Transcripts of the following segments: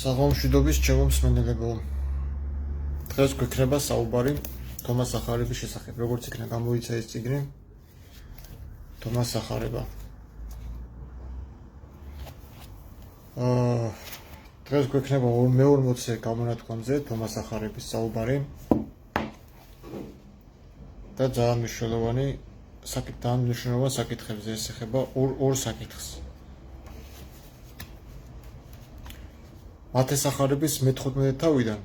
საღამოშვიდობის ჩემო მსმენელებო. დღეს გვექნება საუბარი თომას სახარების შესახებ. როგორც იქნა გამოიცა ეს წიგნი თომას სახარება. დღეს გვექნება მე-40 გამონათქვამზე თომას სახარების საუბარი. და ძალიან მნიშვნელოვანი საკითხებზე ეს ეხება ორ საკითხს. მათე სახარების მე-15 თავიდან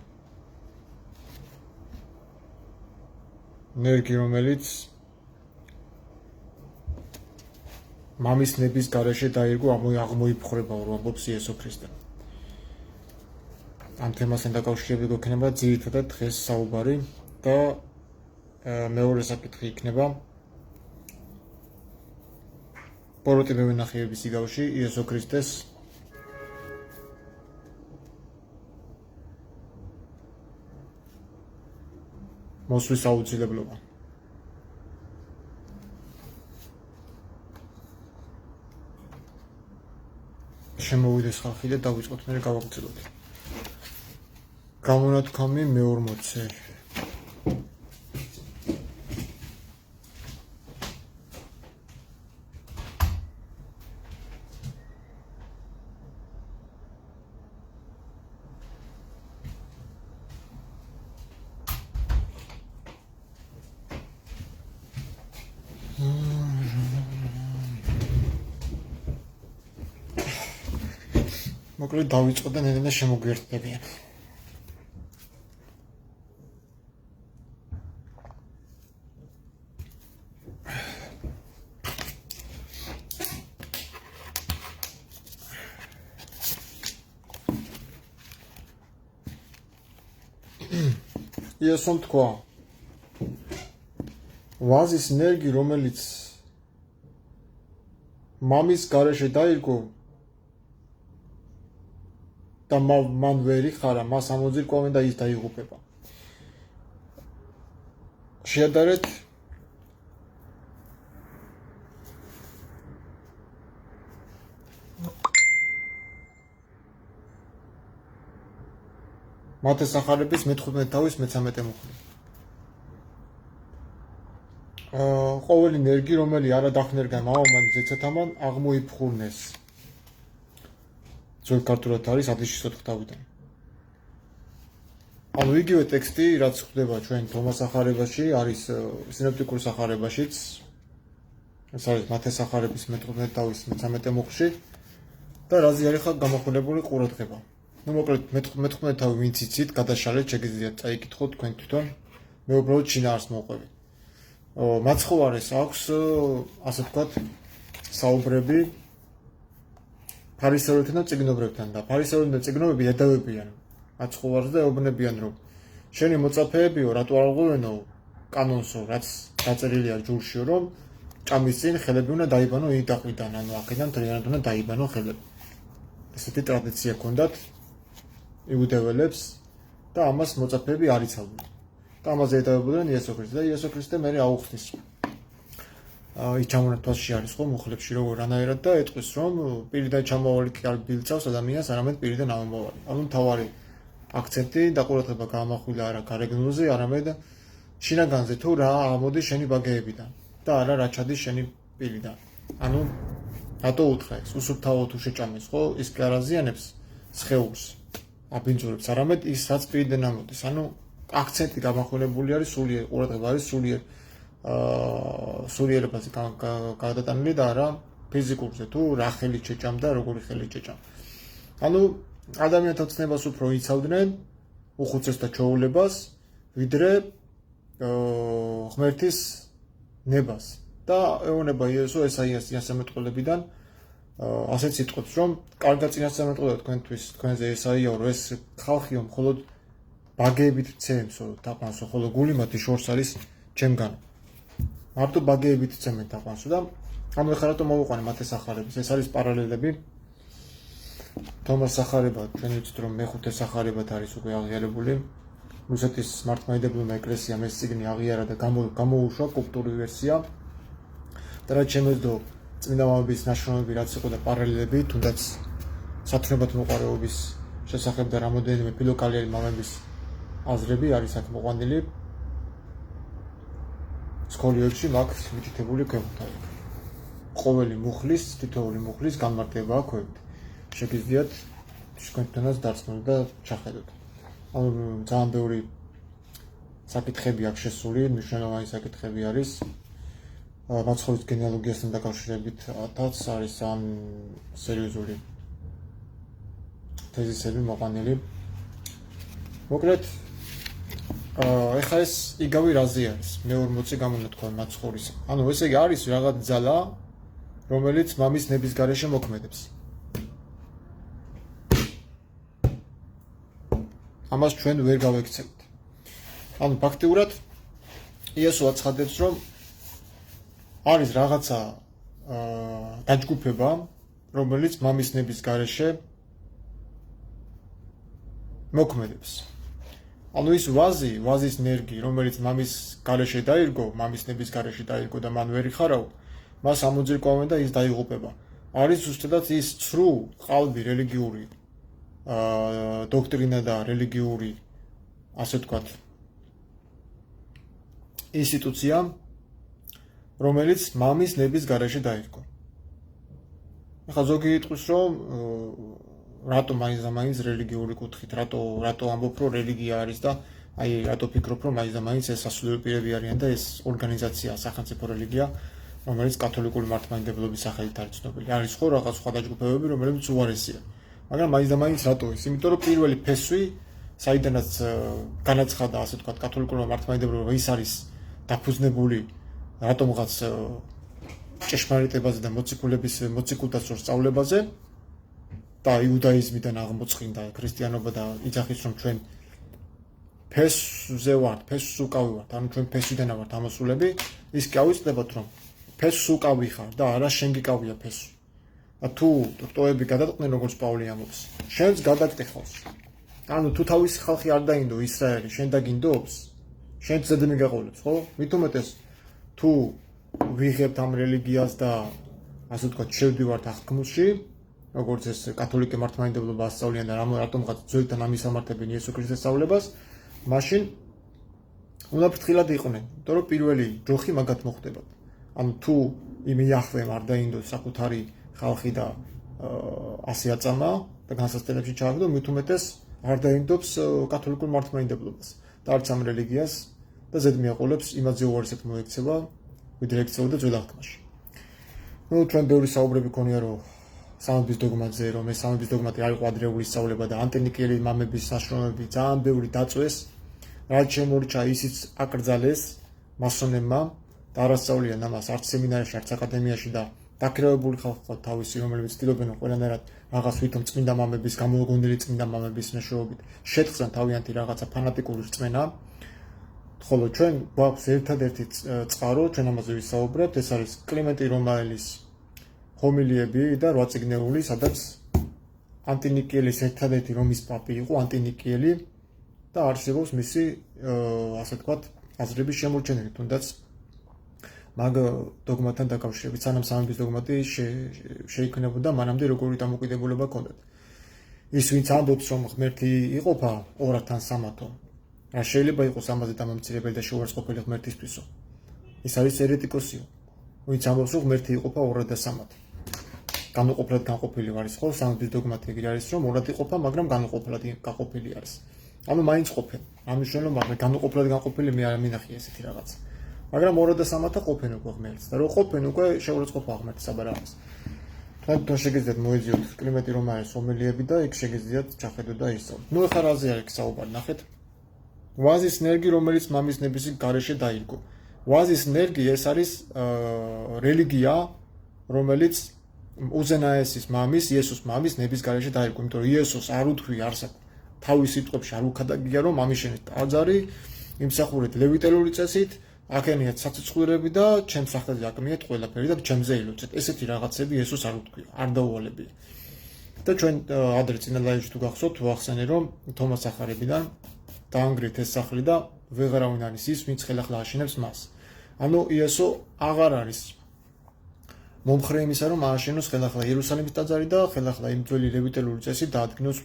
ნერგი, რომელიც მამის ნების გარეშე დაირგო, აღმოიფხვრება, ამბობს იესო ქრისტე. ამ თემასთან დაკავშირებით გვექნება ძირითადად დღეს საუბარი და მეორე საკითხი იქნება ბოროტი მევენახეების იგავში იესო ქრისტეს მოსვლის აუცილებლობა. შემოვიდეს ხალხი და დავიწყოთ მე გავაგრძელოთ. გამონათქვამი მე-40. მოკლედ დავიწყოთ და ნენა შემოგვიერთდებიან. იესომ თქვა, ვაზის ნერგი, რომელიც მამის გარეშე დაირგო და მან ვერ იხარა, მას ამოძირკვავენ და ის დაიღუპება. შეადარეთ მათე სახარების მე-15 თავის მე-13 მუხლი. ყოველი ნერგი, რომელი არა დახნერგა მამამან ზეცათამან, აღმოიფხურნეს. ძველ ქართულად არის 10-4 თავიდან. ანუ იგივე ტექსტი, რაც ხდება ჩვენ თომას სახარებაში, არის სინოპტიკურ სახარებაშიც. ეს არის მათე სახარების მე-15 თავის მე-13 მუხლში და რაზე არის ხა გამახვილებული ყურადღება. ნუ მოკლედ მე-15 თავი ვინც იცით, გადაშალეთ, შეგიძლიათ წაიკითხოთ თქვენ თვითონ. მე უბრალოდ შინაარს მოვყვებით. მაცხოვარეს აქვს, ასე ვთქვათ, საუბრები ფარისეველებთან და წიგნობრებთან და ფარისეველები და წიგნობები ედავებიან მაცხოვარს და ეუბნებიან, რომ შენი მოწაფეებიო, რატო არ აღვევენო კანონსო, რაც დაწერილია ჯურშიო, რომ ჭამის წინ ხელები უნდა დაიბანო იდაყვიდან, ანუ აქედან დროიანად უნდა დაიბანო ხელები. ესეთი ტრადიცია ჰქონდათ იუდეველებს და ამას მოწაფეები არ იცავდნენ. და ამაზე ედავებოდნენ იესო ქრისტე და იესო ქრისტე მერე აუხსნის. ის ჩამონათვალში არის ხო მუხლებში როგორ და ეტყვის, რომ პირიდან ჩამავალი კი არ ბილწავს ადამიანს, არამედ პირიდან ამომავალი. ანუ მთავარი აქცენტი და ყურადღება გაამახვილა არა გარეგნულზე, არამედ შინაგანზე, თუ რა ამოდის შენი ბაგეებიდან და არა რა ჩადის შენი პირიდან. ანუ რატო უთხრა ეს? უსუფთავო თუ შეჭამეს, ხო? ის კი არ აზიანებს სხეულს, აბინძურებს, არამედ ის რაც პირიდან ამოდის. ანუ აქცენტი გამახვილებული არის სულიერ, ყურადღება არის სულიერებაზე გადატანილი და არა ფიზიკურზე, თუ რა ხელით შეჭამ და როგორი ხელით შეჭამ. ანუ ადამიანთა ცნებას უფრო იცავდნენ უხუცესთა ჩვეულებას, ვიდრე ღმერთის ნებას. და ეუბნება იესო ესაიას წინასწარმეტყველებიდან ასეც იტყვებს, რომ კარგად წინასწარმეტყველება თქვენზე ესაიაო, რომ ეს ხალხიო მხოლოდ ბაგეებით ცემსო თაყვანსო, ხოლო გული მათი შორს არის ჩემგან. მარტო ბაგეებით ცემენ თაყვანსო და ანუ ეხლა რატომ მოვიყვანე მათე სახარების? ეს არის პარალელები. თომას სახარება, ჩვენ ვიცით, რომ მე-5 სახარებად არის უკვე აღიარებული. რუსეთის მართლმადიდებლურმა ეკლესიამ ეს წიგნი აღიარა და გამოუშვა კოპტური ვერსია. და რაც შემეძლო წმინდა მამების ნაშრომები, რაც იყო და პარალელები, თუნდაც სათნოებად მოყარეობის შესახებ და რამოდენიმე ფილოკალიერი მამების აზრები არის აქ მოყვანილი. სკოლიებში მაქვს მითითებული ქვემოთ. ყოველი მუხლის, თითოეული მუხლის განმარტება აქვთ. შეგიძლიათ თქვენთანაც დარწმუნდეთ და ჩახედოთ. ძალიან ბევრი საკითხები აქვს შესული, მნიშვნელოვანი საკითხები არის. მაცხოვრის გენეალოგიასთან დაკავშირებითაც არის ძალიან სერიოზული თეზისები მოყვანილი. მოკლედ, ეხლა ეს იგავი რაზე არის? მე-40 გამონათქვა მაცხოვრის. ესე იგი არის რაღაც ძალა, რომელიც მამის ნების გარეშე მოქმედებს. ამას ჩვენ ვერ გავექცევთ. ფაქტიურად იესო აცხადებს, რომ არის რაღაცა დაჯგუფება, რომელიც მამის ნების გარეშე მოქმედებს. ის ვაზის ნერგი, რომელიც მამის გარეშე დაირგო, მამის ნების გარეშე დაირგო და მან ვერ იხარავ, მას ამოძირკვავენ და ის დაიღუპება. არის ზუსტად ის ცრუ ყალბი რელიგიური დოქტრინა და რელიგიური, ასე ვთქვათ, ინსტიტუცია, რომელიც მამის ნების გარეშე დაირგო. ახლა ზოგი იტყვის, რომ რატო მაინც რელიგიური კუთხით, რატო ამბობ, რომ რელიგია არის და რატო ფიქრობ, რომ მაინც ეს სასულიერო პირები არიან და ეს ორგანიზაცია, სახელმწიფო რელიგია, რომელიც კათოლიკური მართლმადიდებლობის სახელით არის ცნობილი. არის ხო რაღაც სხვა დაჯგუფებები, რომლებიც უარესია. მაგრამ მაინც რატო ის? იმიტომ რომ პირველი ფესვი, საიდანაც განაცხადა, ასე ვთქვათ, კათოლიკურმა მართლმადიდებლობამ, ის არის დაფუძნებული რატომღაც ჭეშმარიტებაზე და მოციქულთა სწავლებაზე და იუდაიზმიდან აღმოწყინდა ქრისტიანობა და იძახის, რომ ჩვენ ფესვზე ვართ, ფესვს უკავი ვართ, ანუ ჩვენ ფესვიდან ვართ ამოსულები, ის კი ავიწყდებათ, რომ ფესვს უკავი ხარ და არა შენ გიკავია ფესვი. და თუ რტოები გადატყვნენ, როგორც პავლე ამბობს, შენს გადაგტეხავს. ანუ თუ თავისი ხალხი არ დაინდო ისრაელი, შენ დაგინდობს, შენ ზედ მიგაყოლებს, ხო? მით უმეტეს თუ ვიღებთ ამ რელიგიას და ასე ვთქვათ, შევდივართ აღქმულში, როგორც ეს კათოლიკე მართლმადიდებლობა ასწავლიან და რატომღაც ძველთან ამისამართებენ იესო ქრისტეს სწავლებას, მაშინ უნდა ფრთხილად იყვნენ, იმიტომ რომ პირველი ჯოხი მაგათ მოხდებათ. ანუ თუ იმ იახვემ არ დაინდოს საკუთარი ხალხი და ასე აწამა და განსაცდელებში ჩააგდო, მით უმეტეს არ დაინდობს კათოლიკურ მართლმადიდებლობას და არც ამ რელიგიას და ზედ მიაყოლებს იმაზე უარესად მოექცევა, ვიდრე ექცევა და ძველ აღთქმაში. ჩვენ ბევრი საუბრები ქონია, რომ სამების დოგმატზე, რომ ეს სამების დოგმატი არ იყო ადრეული სწავლება და ანტინიკიელი მამების საშრომები ძალიან ბევრი დაწვეს, რაც შემორჩა ისიც აკრძალეს მასონებმა და არ ასწავლიან ამას არც სემინარიაში, არც აკადემიაში და დაქირავებული ხალხი ყავთ თავისი, რომლებიც ცდილობენ ყველანაირად რაღაც ვითომ წმინდა მამების, გამოგონილი წმინდა მამების მეშვეობით შეთხსნან თავიანთი რაღაცა ფანატიკური რწმენა. ხოლო ჩვენ გვაქვს ერთადერთი წყარო, ჩვენ ამაზე ვისაუბრებთ, ეს არის კლიმენტი რომაელის ჰომილიები და 8 წიგნეული, სადაც ანტინიკიელის ერთადერთი რომის პაპი იყო ანტინიკიელი და არსებობს მისი, ასე ვთქვათ, აზრების შემორჩენილი, თუნდაც მაგ დოგმატთან დაკავშირებით, სანამ სამების დოგმატი შეიქმნებოდა, მანამდე როგორი დამოკიდებულება ჰქონდათ. ის ვინც ამბობს, რომ ღმერთი იყოფა 2-ად ან 3-ად, რა შეიძლება იყოს ამაზე დამამცირებელი და შეუარსყოფელი ღმერთისთვისო. ის არის ერეტიკოსიო, ვინც ამბობს, რომ ღმერთი იყოფა 2-ად და 3-ად. განუყოფლად განყოფილი არის, ხო? სამების დოგმატი ეგრე არის, რომ 2-ად იყოფა, მაგრამ განუყოფლად გაყოფილი არის. ანუ მაინც ყოფენ. ამის შემდგომ განუყოფლად განყოფილი მე არ მინახია ესეთი რაღაც. მაგრამ 2-ad და 3-ad ყოფენ უკვე ღმერთს და რო ყოფენ უკვე შეურაცხყოფა ღმერთს აბარამს. თქვენ შეგიძლიათ მოეძიოთ კლიმენტი რომაელის ჰომილიები და იქ შეგიძლიათ ჩახედოთ და ისწავლოთ. ეხლა რაზე არის საუბარი, ნახეთ. ვაზის ნერგი, რომელიც მამის ნების გარეშე დაირგო. ვაზის ნერგი ეს არის რელიგია, რომელიც უზენაესის მამის, იესოს მამის ნების გარეშე დაირგო, იმიტომ რომ იესოს არ უთქვი არსად თავის სიტყვებში არ უქადაგია, რომ მამიშენით ტაძარი, იმსახურეთ ლევიტელური წესით, აკენიათ საცოცხლურები და ჩემს სახელზე აკმიათ ყველაფერი და ჩემზე ილოცეთ. ესეთი რაღაცები იესოს არ უთქვია, არ დაუვალებია. და ჩვენ ადრე წინა ლაივში თუ გახსოვთ, ვახსენე, რომ თომას ახარებიდან დაანგრით ეს სახლი და ვეღარავინ არის ის, ვინც ხელახლა აშენებს მას. ანუ იესო აღარ არის მომხრე იმისა, რომ ააშენოს ხელახლა იერუსალიმის ტაძარი და ხელახლა იმ ძველი ლევიტელური წესით დაადგინოს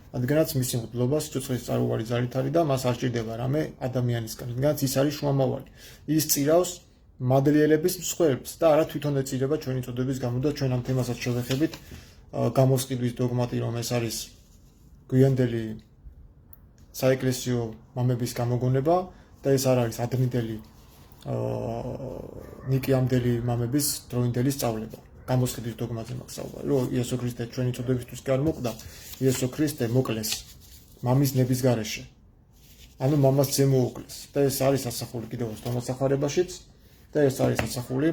რადგანაც მისი მღვდლობა სიცოცხლის წარუვარი ძალით არის და მას არ სჭირდება რამე ადამიანისგან, რადგანაც ის არის შუამავალი. ის წირავს მადლიელების მსხვერპლს და არა თვითონ ეწირება ჩვენი წოდების გამო და ჩვენ ამ თემასაც შევეხებით გამოსყიდვის დოგმატი, რომ ეს არის გვიანდელი საეკლესიო მამების გამოგონება და ეს არ არის ადრინდელი ნიკიამდელი მამების დროინდელი სწავლება. გამოსყიდვის დოგმაზე მაქვს საუბარი, რომ იესო ქრისტე ჩვენი წოდებისთვის კი არ მოკვდა, იესო ქრისტე მოკლეს მამის ნების გარეშე. ანუ მამას ძე მოუკლეს და ეს არის ასახული კიდევ თომასახარებაშიც და ეს არის ასახული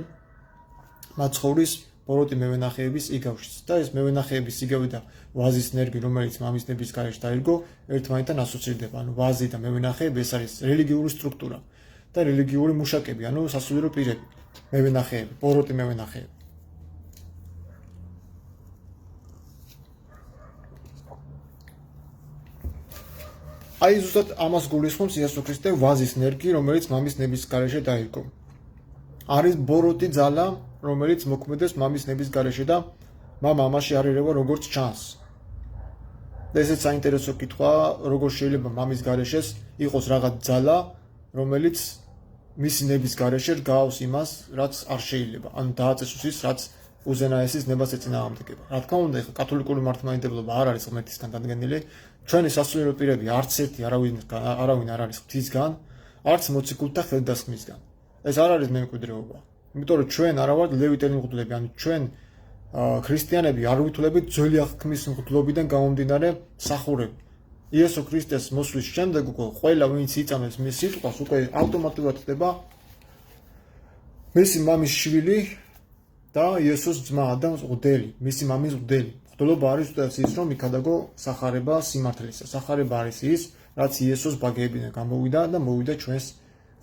მაცხოვრის ბოროტი მევენახეების იგავშიც და ეს მევენახეების იგავი და ვაზის ნერგი, რომელიც მამის ნების გარეშე დაირგო, ერთმანეთთან ასოცირდება. ანუ ვაზი და მევენახეები ეს არის რელიგიური სტრუქტურა და რელიგიური მუშაკები, ანუ სასულიერო პირები, მევენახეები, ბოროტი მევენახეები. აი ზუსტად ამას გულისხმობს იესო ქრისტე ვაზის ნერგი, რომელიც მამის ნების გარეშე დაირგო. არის ბოროტი ძალა, რომელიც მოქმედებს მამის ნების გარეშე და მამა ამაში არ ერევა როგორც ჩანს. და ესეც საინტერესო კითხვაა, როგორ შეიძლება მამის გარეშეს იყოს რაღაც ძალა, რომელიც მისი ნების გარეშე რგავს იმას, რაც არ შეიძლება. ანუ დააწესოს ის, რაც უზენაესის ნებას ეწინააღმდეგება. რა თქმა უნდა, ეხლა კათოლიკური მართლმადიდებლობა არ არის ღმერთისგან დადგენილი. ჩვენი სასულიერო პირები არც ერთი არავინ არ არის ღვთისგან, არც მოციქულთა ხელდასხმისგან. ეს არ არის მემკვიდრეობა. იმიტომ რომ ჩვენ არა ვართ ლევიტელი მღვდლები, ანუ ჩვენ ქრისტიანები არ ვითვლებით ძველი აღთქმის მღვდლობიდან გამომდინარე მსახურები. იესო ქრისტეს მოსვლის შემდეგ უკვე ყველა ვინც იწამებს მის სიტყვას, უკვე ავტომატურად ხდება მისი მამის შვილი და იესოს ძმა და მღვდელი, მისი მამის მღვდელი. მღვდლობა არის უდაც ის, რომ იქადაგო სახარება სიმართლისა. სახარება არის ის, რაც იესოს ბაგეებიდან გამოვიდა და მოვიდა ჩვენს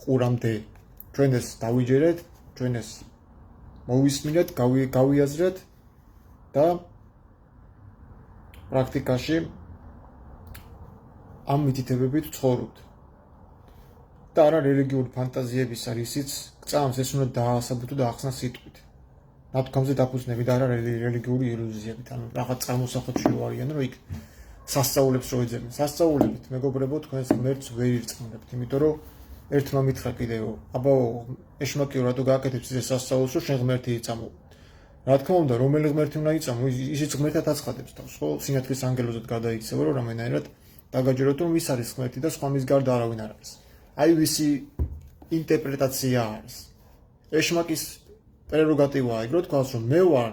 ყურამდე. ჩვენ ეს დავიჯერეთ, ჩვენ ეს მოვისმინეთ, გავიაზრეთ და პრაქტიკაში ამ მითითებებით ცხოვრობთ. და არა რელიგიური ფანტაზიების არის ისიც გწამს, ეს უნდა დაასაბუთო და ახსნა სიტყვით. ნათქვამზე დაფუძნებით და არა რელიგიური ილუზიებით, ანუ რაღაც წარმოსახვებში ვარიან, რომ იქ სასწაულებს რო ეძებენ. სასწაულებით, მეგობრებო, თქვენს ღმერთს ვერ ირწმუნებთ, იმიტომ რომ ერთმა მითხრა კიდევ, აბაო, ეშმაკიო, რატო გააკეთებ ისე სასწაულს, რომ შენ ღმერთი იწამო. რა თქმა უნდა, რომელი ღმერთი უნდა იწამო, ისიც ღმერთად აცხადებს თავს, ხო? სინათლის ანგელოზად გადაიქცევა, რომ რამენაირად დაგაჯეროთ, რომ ის არის ღმერთი და სხვა მის გარდა არავინ არ არის. აი ვისი ინტერპრეტაცია არის. ეშმაკის პრეროგატივაა ეგ, რომ თქვას, რომ მე ვარ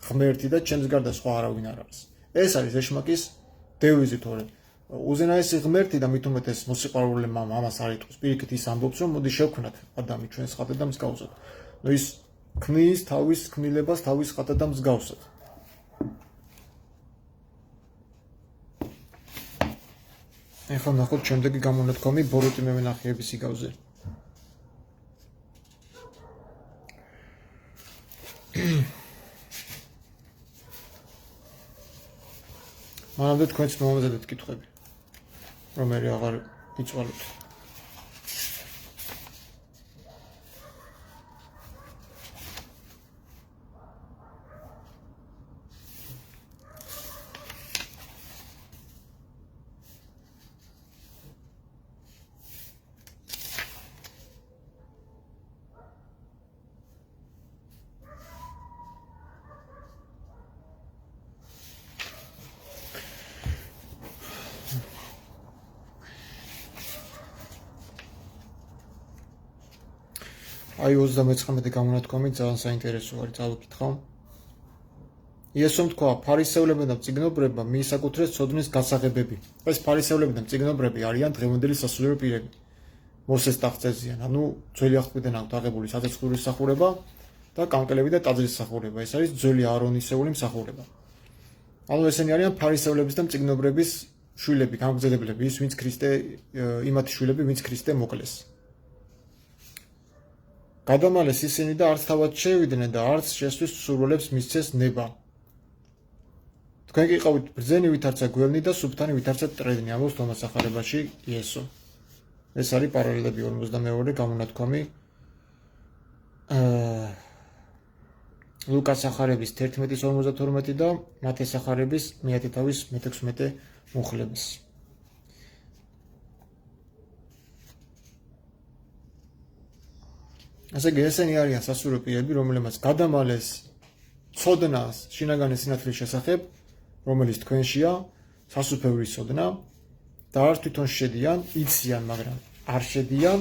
ღმერთი და ჩემს გარდა სხვა არავინ არ არის. ეს არის ეშმაკის დევიზი, თორე უზენაესი ღმერთი და მით უმეტეს მოსიყვარულე მამა ამას არ იტყვის. პირიქით ის ამბობს, რომ მოდი შევქმნათ ადამი ჩვენს ხატად და მსგავსად. ნუ ის ქმნის თავის ქმნილებას თავის ხატად და მსგავსად. ეხლა ნახოთ შემდეგი გამონათქვამი ბოროტი მევენახეების იგავზე. მანამდე თქვენც მომაზადეთ კითხვები, რომ მე აღარ იწვალოთ. აი 39 გამონათქვამი ძალიან საინტერესო არის, წავიკითხავ. იესომ თქვა, ფარისეულებმა და მწიგნობრებმა მიისაკუთრეს ცოდნის გასაღებები. ეს ფარისეულები და მწიგნობრები არიან დღევანდელი სასულიერო პირები. მოსეს ტახტზეა, ანუ ძველი აღთქმიდან აქვთ აღებული საცეცხლის მსახურება და კანკელები და ტაძრის მსახურება. ეს არის ძველი აარონისეული მსახურება. ანუ ესენი არიან ფარისეულების და მწიგნობრების შვილები, გამგზელებლები, ის ვინც ქრისტე, იმათი შვილები, ვინც ქრისტე მოკლეს. გადამალეს ისინი და არც თავად შევიდნენ და არც შესთვის სურვილებს მისცეს ნება. თქვენ კი ყავით ბრძენი ვითარცა გველნი და სუფთანი ვითარცა ტრედნი, ამბობს თომასახარებაში იესო. ეს არის პარალელები 42 გამონათქვამი ლუკას სახარების 11:52 და მათეს სახარების 1:16 მუხლებს. ასე იგი ესენი არიან სასულიერო პირები, რომლებმაც გადამალეს ცოდნას შინაგანი სინათლის შესახებ, რომელიც თქვენშია, სასუფეველის ცოდნა და არ თვითონ შედიან, იციან, მაგრამ არ შედიან,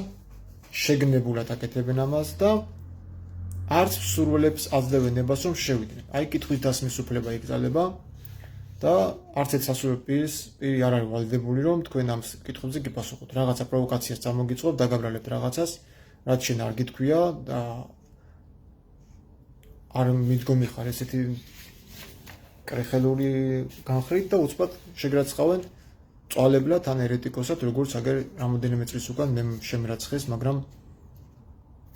შეგნებულად აკეთებენ ამას და არც მსურველებს აძლევენ ნებას, რომ შევიდნენ. აი კითხვის დასმის უფლება იკრძალება და არც ერთ სასულიერო პირი არ არის ვალიდებული, რომ თქვენ ამ კითხვებზე გიპასუხოთ. რაღაცა პროვოკაციას წარმოგიწყობ, დაგაბრალებთ რაღაცას, რაც შენ არ გითქვია და არ მიდგომი ხარ ესეთი კრეხელური განხრით და უცბად შეგრაცხავენ წვალებლად ან ერეტიკოსად, როგორც აგერ რამოდენიმე წლის უკან მე შემრაცხეს, მაგრამ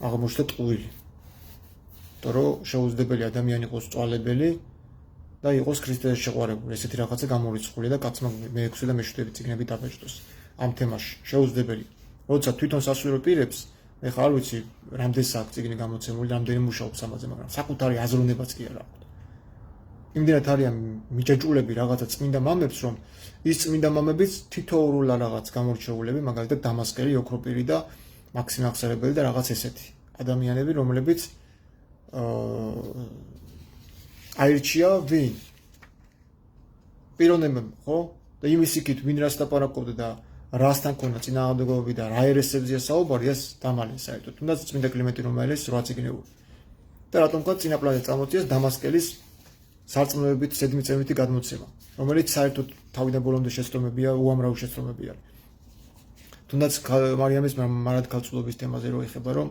აღმოჩნდა ტყუილი. Toro შეუძლებელი ადამიანი იყოს წვალებელი და იყოს ქრისტეს შეყვარებული. ესეთი რაღაცა გამორიცხული და კაცმა მე-6 და მე-7 წიგნები დაბეჭდოს ამ თემაში. შეუძლებელი. როცა თვითონ სასულიერო პირებს მე ხარ ვიცი რამდენი საკ წიგნი გამოცემული, რამდენი მუშაობს ამაზე, მაგრამ საკუთარი აზროვნებაც კი არ აქვს. იმდენად არიან მიჯაჭულები რაღაცა წმინდა მამებს, რომ ის წმინდა მამებიც თითოეულა რაღაც გამორჩეულები, მაგალითად დამასკელი, ოქროპირი და მაქსიმე აღსარებელი და რაღაც ესეთი ადამიანები, რომლებიც აირჩია ვინ? პიროვნებამ, ხო? და იმის იქით ვინ რას ლაპარაკობდა და რასთან ქონა წინააღმდეგობები და რა ერესებზია საუბარი, ეს დამალე საერთოდ. თუნდაც წმინდა კლიმენტი რომელის 8 წიგნეული. და რატომღაც წინა პლანეტ წამოწიეს დამასკელის სარწმუნოებით ზედმიწევნითი გადმოცემა, რომელიც საერთოდ თავიდან ბოლომდე შეცდომებია, უამრავი შეცდომები არის. თუნდაც მარიამის მარადქალწულობის თემაზე რო ეხება, რომ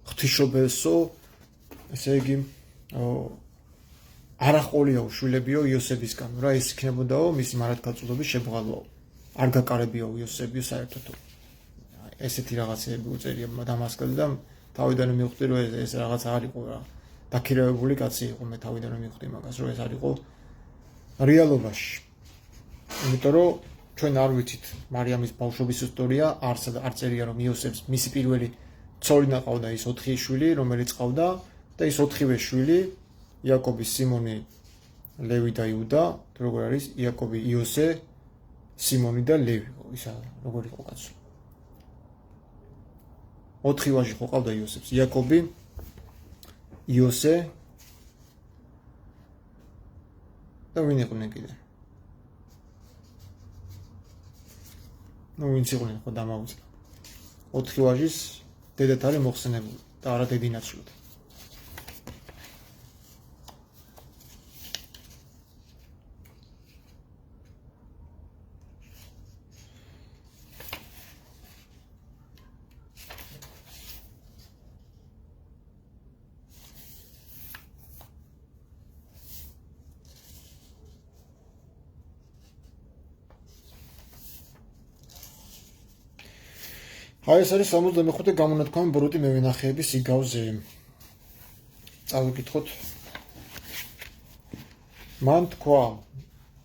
ღვთისმშობელსო, ესე იგი არაყოლიაო შვილებიო იოსებისგან, რა ის იქნებოდაო მისი მარადქალწულობის შებრალვაო. არ გაკარებიაო იოსებიო საერთოდ. ესეთი რაღაცები უწერია დამასკელი და თავიდან მივხვდი, რომ ეს რაღაც არ იყო რა. დაქირავებული კაცი იყო, მე თავიდან მივხვდი მაგას, რომ ეს არ იყო რეალობაში. იმიტომ რომ ჩვენ არ ვიცით მარიამის ბავშვობის ისტორია, არ წერია რომ იოსებს მისი პირველი ცოლინა ყავდა ის 4 შვილი, რომელიც ყავდა და ის 4-ვე შვილი იაკობი, სიმონი, ლევი და იუდა, როგორ არის იაკობი, იოსე, სიმონი და ლევი, ისა როგორ იყო კაცო. 4 ვაჟი ხო ყავდა იოსებს, იაკობი, იოსე და ვინ იყვნენ კიდე? ვინც იყვნენ ხო დამავიწყდა. 4 ვაჟის დედათ არის მოხსენებული და არა დედინაცვლად. აი ეს არის 65 გამონათქვამი ბოროტი მევენახეების იგავზე. წავიკითხოთ. მან თქვა,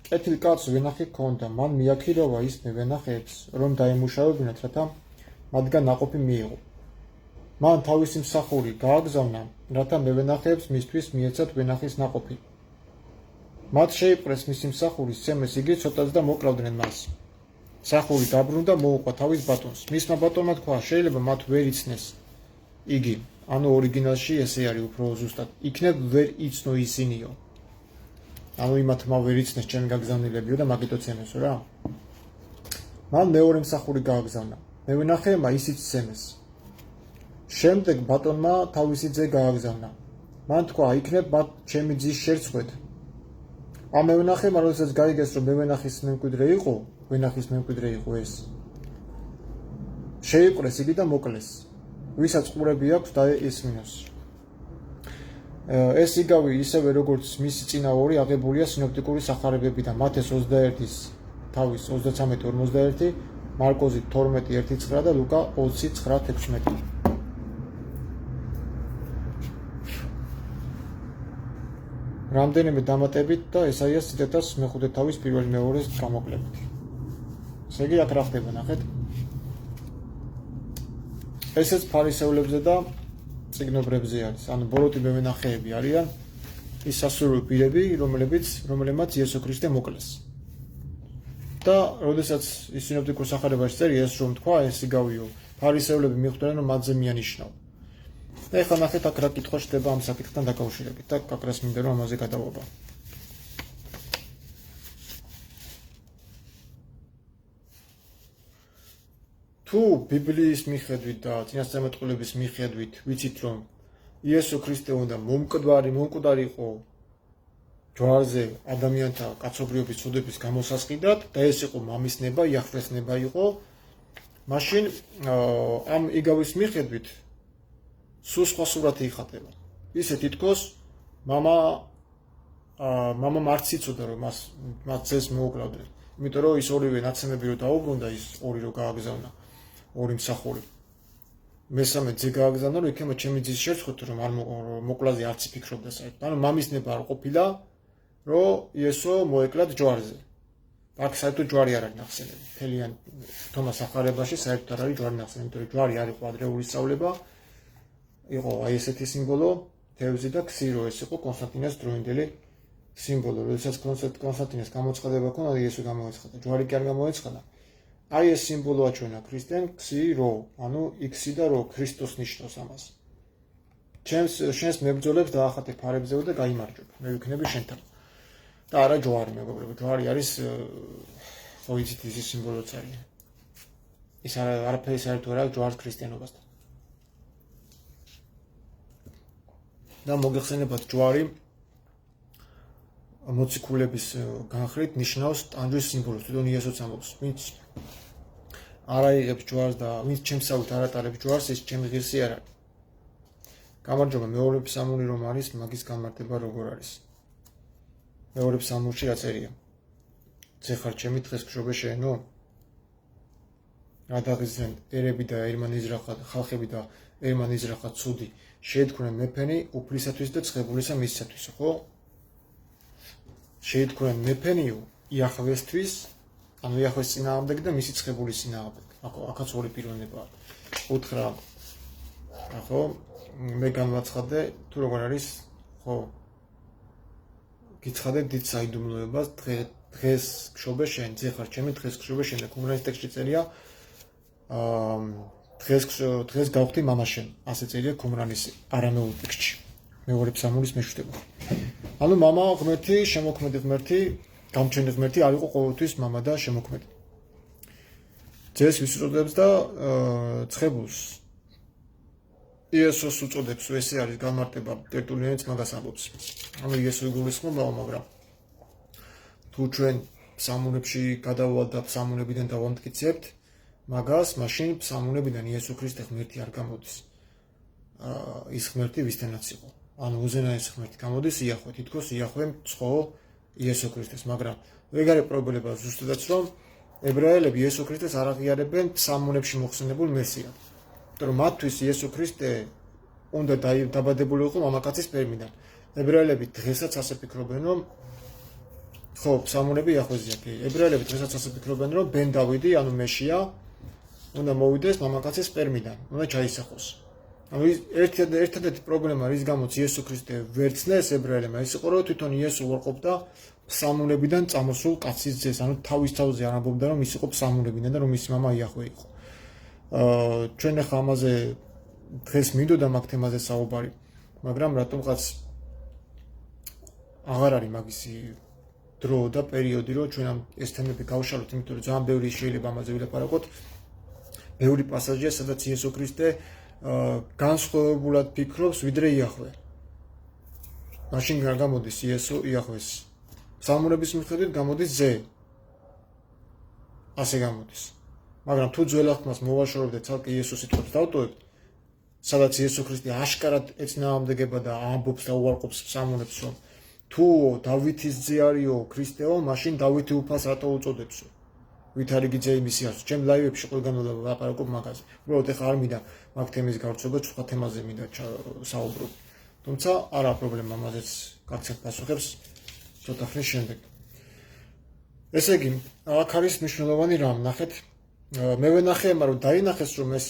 კეთილ კაცს ვენახი ჰქონდა, მან მიაქირავა ის მევენახეებს, რომ დაემუშავებინათ, რათა მათგან ნაყოფი მიიღო. მან თავისი მსახური გააგზავნა, რათა მევენახეებს მისთვის მიეცათ ვენახის ნაყოფი. მათ შეიპყრეს მისი მსახურის ცემეს იგი ცოტაც და მოკლავდნენ მას. მსახური დაბრუნდა და მოუყვა თავის ბატონს. მისმა ბატონმა თქვა, შეიძლება მათ ვერ იცნეს იგი, ანუ ორიგინალში ესე არის უფრო ზუსტად. იქნებ ვერ იცნო ისინიო. ანუ იმათმა ვერ იცნეს ჩემი გაგზავნილებიო და მაგითო ცემესო რა. მან მეორე მსახური გააგზავნა. მევენახეებმა ისიც ცემეს. შემდეგ ბატონმა თავისი ძე გააგზავნა. მან თქვა, იქნებ მათ ჩემი ძის შერცხვეთ. ამ მევენახეებმა როდესაც გაიგეს, რომ მევენახის მემკვიდრე იყო, ვენახის მემკვიდრე იყო ეს. შეიპყრეს იგი და მოკლეს. ვისაც ყურები აქვს და ესმინოს. ეს იგავი ისევე როგორც მისი წინა ორი აღებულია სინოპტიკური სახარებებიდან. მათეს 21-ის თავის 33-41, მარკოზი 12-1-9 და ლუკა 20-9-16. რამდენიმე დამატებით და ესაიას ციტატას მეხუთე თავის პირველი მეორეს გამოკლებით. ესე იგი აქ რა ხდება ნახეთ. ესეც ფარისევლებზე და წიგნობრებზე არის. ანუ ბოროტი მევენახეები არიან ის სასულიერო პირები, რომლებმაც იესო ქრისტე მოკლეს. და როდესაც ის სინოპტიკურ სახარებაში წერია ეს რომ თქვა ეს იგავიო ფარისევლები მიხვდნენ რომ მათზე მიანიშნავ. და ეხლა ნახეთ აქ რა კითხვა ხდება ამ საკითხთან დაკავშირებით და კაკრას მინდა რომ ამაზე გადავობა. თუ ბიბლიის მიხედვით და წინასწარმეტყველების მიხედვით ვიცით რომ იესო ქრისტე უნდა მომკვდარი იყო ჯვარზე ადამიანთა კაცობრიობის წოდების გამოსასყიდად და ეს იყო მამის ნება, იაჰვეს ნება იყო, მაშინ ამ იგავის მიხედვით სულ სხვა სურათი იხატება. ისე თითქოს მამამ არც იცოდა რომ მას ძეს მოუკლავდნენ. იმიტომ რომ ის ორივე ნაცემები რო დაუბრუნდა ის ორი რო გააგზავნა, ორი მსახური. მესამე ძე გააგზავნა რომ იქნება ჩემი ძის შეწყვეტ რომ არ მოკლაზე არც იფიქრობდა საერთოდ. ანუ მამის ნება არ ყოფილა რომ იესო მოეკლათ ჯვარზე. აქ საერთოდ ჯვარი არ არის ნახსენები. მთლიან თომას ახარებაში საერთოდ არ არის ჯვარი ნახსენები, იმიტომ რომ ჯვარი არ იყო ადრეული სწავლება. იყო აი ესეთი სიმბოლო, თევზი და ქსირო, ეს იყო კონსტანტინეს დროინდელი სიმბოლო. როდესაც კონსტანტინეს გამოცხადება ქონდა, იესო გამოეცხადა, ჯვარი კი არ გამოეცხადა. აი ეს სიმბოლო აჩვენა ქრისტემ, ქსირო, ანუ იქსი და რო ქრისტოს ნიშნავს ამას. შენს მებრძოლებს დაახატე ფარებზეო და გაიმარჯვებ. მე ვიქნები შენთან. და არა ჯვარი, მეგობრებო, ჯვარი არის ხო იცით ის სიმბოლოც არის. ის არაფერი საერთოდ არ აქვს ჯვარს ქრისტიანობასთან. და მოგეხსენებათ ჯვარი მოციქულების განხრით ნიშნავს ტანჯვის სიმბოლოს, თვითონ იესოც ამბობს, ვინც არ აიღებს ჯვარს და ვინც ჩემსავით არ ატარებს ჯვარს, ის ჩემი ღირსი არ არის. გამარჯობა, მეორე ფსალმური რომ არის, მაგის განმარტება როგორ არის? მეორე ფსალმურში რა წერია? ძე ხარ ჩემი დღეს გშობე შეენო? გადაღიზენ ერები და ერმანიზრახად, ხალხები და ერმანიზრახად ცუდი შეეთქვნენ მეფენი უფლისათვის და ცხებულისა მისისათვის, ხო? შეეთქვნენ მეფენიო იაჰვესთვის, ანუ იაჰვეს წინააღმდეგ და მისი ცხებულის წინააღმდეგ. აქაც ორი პიროვნებაა. უთხრა, ხო? მე განვაცხადე თუ როგორ არის, ხო? გიცხადე დიდ საიდუმლოებას დღეს გშობე შენ, ძე ხარ ჩემი დღეს გშობე შენ და კუმრანის ტექსტში წერია დღეს გავხდი მამა შენ, ასე წერია კუმრანის არამეულ ტექსტში. მეორე ფსალმურის მე-7. ანუ მამა ღმერთი, შემოქმედი ღმერთი, გამჩენი ღმერთი არ იყო ყოველთვის მამა და შემოქმედი. ძეს ვის უწოდებს და ცხებულს იესოს უწოდებს, ესე არის განმარტება, ტერტულიანიც მაგას ამბობს. ანუ იესო იგულისხმობაო, მაგრამ თუ ჩვენ ფსალმუნებში გადავალ და ფსალმუნებიდან დავამტკიცებთ მაგას, მაშინ ფსალმუნებიდან იესო ქრისტე ღმერთი არ გამოდის. ის ღმერთი ვისთანაც იყო. ანუ უზენაესი ღმერთი გამოდის იაჰვე, თითქოს იაჰვემ ცხო იესო ქრისტეს, მაგრამ ეგ არის პრობლემა ზუსტადაც რომ ებრაელები იესო ქრისტეს არ აღიარებენ ფსალმუნებში მოხსენებულ მესიად. იმიტომ რომ მათთვის იესო ქრისტე უნდა დაბადებულიყო მამაკაცის სპერმიდან. ებრაელები დღესაც ასე ფიქრობენ რომ ხო, ფსალმუნები იაჰვეზეა კი. ებრაელები დღესაც ასე ფიქრობენ რომ ბენ დავიდი, ანუ მეშია უნდა მოვიდეს მამაკაცის სპერმიდან, უნდა ჩაისახოს. ანუ ერთადერთი პრობლემა რის გამოც იესო ქრისტე ვერ ცნეს ებრაელებმა ის იყო რომ თვითონ იესო უარყოფდა ფსალმუნებიდან წამოსულ კაცის ძეს, ანუ თავის თავზე არ ამბობდა რომ ის იყო ფსალმუნებიდან და რომ მისი მამა იაჰვე იყო. ჩვენ ახლა ამაზე დღეს მინდოდა მაგ თემაზე საუბარი, მაგრამ რატომღაც აღარ არის მაგისი დრო და პერიოდი რომ ჩვენ ეს თემები გავშალოთ, იმიტომ რომ ძალიან ბევრი შეიძლება ამაზე ვილაპარაკოთ. ბევრი პასაჟია, სადაც იესო ქრისტე განსხვავებულად ფიქრობს ვიდრე იაჰვე. მაშინ არ გამოდის იესო იაჰვეს. ფსალმუნების მიხედვით გამოდის ძე. ასე გამოდის. მაგრამ თუ ძველ აღთქმას მოვაშორებთ და ცალკე იესოს სიტყვებს დავტოვებთ, სადაც იესო ქრისტე აშკარად ეწინააღმდეგება და ამბობს და უარყოფს ფსალმუნებს, რომ თუ დავითის ძე არისო ქრისტეო, მაშინ დავითი უფალს რატო უწოდებსო? ვით არის გიძე იმისი არც. ჩემ ლაივებში ყველგან ვლაპარაკობ მაგაზე. უბრალოდ ეხლა არ მინდა მაგ თემის გავრცობა, სხვა თემაზე მინდა საუბრობ. თუმცა არა პრობლემა, ამაზეც კაცად პასუხებს ცოტა ხნის შემდეგ. ესე იგი, აქ არის მნიშვნელოვანი რამ, ნახეთ. მე ვენახე, მაგრამ დაინახეს რომ ეს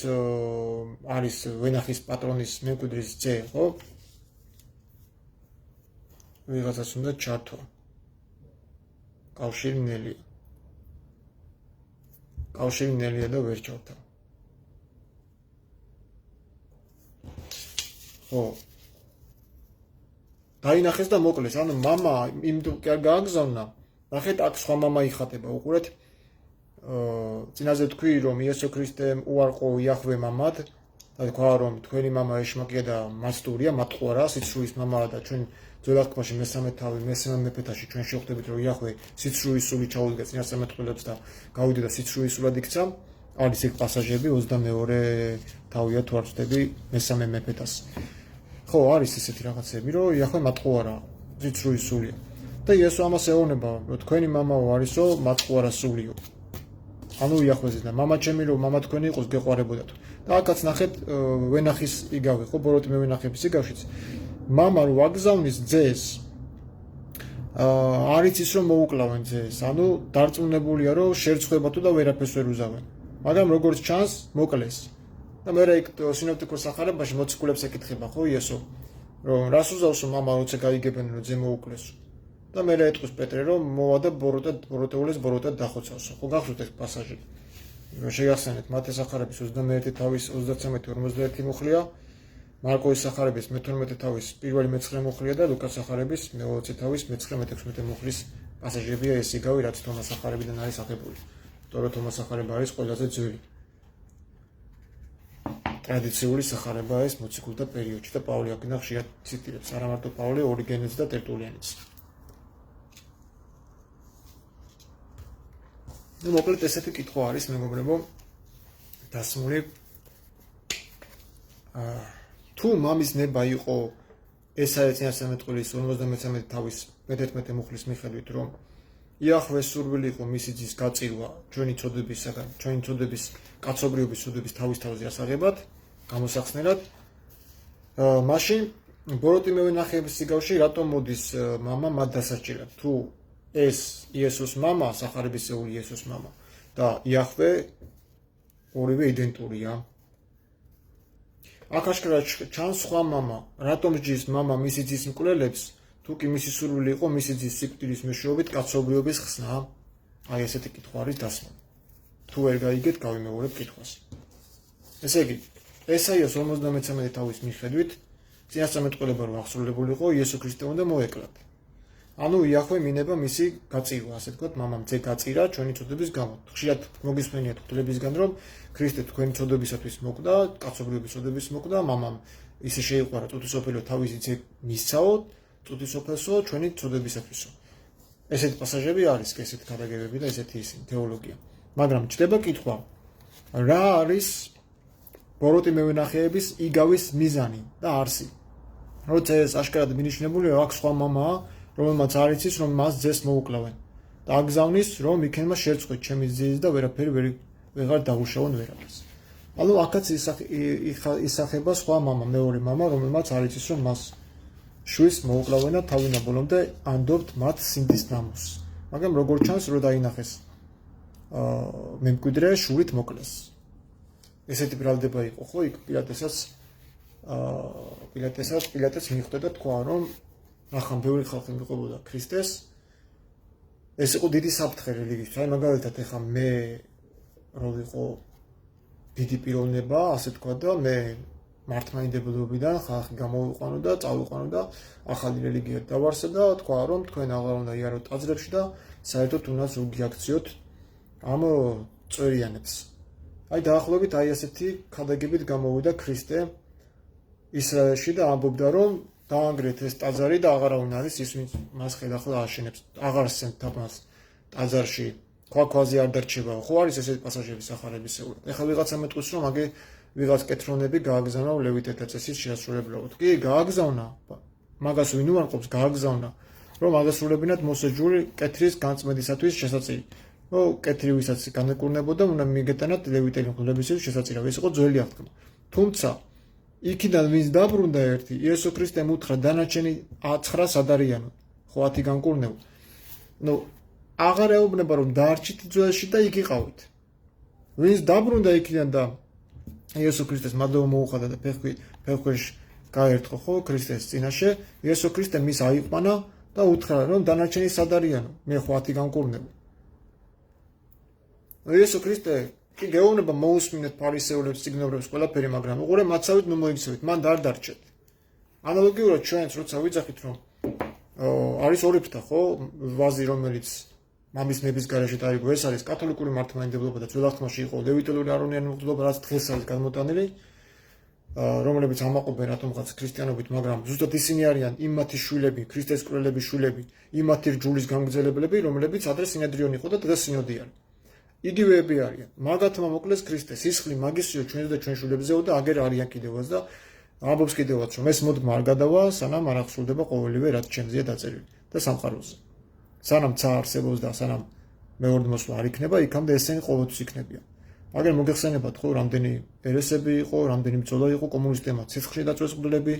არის ვენახის პატრონის მემკვიდრის ძე, ხო? ვიღაცას უნდა ჩართო. კავშირი ნელია. კავშირი ნელია და ვერ ჩავთავ. ხო. დაინახეს და მოკლეს. ანუ მამა იმ კი არ გააგზავნა. ნახეთ აქ სხვა მამა იხატება. უყურეთ. წინაზე თქვი რომ იესო ქრისტემ უარყო იახვე მამად და თქვა რომ თქვენი მამა ეშმაკია და მასტურია, მათყუარა, სიცრუის მამაა და ჩვენ ძველ აღთქმაში მესამე თავი, მესამე მეფეთაში ჩვენ შევხვდებით რომ იახვე სიცრუის სული ჩაუდგა წინასწარმეტყველებს და გავიდა და სიცრუის სულად იქცა. არის ეგ პასაჟები 22 თავია თუ არ ვწდები მესამე მეფეთას. ხო, არის ესეთი რაღაცები, რომ იახვე მათყუარა, სიცრუის სულია. და იესო ამას ეუბნება, რომ თქვენი მამაო არისო, მათყუარა სულიო. ანუ იახვეზე და მამა ჩემი რომ მამა თქვენი იყოს გეყვარებოდათ. და აქაც ნახეთ ვენახის იგავი, ხო, ბოროტიმე ვენახების იგავშიც. მამა რო აგზავნის ძეს არის ის რომ მოუკლავენ ძეს, ანუ დარწმუნებულია რომ შერცხვება თუ და ვერაფერს ვერ უზავენ. მაგრამ როგორც ჩანს, მოკლეს. და მე რა იქ სინოპტიკურ სახარებაში მოციქულებს ეკითხება, ხო, იესო, რომ რას უზავსო მამა როცა გაიგებენ რომ ძე მოუკლესო. და მე რა ეტყვის პეტრე რომ მოვა და ბოროტეულეს ბოროტად დახოცავსო. ხო, გახსოვთ ეს პასაჟი. შეგახსენეთ მათეს სახარების 21 თავის 33-41 მუხლია, მარკოს სახარების მე-12 თავის პირველი მე-9 მუხლია და ლუკას სახარების მე-20 თავის მე-9-16 მუხლის პასაჟებია ეს იგავი, რაც თომას სახარებიდან არის აღებული. თორე თომას სახარება არის ყველაზე ძველი. ტრადიციული სახარება ეს მოციქულთა პერიოდში და პავლე აქედან ხშირად ციტირებს, არა მარტო პავლე, ორიგენეც და ტერტულიანიც. ну მოკლედ ესეთი კითხვა არის მეგობრებო დასმული თუ მამის ნება იყო ეს არის წინასწარმეტყველის 53 თავის მე-11 მუხლის მიხედვით რომ იახვეს სურვილი იყო მისი ძის გაწირვა ჩვენი წოდებისაგან ჩვენი წოდების კაცობრიობის წოდების თავის თავზე ასაღებად გამოსახსნელად მაშინ ბოროტიმევი ნახეების სიგავში რატომ მოდის მამა მათ დასაჭირად თუ ეს იესოს მამა, სახარებისეული იესოს მამა და იახვე ორივე იდენტურია. აქ აშკარად ჩანს სხვა მამა, რატომ ჯის მამა მისი ძის მკვლელებს, თუ კი მისი სურვილი იყო მისი ძის სიკვდილის მეშვეობით კაცობრიობის ხსნა. აი ესეთი კითხვა არის დასმული. თუ ვერ გაიგეთ, გავიმეორებ კითხვას. ესე იგი, ესაიას 53 თავის მიხედვით წინასწარმეტყველება რომ აღსრულებული იყო, იესო ქრისტე უნდა მოეკლათ. ანუ იახვე მინება მისი გაწირვა, ასე ვთქვათ, მამამ ძე გაწირა ჩვენი წოდების გამო. ხშირად მოგისმენიათ ხულებისგან, რომ ქრისტე თქვენი წოდებისათვის მოკვდა, კაცობრიობის წოდების მოკვდა, მამამ ისე შეიყვარა წუთისოფელო თავისი ძე მისცაო, წუთისოფელსო ჩვენი წოდებისათვისო. ესეთი პასაჟები არის, ესეთი გადაგებები და ესეთი ისინი თეოლოგია. მაგრამ ჩდება კითხვა, რა არის ბოროტიმევი ნახეების იგავის მიზანი და არსი? როცა ეს აშკარად მინიშნებულია, აქ სხვა მამაა რომელმაც არ იცის რომ მას ძეს მოუკლავენ და აგზავნის რომ იქნება შერწყვეთ ჩემი ძის და ვერაფერი ვეღარ დაუშავონ ვერაფერს. ანუ აქაც ისახება სხვა მამა, მეორე მამა, რომელმაც არ იცის რომ მას შვილს მოუკლავენ და თავინა ბოლომდე ანდობთ მათ სინდის ნამოს. მაგრამ როგორ ჩანს რომ დაინახეს მემკვიდრე შულით მოკლეს. ესეთი ბრალდება იყო, ხო, იქ პილატეს მიხვდა თქვა რომ ახლა ბევრი ხალხი მიყვებოდა ქრისტეს. ეს იყო დიდი საფრთხე რელიგიისთვის. აი მაგალითად ეხლა მე რო ვიყო დიდი პიროვნება, ასე თქვა და მე მართლმადიდებლობიდან ხალხი გამოვიყვანო და წავიყვანო და ახალი რელიგია დავარსე და თქვა რომ თქვენ აღარ უნდა იაროთ ტაძრებში და საერთოდ უნდა ზოგი აქციოთ ამ წვერიანებს. აი დაახლოებით აი ესეთი ქადაგებით გამოვიდა ქრისტე ისრაელში და ამბობდა რომ დაანგრეთ ეს ტაძარი და აღარა უნდა არის ის ვინც მას ხელახლა აშენებს. აღარ სცემთ თავს ტაძარში. ქვაზე არ დარჩება. ხო არის ესეთი პასაჟები სახარებისეულად. ეხლა ვიღაცა მეტყვის რომ აგე ვიღაც კეთრონები გააგზავნა ლევიტელთა წესის შეასრულებლად. კი, გააგზავნა. მაგას ვინ უარყოფს, გააგზავნა. რომ აგასრულებინათ მოსაჯული კეთრის განწმენდისათვის შესაწირი. ო კეთრი ვისაც განეკურნებოდა, უნდა მიიგეტანათ ლევიტელი მღვდლებისთვის შესაწირავი. ეს იყო ძველი აღთქმა. თუმცა იქიდან ვინც დაბრუნდა ერთი, იესო ქრისტემ უთხრა დანარჩენი 9 სადარიანო. ხო 10 განკურნებო. ნუ აღარ ეუბნება რომ დაარჩით ძველში და იქ იყავით. ვინც დაბრუნდა იქიდან და იესო ქრისტეს მადლობა მოუხადა და ფეხქვეშ გაერთხო ხო ქრისტეს წინაშე, იესო ქრისტემ მის აიყვანა და უთხრა რომ დანარჩენი სადარიანო. მე ხო 10 განკურნებო. იესო ქრისტე კი გეუბნება მოусმინეთ ფარისეულებს, ციგნობრებს ყველაფერი, მაგრამ უყურე მაცავით ნუ მოიქცევით, მან არ დარჩეთ. ანალოგიურად ჩვენც როცა ვიძახით რომ არის ორი ფრთა, ხო? ვაზი რომელიც მამის ნების გარეშე დაიგო, ეს არის კათოლიკური მართლმადიდებლობა და ძველ აღთქმაში იყო ლევიტელური არონიანი მღვდლობა, რაც დღეს არის განმოტანილი, რომლებიც ამაყობენ რატომღაც ქრისტიანობით, მაგრამ ზუსტად ისინი არიან იმ მათი შვილები, ქრისტეს კვლელების შვილები, იმ მათი რჯულის გამგზელებლები, რომლებიც ადრე სინედრიონ იყო და დღეს სინოდი არის. იგივეები არიან. მაგათმა მოკლეს ქრისტე, სისხლი მაგისიო ჩვენზე და ჩვენ შვილებზეო და აგერ არიან კიდევაც და ამბობს კიდევაც რომ ეს მოდმა არ გადავა, სანამ არ აღსრულდება ყოველივე რაც ჩემზეა დაწერილი და სამყაროზე. სანამ ცა არსებობს და სანამ მეორე მოსვლა არ იქნება, იქამდე ესენი ყოველთვის იქნებიან. მაგრამ მოგეხსენებათ ხო, რამდენი ერესები იყო, რამდენი ბრძოლა იყო კომუნისტებმა ცეცხლში დაწვეს მღვდლები,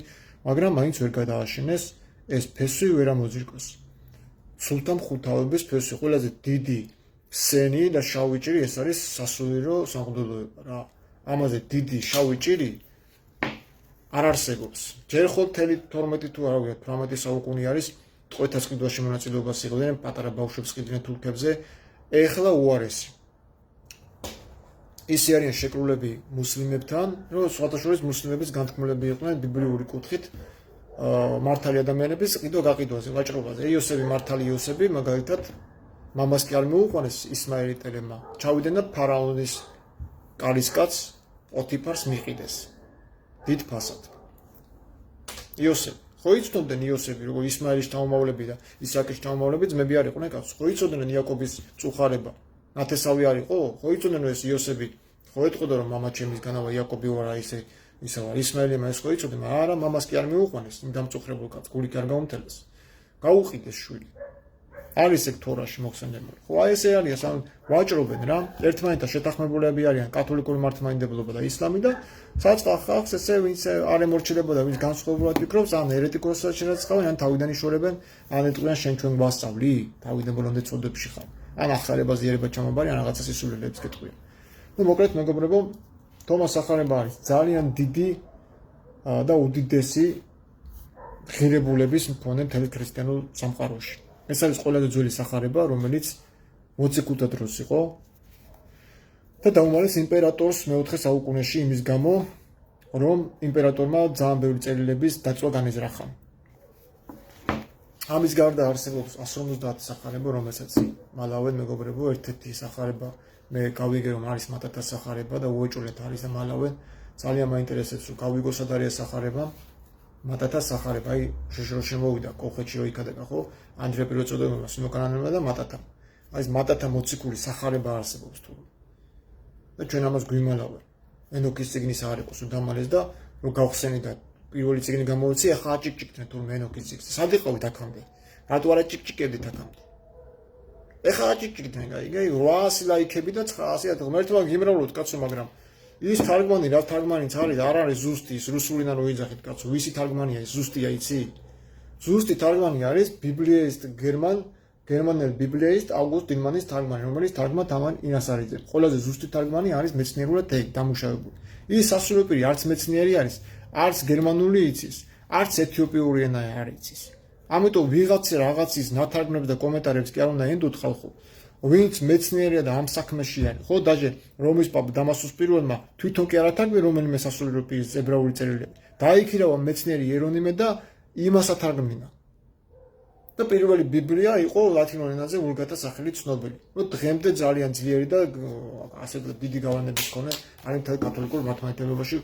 მაგრამ მაინც ვერ გადააშენეს ეს ფესვი ვერ ამოძირკოს. სულთან ხუთავების ფესვი ყველაზე დიდი სენი და შავი ჭირი ეს არის სასულიერო სამღვდელოება რა. ამაზე დიდი შავი ჭირი არ არსებობს. ჯერ ხო 12 თუ არა 18 საუკუნე არის ტყვეთა სყიდვაში მონაწილეობას იღებდნენ, პატარა ბავშვებს ყიდნენ თურქებზე, ეხლა უარესი. ისე არიან შეკრულები მუსლიმებთან, რომ სხვათა შორის მუსლიმების განთქმულები იყვნენ ბიბლიური კუთხით მართალი ადამიანების ყიდვა-გაყიდვაზე, ვაჭრობაზე. იოსები მართალი იოსები მაგალითად მამას კი არ მოუყვანეს ისმაილიტელებმა. ჩავიდნენ და ფარაონის კარისკაცს პოთიფარს მიყიდეს. დიდ ფასად. იოსები. ხო იცნობდნენ იოსები, როგორ ისმაილის შთამომავლები და ისააკის შთამომავლები ძმები არ იყვნენ კაცს. ხო იცოდნენ იაკობის წუხარება. ნათესავი არ იყო? ხო იცოდნენ ეს იოსები. ხო ეტყოდა რომ მამა ჩემის განავა იაკობი ვარა ისაა ისმაილმა ეს ხო იცოდნენ, არა მამას კი არ მიუყვანეს, იმ დამწუხრებულ კაცს გული კი არ გაუმთელეს. გაუყიდეს შვილი. არის ეგ თორაში მოხსენებული. ხო აი ესე არის, ან ვაჭრობენ რა, ერთმანეთთან შეთანხმებულები არიან კათოლიკური მართლმადიდებლობა და ისლამი და საწყალ ხალხს ესე ვინც არ ემორჩილებოდა, ვინც განსხვავებულად ფიქრობს, ან ერეტიკოსად შერაცხავენ, ან თავიდან იშორებენ, ან ეტყვიან შენ ჩვენ გვასწავლი, თავიდან ბოლომდე წოდებში ხარ. ან ახსარება ზიერება ჩამობარი, ან რაღაცა სისულელებს გეტყვიან. ნუ მოკლედ მეგობრებო, თომას სახარება არის ძალიან დიდი და უდიდესი ღირებულების მქონე მთელ ქრისტიანულ სამყაროში. ეს არის ყველაზე ძველი სახარება, რომელიც მოციქულთა დროს იყო და დაუმალეს იმპერატორს მე-4 საუკუნეში იმის გამო, რომ იმპერატორმა ძალიან ბევრი წერილების დაწვა განეძრახა. ამის გარდა არსებობს 150 სახარება, რომელსაც მალავენ მეგობრებო, ერთ-ერთი სახარება მე გავიგე რომ არის მატათას სახარება და უეჭულეთ არის და მალავენ ძალიან მაინტერესებს რომ გავიგო სად არის სახარება. მატათას სახარება, აი შემოვიდა კოლხეთში რო იქადება ხო? ანდრე პირველ წოდებულმა სინოკანანებმა და მატათა. აი ეს მატათა მოციქული სახარება არსებობს თუ. და ჩვენ ამას გვიმალავენ. ენოქის წიგნის არ იყოს უდამალეს და რო გავხსენი და პირველი წიგნი გამოუცი, ახლა აჭიკჭიქდნენ თუ ენოქის წიგნს. სად იყავით აქამდე? რატო არ აჭიკჭიკებდით აქამდე? ეხლა აჭიკჭიქდნენ, აი 800 ლაიქები და 900 ღმერთმა გიმრავლოთ კაცო, მაგრამ ის თარგმანი რა თარგმანიც არის, არ არის ზუსტი ის რუსულიდან რო იძახით კაცო, ვისი თარგმანია ის ზუსტია იცი? ზუსტი თარგმანი არის ბიბლიეისტ გერმანელ ბიბლიეისტ ავგუსტ დინმანის თარგმანი, რომელიც თარგმნა თამარ ინასარიძემ. ყველაზე ზუსტი თარგმანი არის მეცნიერულად დამუშავებული. ის სასულიერო პირი არც მეცნიერი არის, არც გერმანული იცის, არც ეთიოპიური ენა არ იცის. ამიტომ ვიღაც რაღაცის ნათარგმნებს და კომენტარებს კი არ უნდა ენდოთ ხალხო. ვინც მეცნიერია და ამ საქმეში არის, ხო, დაჟე რომის პაპ დამასკოს პირველმა თვითონ კი არ ათარგმნა რომელიმე სასულიერო პირის ებრაული წერილები. დაიქირავა მეცნიერი იერონიმე და იმას ათარგმნა. და პირველი ბიბლია იყო ლათინურ ენაზე ვულგატა სახელით ცნობილი. ნუ დღემდე ძალიან ძლიერი და ასე დიდი გავლენების მქონე არის მთელ კათოლიკურ მართლმადიდებლობაში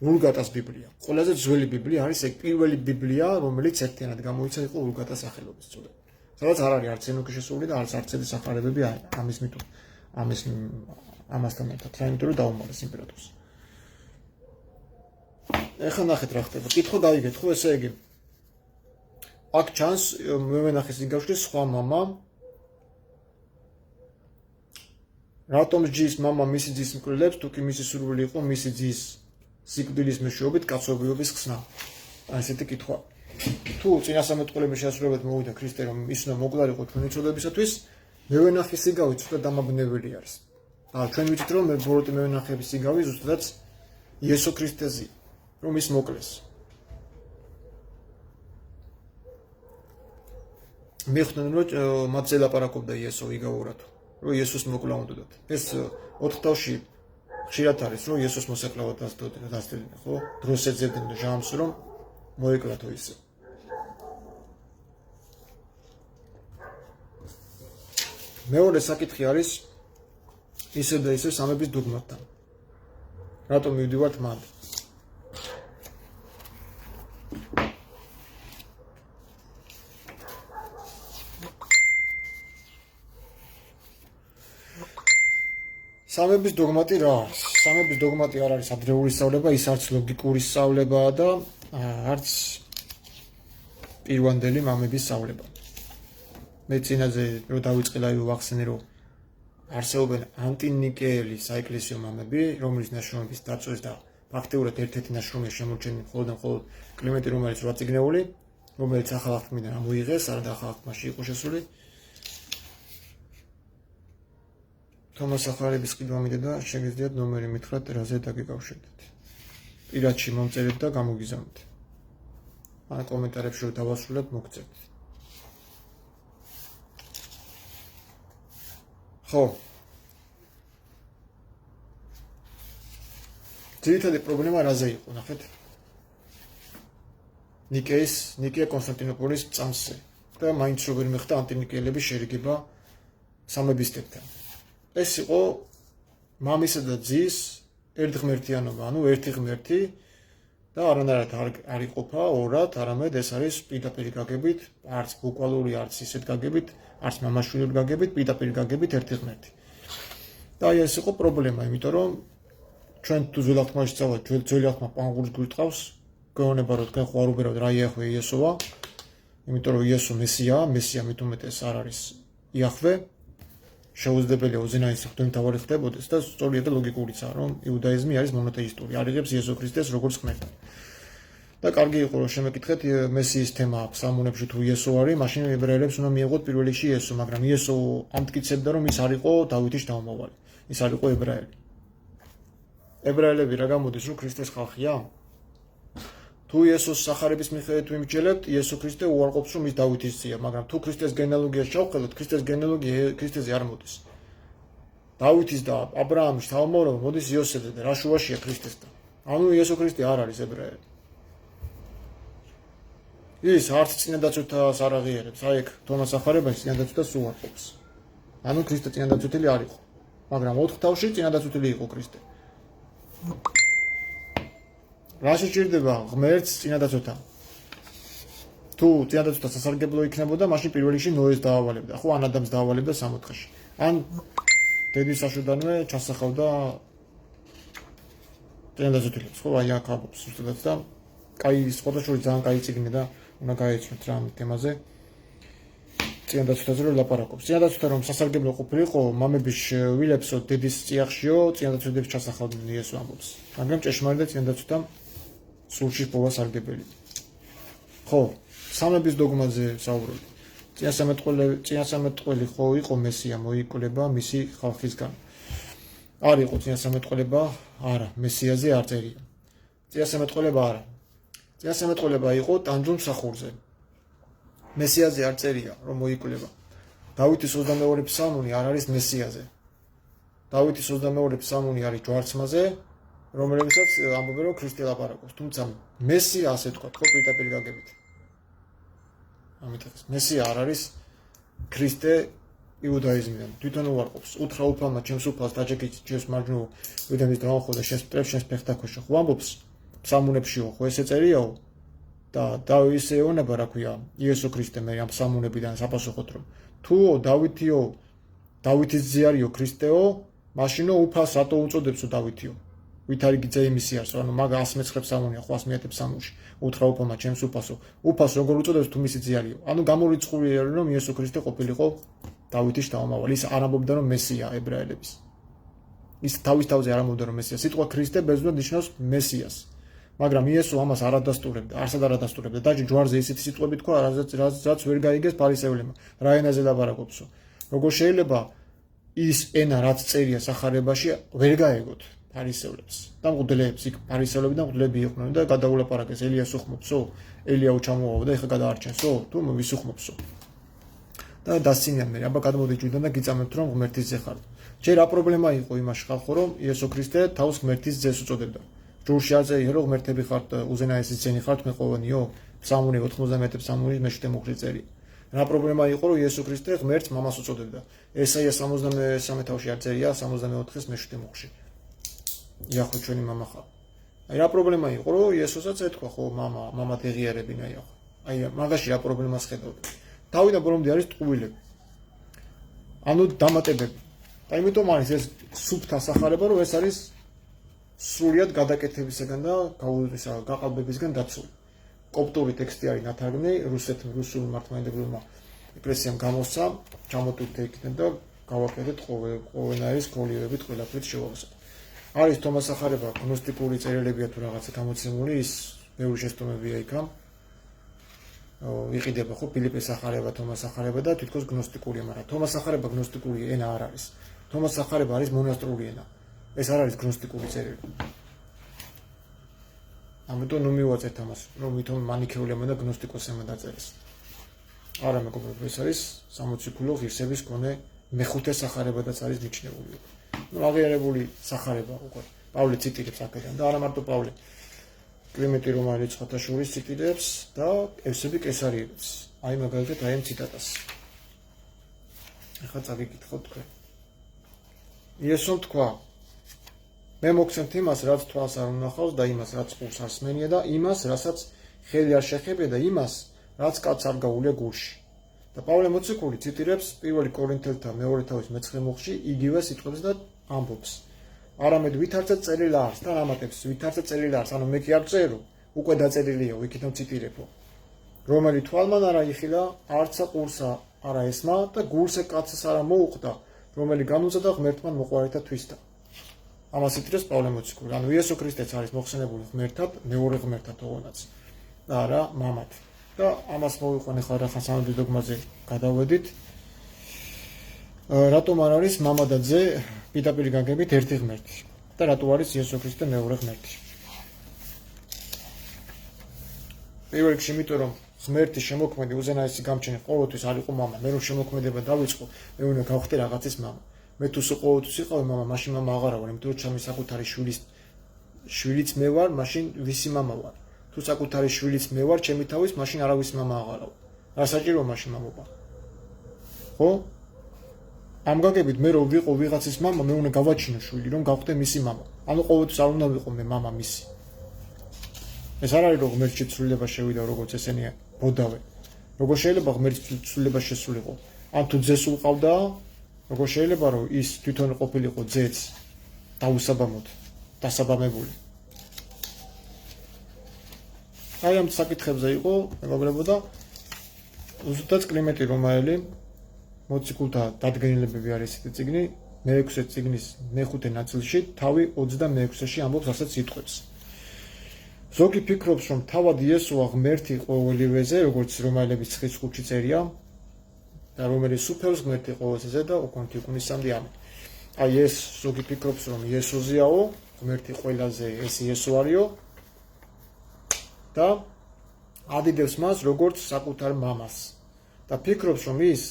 ვულგატას ბიბლია. ყველაზე ძველი ბიბლია არის ეგ პირველი ბიბლია, რომელიც ერთიანად გამოიცა იყო ვულგატას სახელობის წოდებით. სადაც არ არის არც ენოქის შესული და არც არცეთი სახარებები ამასთან ერთად, იმიტომ რომ დაუმალეს იმპერატორს. ეხლა ნახეთ რა ხდება. კითხვა გავიგეთ ხო ესე იგი. აქ ჩანს მევენახეს იგავში სხვა მამა. რატომ ჯის მამა მისი ძის მკვლელებს, თუ კი მისი სურვილი იყო მისი ძის სიკვდილის მეშვეობით კაცობრიობის ხსნა. ასეთი კითხვა. თუ წინასამეტყველების შესრულებით მოვიდა ქრისტე რომ ის უნდა მოკლარიყო ჩვენი წოდებისათვის, მევენახის იგავი ცუდად დამაბნეველი არის. ჩვენ ვიცით რომ ბოროტი მევენახების იგავი ზუსტად იესო ქრისტეზე რომ ის მოკლეს. მიხდნენ რომ მათ ზელაპარაკობდა იესო იგავურად. რომ იესოს მოკლა უნდათ. ეს 4 თავში ხშირად არის, რომ იესოს მოსაკლავად დასდევდნენ, ხო? დროს ეძებდნენ ჟამს, რომ მოეკლათო ისე. მეორე საკითხი არის ისე და ისე სამების დოგმატთან. რატომ მივდივართ მანდ? სამების დოგმატი რა არის? სამების დოგმატი არ არის ადრეული სწავლება, ის არც ლოგიკური სწავლებაა და არც პირვანდელი მამების სწავლება. მე წინაზე რო დავიწყე ლაივი ვახსენე, რომ არსებობენ ანტინიკეელი საეკლესიო მამები, რომლის ნაშრომების დაწვეს და ფაქტიურად ერთ-ერთი ნაშრომია შემორჩენილი მხოლოდ კლიმენტი, რომელიც რვა წიგნეული, რომელიც ახალ აღთქმიდან ამოიღეს, არადა ახალ აღთქმაში იყო შესული. თომას ახალების ყიდვა მიდე და შეგიძლიათ ნომერი მითხრათ, რაზე დაგიკავშირდეთ. პირადში მომწერეთ და გამოგიზავნეთ. ან კომენტარებში რო დავასრულებ, მოგწერთ. ხო. ძირითადი პრობლემა რაზე იყო, ნახეთ? ნიკეა კონსტანტინოპოლის წამსზე და მაინც როგორ მეხდა ანტინიკეელების შერიგება სამებისთებთან. ეს იყო მამისა და ძის ერთღმერთიანობა, ანუ ერთი ღმერთი და არანაირად არ იყოფა ორად, არამედ ეს არის პირდაპირ გაგებით, არც ბუკვალური, არც ისეთ გაგებით, არც მამაშვილური გაგებით, პირდაპირ გაგებით ერთი ღმერთი. და ეს იყო პრობლემა, იმიტომ რომ ჩვენ თუ ძველ აღთქმაში წავედით, ძველი აღთქმა პანგურის გვირთყავს, გეუბნება რომ თქვენ ხوار უბერავთ რა იახვე იესოა, იმიტომ რომ იესო მესია მით უმეტეს არ არის იახვე. შეუძლებელია უზენაესი ღვთის მთავარი ხდებოდეს და სწორია და ლოგიკურიცაა, რომ იუდაიზმი არის მონოთეისტური, არ იღებს იესო ქრისტეს როგორც ღმერთს. და კარგი იყო რომ შემეკითხეთ მესიის თემა ფსალმუნებში თუ იესო არის, მაშინ ებრაელებს უნდა მიეღოთ პირველ რიგში იესო, მაგრამ იესო ამტკიცებდა რომ ის არ იყო დავითის შთამომავალი, ის არ იყო ებრაელი. ებრაელები რა გამოდის რომ ქრისტეს ხალხია? თუ იესოს სახარების მიხედვით ვიმსჯელებთ, იესო ქრისტე უარყოფს რომ ის დავითის ძეა, მაგრამ თუ ქრისტეს გენეალოგიაში ჩავხედოთ, ქრისტეს გენეალოგია ქრისტეზე არ მოდის. დავითის და აბრაამის შთამომავლობა მოდის იოსებზე და რა შუაშია ქრისტესთან. ანუ იესო ქრისტე არ არის ებრაელი. ის არც წინადაცვეთას არ აღიარებს, აი ეგ თომას ახარებაში წინადაცვეთას უარყოფს. ანუ ქრისტე წინადაცვეთილი არ იყო, მაგრამ 4 თავში წინადაცვეთილი იყო ქრისტე. რა შეჭირდება ღმერთს წინადაცვეთან? თუ წინადაცვეთა სასარგებლო იქნებოდა, მაშინ პირველ რიგში ნოეს დაავალებდა, ხო, ან ადამს დაავალებდა 60-ში. ან დედის საშუდანვე ჩასახავდა წინადაცვეთილებს, ხო, აი აქ აბობს ზუსტად და კაი სხვადასხვა ძალიან კაი წიგნი და უნდა გაეცნოთ რა ამ თემაზე. წინადაცვეთაზე რომ ლაპარაკობს. წინადაცვეთა რომ სასარგებლო ყოფილიყო, მამების ვილებსო დედის წიაღშიო წინადაცვეთებს ჩასახავდნენ იესო ამბობს. მაგრამ ჭეშმარიტად წინადაცვეთა სულში პოვა სარგებელი. ხო, სამების დოგმაზე საუბრობთ. წინასამეტყველი ხო იყო მესია მოიკვლება მისი ხალხისგან. არ იყო წინასამეტყველება, არა, მესიაზე არ წერია. წინასამეტყველება არა. წინასამეტყველება იყო ტანჯუნ მსახურზე. მესიაზე არ წერია, რომ მოიკვლება. დავითის 22 ფსალმუნი არ არის მესიაზე. დავითის 22 ფსალმუნი არის ჯვარცმაზე, რომელსაც ამბობენ რომ ქრისტე ლაპარაკობს. თუმცა მესია ასე თქვა, ხო პირდაპირ გაგებით. ამიტომ მესია არ არის ქრისტე იუდაიზმიდან. თვითონ უარყოფს. უთხრა უფალმა ჩემს უფალს დაჯექით ჩემს მარჯვნივ, ვიდრე დაახო და შენს მტრებს შენს ფეხთაქოში. ხო ამბობს ფსალმუნებშიო, ხო ესე წერიაო? და ისე ეუბნება რა ქვია იესო ქრისტე მე ამ ფსალმუნებიდან საპასუხოდ რომ თუ დავითის ძე არისო ქრისტეო, მაშინო უფალს რატო უწოდებსო დავითიო? ვით არის გიძე იმისი არისო, ანუ მაგ 109 ფსალმუნია, ხო 101 ფსალმუნში. უთხრა უფალმა ჩემს უფალსო. უფალს როგორ უწოდებს თუ მისი ძე არისო? ანუ გამორიცხული არის რომ იესო ქრისტე ყოფილიყო დავითის შთამომავალი. ის არ ამბობდა რომ მესია ებრაელების. ის თავის თავზე არ ამბობდა რომ მესია. სიტყვა ქრისტე ბერძნულად ნიშნავს მესიას. მაგრამ იესო ამას არ ადასტურებდა, არსად არ ადასტურებდა. დაჯი ჯვარზე ისეთი სიტყვები თქვა, რაც ვერ გაიგეს ფარისევლებმა. რა ენაზე ლაპარაკობსო? როგორ შეიძლება ის ენა რაც წერია სახარებაში ვერ გაეგოთ ფარისევლებს? და მღვდლებს იქ ფარისევლები და მღვდლები იყვნენ და გადაულაპარაკეს ელიას უხმობსო? ელიაუ ჩამოვავა და ეხა გადაარჩენსო? თუ ვის უხმობსო? და და დასცინიან მე აბა გადმოდი ჯვიდან და გიწამებთ რომ ღმერთის ძე ხართ. ჯერ რა პრობლემა იყო იმაში ხალხო რომ იესო ქრისტე თავს ღმერთის ძეს უწოდებდა. ჯურში აწერია რომ ღმერთები ხართ უზენაესი ძენი ხართ მე ყოველნიო ფსალმური 91 ფსალმური მე-7 მუხლი წერია. რა პრობლემა იყო რომ იესო ქრისტე ღმერთს მამას უწოდებდა. ესაია 63 თავში აწერია 64-ის მე-7 მუხლში. იახო ჩვენი მამა ხარ. აი რა პრობლემა იყო რომ იესოსაც ეთქვა ხო მამა დეღიარებინა იახო. აი მაგაში რა პრობლემას ხედავთ. თავიდან ბოლომდე არის ტყუილები. ანუ დამატებები. და იმიტომ არის ეს სუფთა სახარება რომ ეს არის სრულად გადაკეთებისგან და გაყალბებისგან დაცული. კოპტური ტექსტი არის ნათარგმნი რუსულ მართლმადიდებელმა ეკლესიამ გამოსცა, ჩამოტვირთ იქიდან და გავაკეთეთ ყოველნაირი სკოლიოებით ყველაფრით შევავსოთ. არის თომას სახარება, გნოსტიკური წერილებია თუ რაღაცა გამოცემული, ის ბევრი შეცდომებია იქა. იყიდება ხო ფილიპეს სახარება, თომას სახარება და თითქოს გნოსტიკურია, მაგრამ თომას სახარება გნოსტიკური ენა არ არის. თომას სახარება არის მონასტრული ენა. ეს არ არის გნოსტიკური წერილი. ამიტომ ნუ მივაწეთ ამას, რომ ვითომ მანიქეულებმა და გნოსტიკოსებმა დაწერეს. არა მეგობრებო, ეს არის 60 ქულო ღირსების კონე მეხუთე სახარებადაც არის მიჩნეული. ნუ აღიარებული სახარება უკვე. პავლე ციტირებს აქედან და არა მარტო პავლე. კლიმენტი რომაელი ცხათაშვილის ციტირებს და ევსები კესარიელიც. აი მაგალითად აი ამ ციტატას. ეხლა წაგიკითხოთ თქვენ. იესომ თქვა მე მოგცემთ იმას, რაც თვალს არ უნახავს და იმას, რაც ყურს არ სმენია და იმას, რასაც ხელი არ შეხებია და იმას, რაც კაც არ გაუულია გულში. და პავლე მოციქული ციტირებს 1 კორინთელთა 2 თავის მე-9 მუხლში იგივე სიტყვებს და ამბობს. არამედ ვითარცა წერილი არის და რამატებს ვითარცა წერილი არის, ანუ მე კი არ წერო, უკვე დაწერილია, ვიქიდან ციტირებო. რომელი თვალმან არა იხილა, არცა ყურსა არა ესმა და გულსა კაცს არა მოუხდა, რომელი განუწოდა ღმერთთან მოყვარეთა თვისთა. ამას იტირებს პავლე მოციქული. ანუ იესო ქრისტეც არის მოხსენებული ღმერთად, მეორე ღმერთად ოღონდ და არა მამად. და ამას მოვიყვანე ხარ ახლა სამების დოგმაზე გადავედით. რატომ არ არის მამა და ძე პირდაპირ გაგებით ერთი ღმერთი და რატო არის იესო ქრისტე მეორე ღმერთი? პირველ რიგში იმიტომ რომ ღმერთის შემოქმედი უზენაესი გამჩენი ყოველთვის არ იყო მამა. მე რომ შემოქმედება დავიწყო, მე უნდა გავხდე რაღაცის მამა. მე თუ ყოველთვის იყავი მამა, მაშინ მამა აღარა ვარ, იმიტომ რომ ჩემი საკუთარი შვილიც მე ვარ, მაშინ ვისი მამა ვარ? თუ საკუთარი შვილიც მე ვარ, ჩემი თავის, მაშინ არავის მამა აღარა ვარ. რა საჭირო მაშინ მამობა? ხო? ამ გაგებით მე რომ ვიყო ვიღაცის მამა, მე უნდა გავაჩინო შვილი, რომ გავხდე მისი მამა. ანუ ყოველთვის არ უნდა ვიყო მე მამა მისი. ეს არ არის რომ ღმერთში ცვლილება შევიდა, როგორც ესენია ბოდავე. როგორ შეიძლება ღმერთში ცვლილება შესულიყო? ან თუ ძეს უყავდა, როგორ შეიძლება რომ ის თვითონ ყოფილიყო ძეც დაუსაბამოდ, დასაბამებული. აი ამ საკითხებზე იყო მეგობრებო და უზუდაც კლიმენტი რომაელი მოციქულთა დადგენილებები არის ესეთი წიგნი, მე-6 წიგნის მე-5 ნაწილში, თავი 26-ში ამბობს ასეთ სიტყვებს. ზოგი ფიქრობს, რომ თავად იესოა ღმერთი ყოველივეზე, როგორც რომაელების 9:5-ში წერია, და რომელიც სუფევს ღმერთი ყოველზე და უკონთი უკუნისამდე ამენ. აი ეს ზოგი ფიქრობს, რომ იესოზეაო, ღმერთი ყველაზე ეს იესო არისო და ადიდებს მას როგორც საკუთარ მამას. და ფიქრობს, რომ ის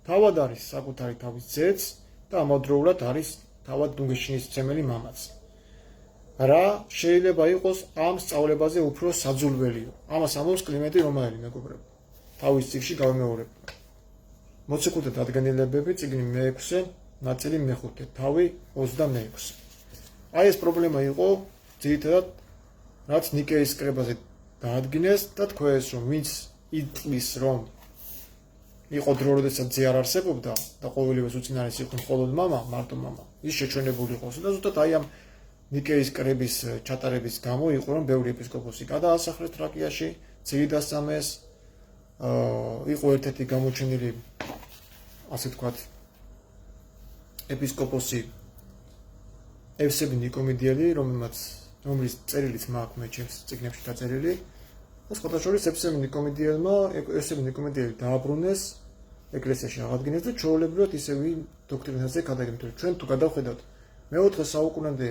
თავად არის საკუთარი თავის ძეც და ამავდროულად არის თავად დუნგეშინისმცემელი მამაც. რა შეიძლება იყოს ამ სწავლებაზე უფრო საძულველიო? ამას ამბობს კლიმენტი რომაელი მეგობრებო. თავის წიგნში გავიმეორებ. მოციქულთა დადგენილებები წიგნი მე-6 ნაწილი მე-5 თავი 26. აი ეს პრობლემა იყო ძირითადად რაც ნიკეის კრებაზე დაადგინეს და თქვეს რომ ვინც იტყვის რომ იყო დრო როდესაც ძე არ არსებობდა და ყოველივეს უწინარეს იყო მხოლოდ მამა, მარტო მამა, ის შეჩვენებული იყოს და ზუსტად აი ამ ნიკეის კრების ჩატარების გამო იყო რომ ბევრი ეპისკოპოსი გადაასახლეს თრაკიაში, ძირი დასწამეს, იყო ერთ-ერთი გამოჩენილი ასე ვთქვათ ეპისკოპოსი ევსები ნიკომედიელი, რომლის წერილიც მაქვს მე ჩემს წიგნებში დაწერილი. სხვათა შორის ევსები ნიკომედიელი დააბრუნეს, ეკლესიაში აღადგინეს და ჩვეულებრივად ისევი დოქტრინაზე გადაგემთვლა. ჩვენ თუ გადავხედავთ მე-4 საუკუნემდე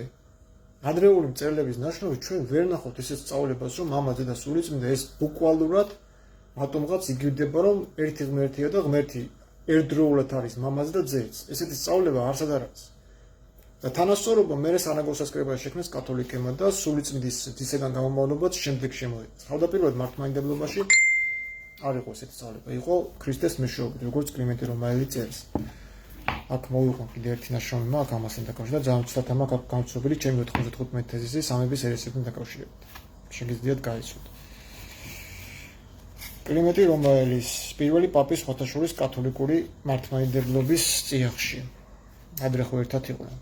ადრეული მწერლების ნაშრომი, ჩვენ ვერ ნახავთ ესეთ სწავლებას, რომ მამაზე და სულიწმინდა ეს ბუკვალურად მათომღაც იგივდება, რომ ერთი ღმერთია და ღმერთი ერთდროულად არის მამაც და ძეც. ესეთი სწავლება არსად არ არის. და თანასწორობა მერე სანაგოსასკრებაში შექმნეს კათოლიკებმა და სულიწმიდის ძისგან გამომავლობაც შემდეგ შემოიღეს. თავდაპირველად მართლმადიდებლობაში არ იყო ესეთი სწავლება, იყო ქრისტეს მეშვეობით, როგორც კლიმენტი რომაელი წერს. აქ მოვიყვან კიდე ერთი ნაშრომი მაქვს ამასთან დაკავშირებით და ძალიან ცუდად მაქვს აქ გამოცნობილი ჩემი 95 თეზისი სამების ერესებთან დაკავშირებით. შეგიძლიათ გაიცნოთ. კლიმენტი რომაელის პირველი პაპის ღვთაშორის კათოლიკური მართლმადიდებლობის წიაღში. ადრე ხო ერთად იყვნენ.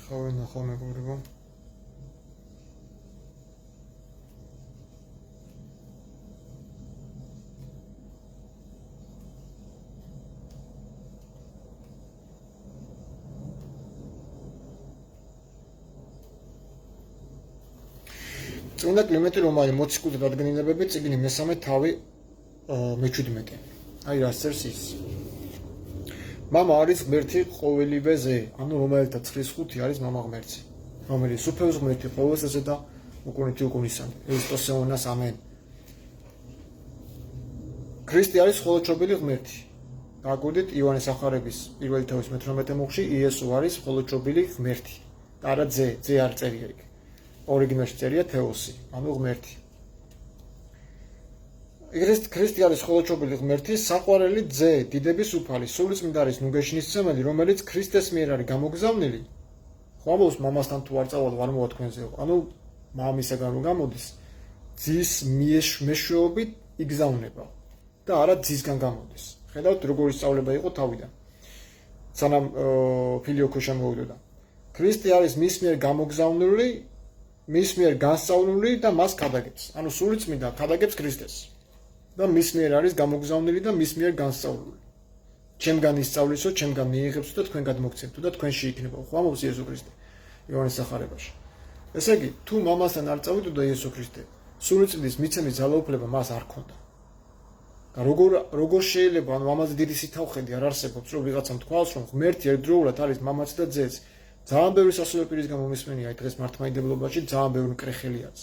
ხავენ ახლა მეგობრებო წმინდა კლიმენტი რომაელი მოციქულთა დადგენილებები წიგნი მესამე თავი მე-17. აი რა წერს ის. მამა არის ღმერთი ყოველივეზე, ანუ რომელთა 9-5 არის მამა ღმერთი, რომელიც უფევს ღმერთი ყოველსაზე და უკუნეთი უკუნისამდე. ევსტოსეონას ამენ. ქრისტე არის ხოლოჩობილი ღმერთი. გაგვიდით იოანეს ახარების პირველი თავის 18 მუხლში იესო არის ხოლოჩობილი ღმერთი. და არა ძე არ წერია იქ. ორიგინალში წერია თეოსი, ანუ ღმერთი. ქრისტე არის ხოლოჩობილი ღმერთი, საყვარელი ძე, დიდების უფალი, სულიწმიდა არის ნუგეშინისმცემელი, რომელიც ქრისტეს მიერ არის გამოგზავნილი. ხო ამბობს მამასთან თუ არ წავალ არ მოვა თქვენზე. ანუ მამისაგან რომ გამოდის, ძის მეშვეობით იგზავნება და არა ძისგან გამოდის. ხედავთ როგორი სწავლება იყო თავიდან. სანამ ფილიოქო შემოვიდოდა. ქრისტე არის მის მიერ გამოგზავნილი, მის მიერ განსწავლული და მას ქადაგებს. ანუ სულიწმიდა ქადაგებს ქრისტეს. და მის მიერ არის გამოგზავნილი და მის მიერ განსწავლული. ჩემგან ისწავლისო, ჩემგან მიიღებსო და თქვენ გადმოგცემთო და თქვენში იქნება. ხო ამბობს იესო ქრისტე იოანეს ახარებაში. ესე იგი, თუ მამასთან არ წავიდოდა იესო ქრისტე, სულიწმიდის მიცემის ძალაუფლება მას არ ჰქონდა. და როგორ შეიძლება, ანუ ამაზე დიდი სითაუხედი არ არსებობს, რომ ვიღაცამ თქვას, რომ ღმერთი ერთდროულად არის მამაც და ძეც. ძალიან ბევრი სასულიერო პირის გამო მისმენია დღეს მართლმადიდებლობაში, ძალიან ბევრი კრეხელიაც.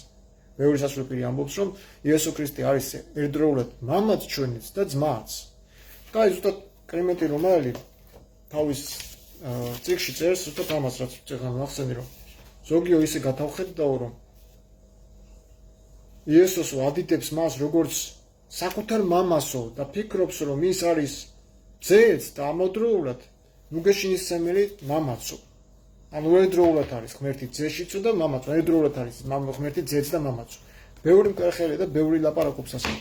მეორე სასულიერო პირი ამბობს, რომ იესო ქრისტე არის ერთდროულად მამაც ჩვენიც და ძმაც. და აი ზუსტად კლიმენტი რომაელი თავის წიგნში წერს ზუსტად ამას, რაც წეგან ახსენე, რომ ზოგიო ისე გათავხედდაო, რომ იესოს ადიდებს მას როგორც საკუთარ მამასო და ფიქრობს, რომ ის არის ძეც და ამავდროულად ნუგეშინისმცემელი მამაცო. ანუ ერთდროულად არის ღმერთი ძეშიცო და მამაცო, ერთდროულად არის ღმერთი ძეც და მამაცო. ბევრი მკერხელი და ბევრი ლაპარაკობს ასე.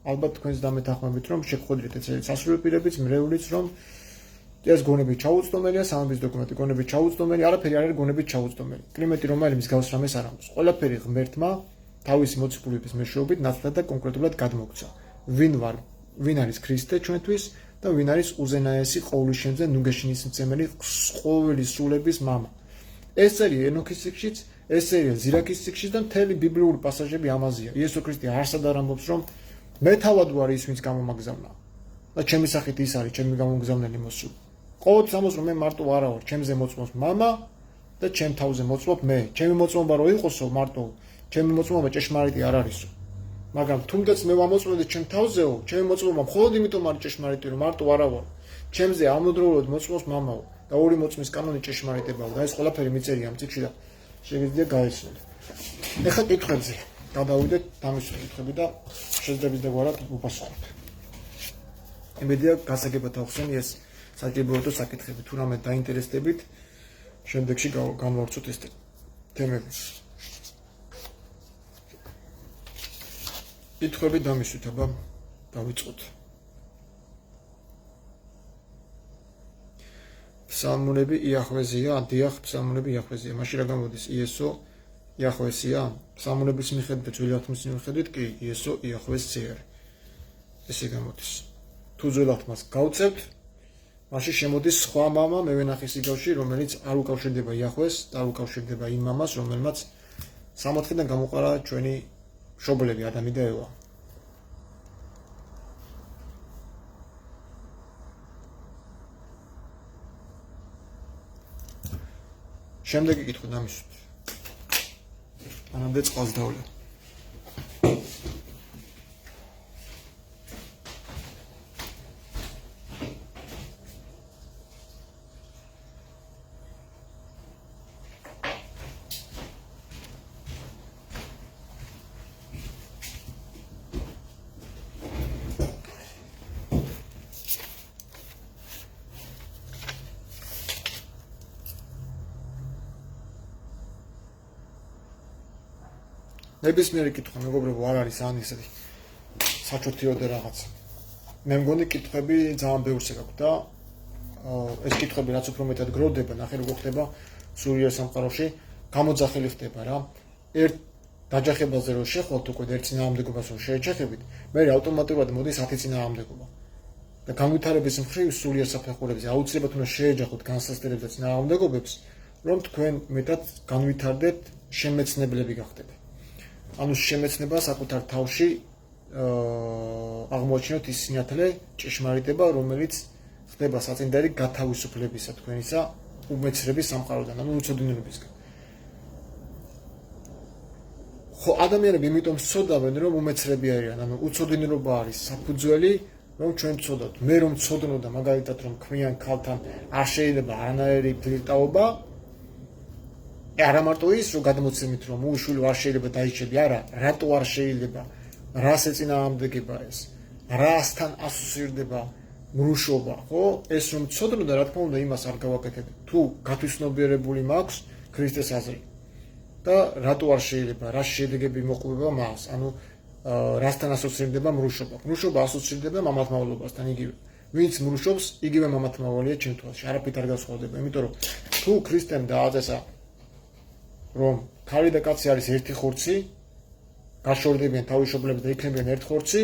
ალბათ თქვენს დამეთანხმებით, რომ შეგხვედრით ეცეთ სასულიერო პირებიც, მრევლიც, რომ ეს გონები ჩაუწდომელია, სამების დოკუმენტი გონები ჩაუწდომელი, არაფერი არ არის გონები ჩაუწდომელი. კლიმენტი რომაელი მის გავს რამეს არ ამბობს. ყველაფერი ღმერთმა თავისი მოციქულების მეშვეობით ნათლად და კონკრეტულად გადმოგცა. ვინ არის ქრისტე ჩვენთვის და ვინ არის უზენაესი ყოვლისშემზე ნუგეშინისმცემელი ყოველი სულების მამა. ეს წერია ენოქის წიგნშიც, ეს წერია ზირაქის წიგნშიც და მთელი ბიბლიური პასაჟები ამაზეა. იესო ქრისტე არსად არ ამბობს, რომ მე თავად ვარ ის, ვინც გამომაგზავნა. და ჩემი სახით ის არის, ჩემი გამომგზავნელი მოსული. ყოველთვის ამბობს, რომ მე მარტო არა ვარ, ჩემზე მოწმობს მამა და ჩემ თავზე მოწმობ მე. ჩემი მოწმობა რო იყოსო მარტო, ჩემი მოწმობა ჭეშმარიტი არ არისო. მაგრამ თუნდაც მე ვამოწმობდი ჩემ თავზეო, ჩემი მოწმობა მხოლოდ იმიტომ არის ჭეშმარიტი, რომ მარტო არა ვარ. ჩემზე ამოდროულად მოწმობს მამაო. და ორი მოწმის კანონი ჭეშმარიტებაა და ეს ყველაფერი მიწერია ამ წიგნში და შეგიძლიათ გაიცნოთ. ეხლა კითხვებზე გადავიდეთ დამისვი კითხვები და შეძლებისდაგვარად უპასუხოთ. იმედია გასაგებად ახსენე ეს საჭიროებო საკითხები, თუ რამე დაინტერესდებით, შემდეგში განვავრცოთ ეს თემები. კითხვები დამისვით, აბა დავიწყოთ. ფსალმუნები იახვეზია, დიახ, ფსალმუნები იახვეზია. მაშინ რა გამოდის? იესო იახვეზია? ფსალმუნების მიხედვით და ძველი აღთქმის მიხედვით კი იესო იახვეზი არის. ესე გამოდის. თუ ძველ აღთქმას გავწევთ, მაშინ შემოდის სხვა მამა მევენახის იგავში, რომელიც არ უკავშირდება იახვეს და არ უკავშირდება იმ მამას, რომელმაც 60-დან გამოყარა ჩვენი მშობლები ადამი და ევა. შემდეგი კითხვა დამისვით. ანამდე წყალს დავლე. ნებისმიერი კითხვა მეგობრებო არ არის ან ისეთი საჩუქრიოდე რაღაც. მე მგონი კითხვები ძალიან ბევრს გაქვს და ეს კითხვები რაც უფრო მეტად გროვდება, ნახე როგორ ხდება სულიერ სამყაროში, გამოძახილი ხდება რა. ერთ დაჯახებაზე რო შეხვალთ უკვე ერთ წინააღმდეგობას რო შეეჯახებით, მე ავტომატურად მოდის 10 წინააღმდეგობა. და განვითარების მხრივ სულიერ საფეხურებზე აუცილებლად უნდა შეეჯახოთ განსასწრებს და წინააღმდეგობებს, რომ თქვენ მეტად განვითარდეთ, შემეცნებლები გახდეთ. ანუ შემეცნება საკუთარ თავში აღმოაჩინოთ ის სინათლე, ჭეშმარიტება, რომელიც ხდება საწინდარი გათავისუფლებისა თქვენისა უმეცრების სამყაროდან, ანუ უცოდინობისგან. ხო, ადამიანები იმიტომ ცოდავენ, რომ უმეცრები არიან, ანუ უცოდინობა არის საფუძველი, რომ ჩვენ ვცოდოთ. მე რომ ვცოდნო და მაგალითად რომ ქმნიან ქალთან არ შეიძლება არანაირი ფლირტაობა, არა მარტო ის, რომ გადმოცემით, რომ უშვილი არ შეიძლება დაიჭები, არა, რატო არ შეიძლება, რას ეწინააღმდეგება ეს, რასთან ასოცირდება მრუშობა, ხო? ეს რომ ცოდნო და რა თქმა უნდა იმას არ გავაკეთებ. თუ გათვისნობიერებული მაქვს ქრისტეს აზრი და რატო არ შეიძლება, რა შედეგები მოყვება მას, ანუ რასთან ასოცირდება მრუშობა. მრუშობა ასოცირდება მამათმავლობასთან იგივე. ვინც მრუშობს, იგივე მამათმავალია ჩემ თვალში, არაფრით არ განსხვავდება, იმიტომ რომ თუ ქრისტემ დააწესა რომ ქალი და კაცი არის ერთი ხორცი, გაშორდებიან თავისუფლებით და იქნებიან ერთ ხორცი,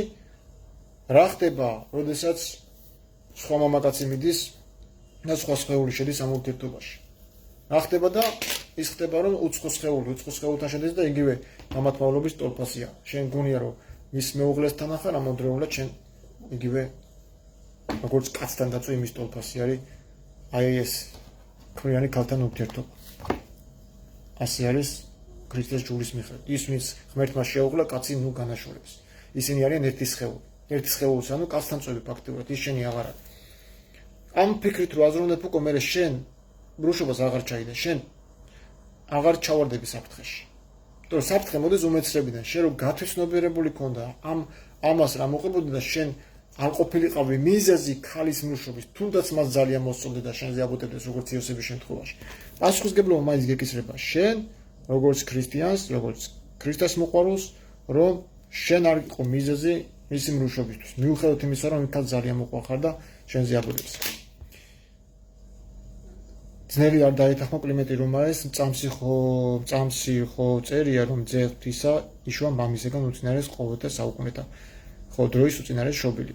რა ხდება, როდესაც სხვა მამაკაცი მიდის და სხვა სხეული შედის ამ ურთიერთობაში. რა ხდება და ის ხდება, რომ უცხო სხეულთან შედის და იგივე მამათმავლობის ტოლფასია. შენ გონია რომ მის მეუღლესთან ახარ ამავდროულად შენ იგივე როგორც კაცთან დაწვი იმის ტოლფასი არის აი ეს ქრიანი ქალთან ურთიერთობა. ასე არის ქრისტეს ჯურის მიხედვით. ის ვინც ღმერთმა შეუღლა, კაცი ნუ განაშორებს. ისინი არიან ერთი სხეული. ერთი სხეულს, ანუ კაცთან წვევი ფაქტიურად, ის შენი აღარ არის. ამ ფიქრით რო აზროვნებ უკვე მე შენ მრუშობას აღარ ჩაიდე, შენ აღარ ჩავარდები საფრთხეში. იმიტომ რომ საფრთხე მოდის უმეცრებიდან, შენ რო გათვისნობიერებული ქონდა, ამას რა მოყვებოდა და შენ არ ყოფილიყავი მიზეზი ქალის მრუშობის, თუნდაც მას ძალიან მოსწონდა და შენზე აბუტებდეს როგორც იოსების შემთხვევაში. პასუხისგებლობა მაინც გეკისრება შენ, როგორც ქრისტიანს, როგორც ქრისტეს მოყვარულს, რომ შენ არ იყო მიზეზი მისი მრუშობისთვის. მიუხედავად იმისა, რომ იქაც ძალიან მოყვახარ და შენზე აბუტებს. ძნელი არ დაეთანხმა კლიმენტი რომ არის, წამსი ხო წერია რომ ძე ღვთისა იშვა მამისგან უწინარეს ყოველთა საუკუნეთა. ხო დროის უწინარეს შობილი.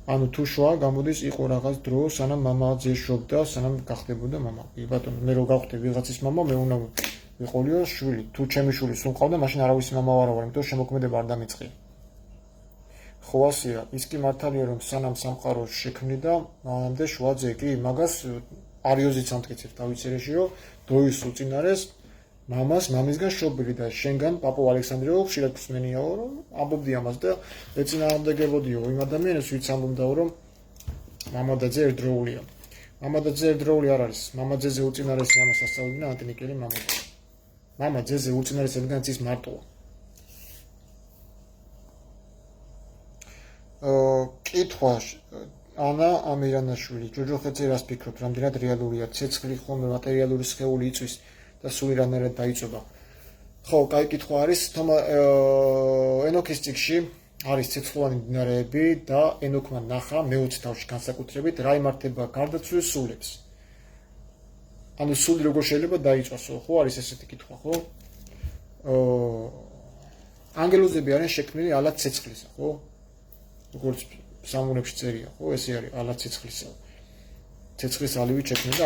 ანუ თუ შვა გამოდის იყო რაღაც დრო, სანამ მამა ძე შობდა, სანამ გახდებოდა მამა. ბატონო, მე რო გავხდე ვიღაცის მამა, მე უნდა ვიყოლიო შვილი. თუ ჩემი შვილი სულ ყავდა, მაშინ არავის მამა ვარ, იმიტომ შემოქმედება არ დამიწყია. ხო ასეა, ის კი მართალია რომ სანამ სამყარო შექმნიდა, მანამდე შვა ძე კი მაგას არიოზიც ამტკიცებს დავიწერეშიო, დროის უწინარეს მამას მამისგან შობილი და შენგან პაპო ალექსანდრეო ხშირად გსმენიაო რომ ამბობდი ამას და ეწინააღმდეგებოდიო იმ ადამიანებს ვინც ამბობდაო რომ მამა და ძე ერთდროულია. მამა და ძე ერთდროული არ არის. მამა ძეზე უწინარესი ამას ასწავლინა ანტინიკელი მამა. მამა ძეზე უწინარესებიდან ის მარტოა. კითხვა ანა ამირანაშვილი, ჯოჯოხეთზე რას ფიქრობთ, რამდენად რეალურია ცეცხლი ხოლმე მატერიალური სხეული იწვის და სულ რანაირად დაიწובה. ხო, კაი კითხვა არის, ენოქის წიგში არის ცეცხლოვანი მდინარეები და ენოქმა ნახა მე-20 თავში განსაკუთრებით რა იმართება გარდაცვლილ სულებს. ანუ სული როგორ შეიძლება დაიწვასო, ხო, არის ესეთი კითხვა, ხო? ანგელოზები არიან შექმნილი ალათ ცეცხლისა, ხო? როგორც სამუნებში წერია, ხო, ესე არის ალათ ცეცხლისა. ცეცხლის ალივით შექმნილი და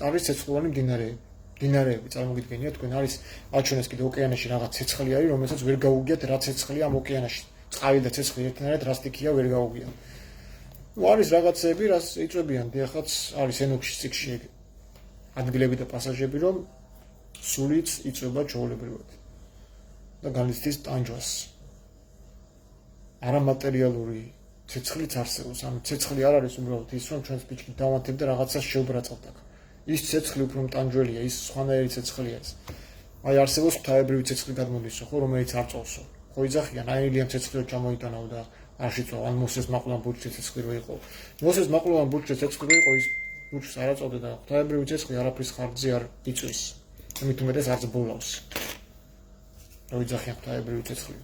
არის ცეცხლოვანი მდინარეები. დინარეები წარმოგიდგენიათ თქვენ არის აჩვენეს კიდე ოკეანეში რაღაც ცეცხლი არის რომელსაც ვერ გაუგიათ რა ცეცხლია ამ ოკეანეში წყალი და ცეცხლი ერთნაირად რა სტიქია ვერ გაუგიათ არის რაღაცები რას იწვევიან დიახაც არის ენოქში ციკში ადგილები და პასაჟები რომ სულიც იწვება ჩვეულებრივად და განიცდის ტანჯვას არამატერიალური ცეცხლიც არსებობს ანუ ცეცხლი არ არის უბრალოდ ის რომ ჩვენს პიჩკით დავანთებ და რაღაცას შევბრაწავთ აქ ის ცეცხლი უფრო მტანჯველია ის სხვანაირი ცეცხლია ეს აი არსებობს ღვთაებრივი ცეცხლი გადმოდისო ხო რომელიც არ წოვსო ხო იძახიან აი ელიან ცეცხლი რო ჩამოიტანაო და არ შეწვა ან მოსეს მაყვლიან ბურჯზე ცეცხლი რო იყო მოსეს მაყვლიან ბურჯზე ცეცხლი რო იყო ის ბურჯს არ აწოვდა და ღვთაებრივი ცეცხლი არაფრის ხარჯზე არ იწვის ამით უმეტეს არც ბოლავს რო იძახიან ღვთაებრივი ცეცხლი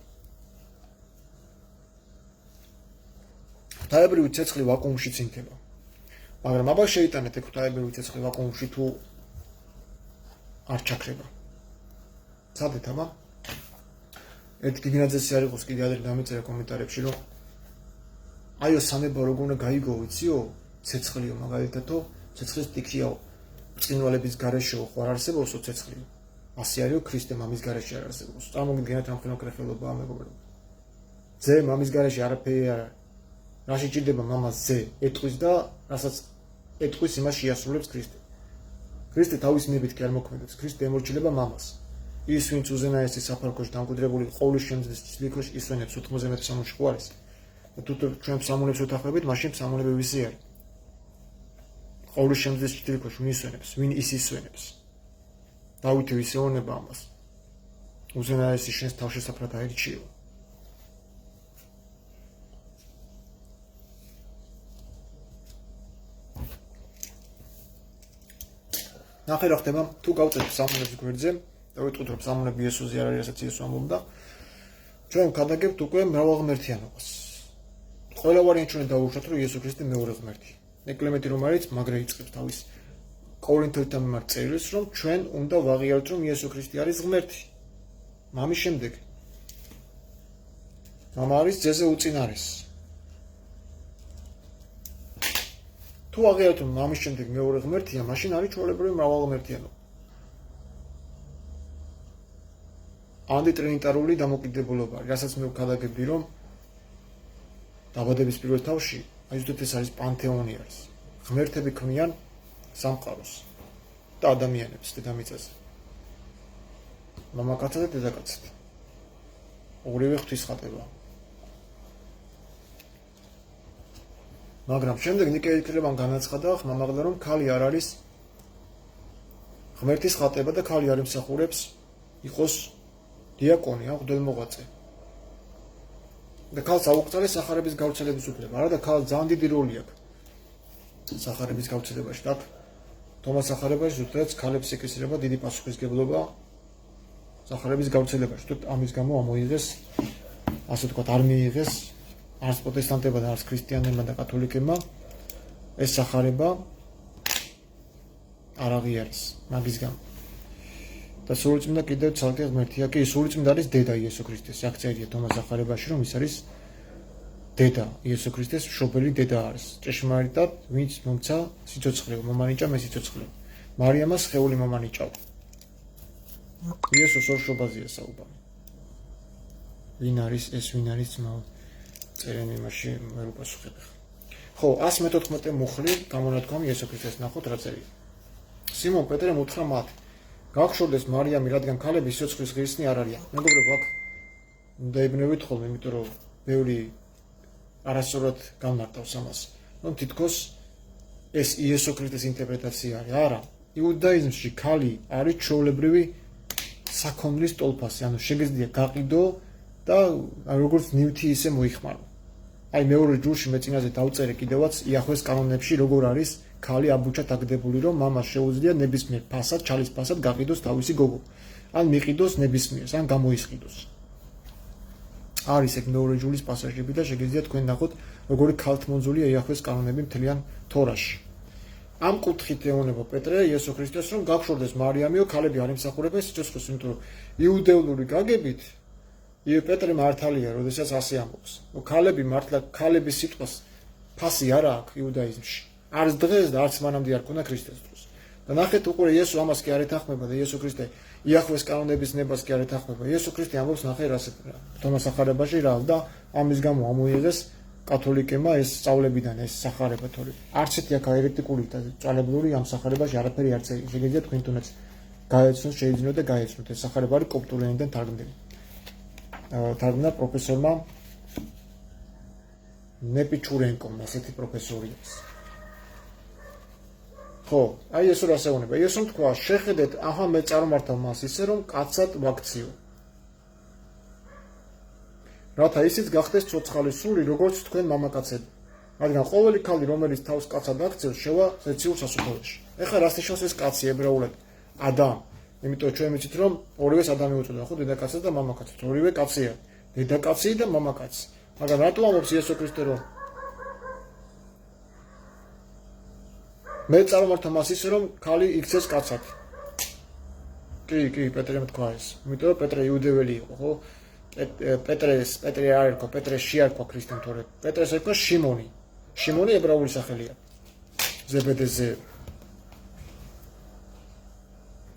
ღვთაებრივი ცეცხლი ვაკუუმში წინდება მაგრამ აბა შეიტანეთ ეგ ღვთაებრივი ცეცხლი ვაკუუმში თუ არ ჩაქრება სადეთ აბა ერთ გიგნაძესი არ იყოს კიდე ადრე დამეწერა კომენტარებში რომ აიო სამება როგორ უნდა გაიგო ვიციო ცეცხლიო მაგალითათო ცეცხლის სტიქიაო ბრწყინვალების გარეშეო ხო არ არსებობსო ცეცხლიო ასე არისო ქრისტე მამის გარეშე არ არსებობს წარმოგიდგენთ ამ ხელნაკლებობა მეგობრებო ძე მამის გარეშე არაფერი არ რაში ჭირდება მამას ძე ეტყვის და რასაც ეტყვის იმას შეასრულებს ქრისტე ქრისტე თავის მიებით კი არ მოქმედებს ქრისტე ემორჩილება მამას ის ვინც უზენაესი საფარქოში დამკვიდრებული ყოვლის შემძლეს ცდილიქოში ისვენებს 80 სამულში ხო არის და თუ ჩვენ სამულებს ვეთანხმებით მაშინ სამულები ვისი არის ყოვლის შემძლეს ცდილიქოში ვინ ისვენებს ვინ ის ისვენებს დავითი ვის ეუბნება ამას უზენაესი შენს თავშესაფრად აირჩიო ნახე რა ხდება თუ გავწევთ სამულების გვერდზე და ვიტყვით რომ სამულები იესოზე არ არის რასაც იესო ამბობდა ჩვენ გადაგებთ უკვე მრავალღმერთიანობას ყველა ვარიანტი ჩვენ დავუშვათ რომ იესო ქრისტე მეორე ღმერთი ეკლემენტი რომ არის მაგრა იწყებს თავის კორინთელთა მიმართ წერილს რომ ჩვენ უნდა ვაღიაროთ რომ იესო ქრისტე არის ღმერთი მამის შემდეგ მამა არის ძეზე უწინარეს თუ აღიაროთ რომ მამის შემდეგ მეორე ღმერთია მაშინ არის ჩვეულებრივი მრავალღმერთიანობა ანტიტრინიტარული დამოკიდებულება რასაც მე ვქადაგებდი რომ დაბადების პირველ თავში აი ზუსტად ეს არის პანთეონი არის ღმერთები ქმნიან სამყაროს და ადამიანებს დედამიწაზე მამაკაცად და დედაკაცად ორივე ღვთისხატება მაგრამ შემდეგ ნიკეილებამ განაცხადა ხმამაღლა რომ ქალი არ არის ღმერთის ხატება და ქალი არ იმსახურებს იყოს დიაკონი ან მღვდელმოღვაწე და ქალს აუგზავნეს სახარების გავრცელების უფლება არა და ქალს ძალიან დიდი როლი აქვს სახარების გავრცელებაში და თომას სახარებაში ზუსტად ქალებს ეკისრება დიდი პასუხისგებლობა სახარების გავრცელებაში თუ ამის გამო ამოიღეს ასე ვთქვათ არ მიიღეს არც პროტესტანტებმა და არც ქრისტიანებმა და კათოლიკებმა ეს სახარება არ აღიარეს მაგის გამო და სულიწმინდა კიდევ ცალკე ღმერთია კი სულიწმინდა არის დედა იესო ქრისტეს აქ წერია თომას სახარებაში რომ ის არის დედა იესო ქრისტეს მშობელი დედა არის ჭეშმარიტად ვინც მომცა სიცოცხლე მომანიჭა მე სიცოცხლე მარიამას ხეული მომანიჭაო იესოს ორშობაზეა საუბარი ვინ არის ეს ვინ არის ძმაო წერენ იმაში მე ვპასუხებ ხო 114 მუხლი გამონათქვამი იესო ქრისტეს ნახოთ რა წერია სიმონ პეტრემ უთხრა მათ გაგშორდეს მარიამი რადგან ქალები სიცოცხლის ღირსნი არ არიან მეგობრებო აქ უნდა იბნევით ხოლმე იმიტომ რომ ბევრი არასწორად განმარტავს ამას რომ თითქოს ეს იესო ქრისტეს ინტერპრეტაცია არის არა იუდაიზმში ქალი არის ჩვეულებრივი საქონლის ტოლფასი ანუ შეგიძლია გაყიდო და როგორც ნივთი ისე მოიხმარო აი მეორე ჯულში მე წინაზე დავწერე კიდევაც იახვეს კანონებში როგორ არის ქალი აბუჩად აგდებული რომ მამას შეუძლია ნებისმიერ ფასად ჩალის ფასად გაყიდოს თავისი გოგო ან მიყიდოს ნებისმიერს ან გამოისყიდოს არის ეგ მეორე ჯულის პასაჟები და შეგიძლია თქვენ ნახოთ როგორი ქალთმონძულია იახვეს კანონები მთლიან თორაში ამ კუთხით ეუბნება პეტრე იესო ქრისტეს რომ გაგშორდეს მარიამიო ქალები არ იმსახურებენ სიცოცხლეს იმიტომ რომ იუდეური გაგებით პეტრე მართალია როდესაც ასე ამბობს ქალები მართლა ქალების სიტყვას ფასი არა აქვს იუდაიზმში არც დღეს და არც მანამდე არ ქონდა ქრისტეს დროს და ნახეთ უყურე იესო ამას კი არ ეთანხმება და იესო ქრისტე იახვეს კანონების ნებას კი არ ეთანხმება. იესო ქრისტე ამბობს ნახე რასეთ თომას სახარებაში რა და ამის გამო ამოიღეს კათოლიკებმა ეს სწავლებიდან ეს სახარება თორე არც ერთი აქ ერეტიკული და წვალებლური ამ სახარებაში არაფერი არ წერია. შეგიძლიათ თქვენ თუნდაც გაეცნოთ, შეიძინოთ და გაეცნოთ. ეს სახარება არის კოპტურ ენიდან თარგმნილი. თარგმნა პროფესორმა ნეპიჩურენკომ, ესეთი პროფესორია. ხო, აი ეს რა საუნება. იესომ თქვა, შეხედეთ, ახლა მე წარმართავ მას ისე რომ კაცად ვაქციო. რათა ისიც გახდეს ცოცხალი სული, როგორც თქვენ მამაკაცები. რადგან ყოველი ქალი, რომელიც თავს კაცად აქციოს, შევა ზეციურ სასუფეველში. ეხლა რას ნიშნავს ეს კაცი ებრაულად? ადამ. იმიტომ ჩვენ ვიცით რომ ორივეს ადამი უწოდა, ხო, დედაკაცად და მამაკაცად. ორივე კაცია. დედაკაცი და მამაკაცი. მაგრამ რატო ამბობს იესო ქრისტე რომ მე წარმართავ მას ისე რომ ქალი იქცეს კაცად. კი, პეტრემ თქვა ეს. იმიტომ რომ პეტრე იუდეველი იყო, ხო? პეტრე არ ერქვა, პეტრე შეარქვა ქრისტემ თორე. პეტრეს ერქვა შიმონი. შიმონი ებრაული სახელია. ზებედეზე.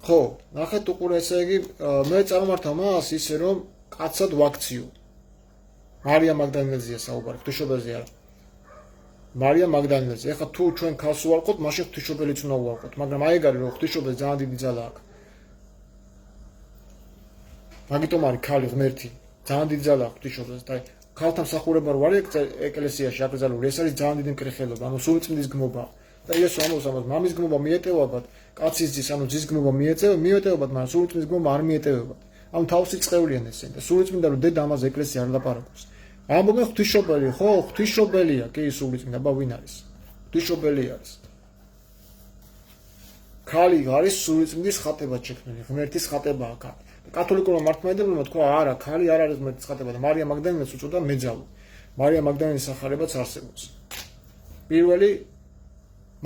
ხო, ნახეთ უყურე ესე იგი მე წარმართავ მას ისე რომ კაცად ვაქციო. მარია მაგდალენელზეა საუბარი, ღვთისმშობელზე არა. მარია მაგდალენელზე. ეხლა თუ ჩვენ ქალს უარყოთ, მაშინ ღვთისმშობელიც უნდა უარყოთ, მაგრამ აი ეგ არის რომ ღვთისმშობელს ძალიან დიდი ძალა აქვს. მაგიტომ არის ქალი ღმერთი. ძალიან დიდი ძალა აქვს ღვთისმშობელს და ქალთა მსახურება რო არის ეკლესიაში აკრძალული, ეს არის ძალიან დიდი მკრეხელობა, ანუ სულწმიდის გმობა. და იესო ამბობს ამას, მამის გმობა მიეტევებათ, კაცის ძის, ანუ ძის გმობა მიეტევებათ, მაგრამ სულწმიდის გმობა არ მიეტევებათ. ანუ თავისი წევრიან ესენი და სულიწმინდა რომ დედა ამაზე ეკლესია არ ლაპარაკობს. ამბობენ ღვთისმშობელი, ხო, ღვთისმშობელია, კი სულიწმინდა, აბა ვინ არის? ღვთისმშობელი არის. ქალი არის სულიწმინდის ხატებად შექმნილი, ღმერთის ხატებაა ქალი. კათოლიკურმა მართლმადიდებლებმა თქვა, არა, ქალი არ არის ღმერთის ხატება და მარია მაგდალენელს უწოდა მეძავი. მარია მაგდალენელის სახარებაც არსებობს. პირველი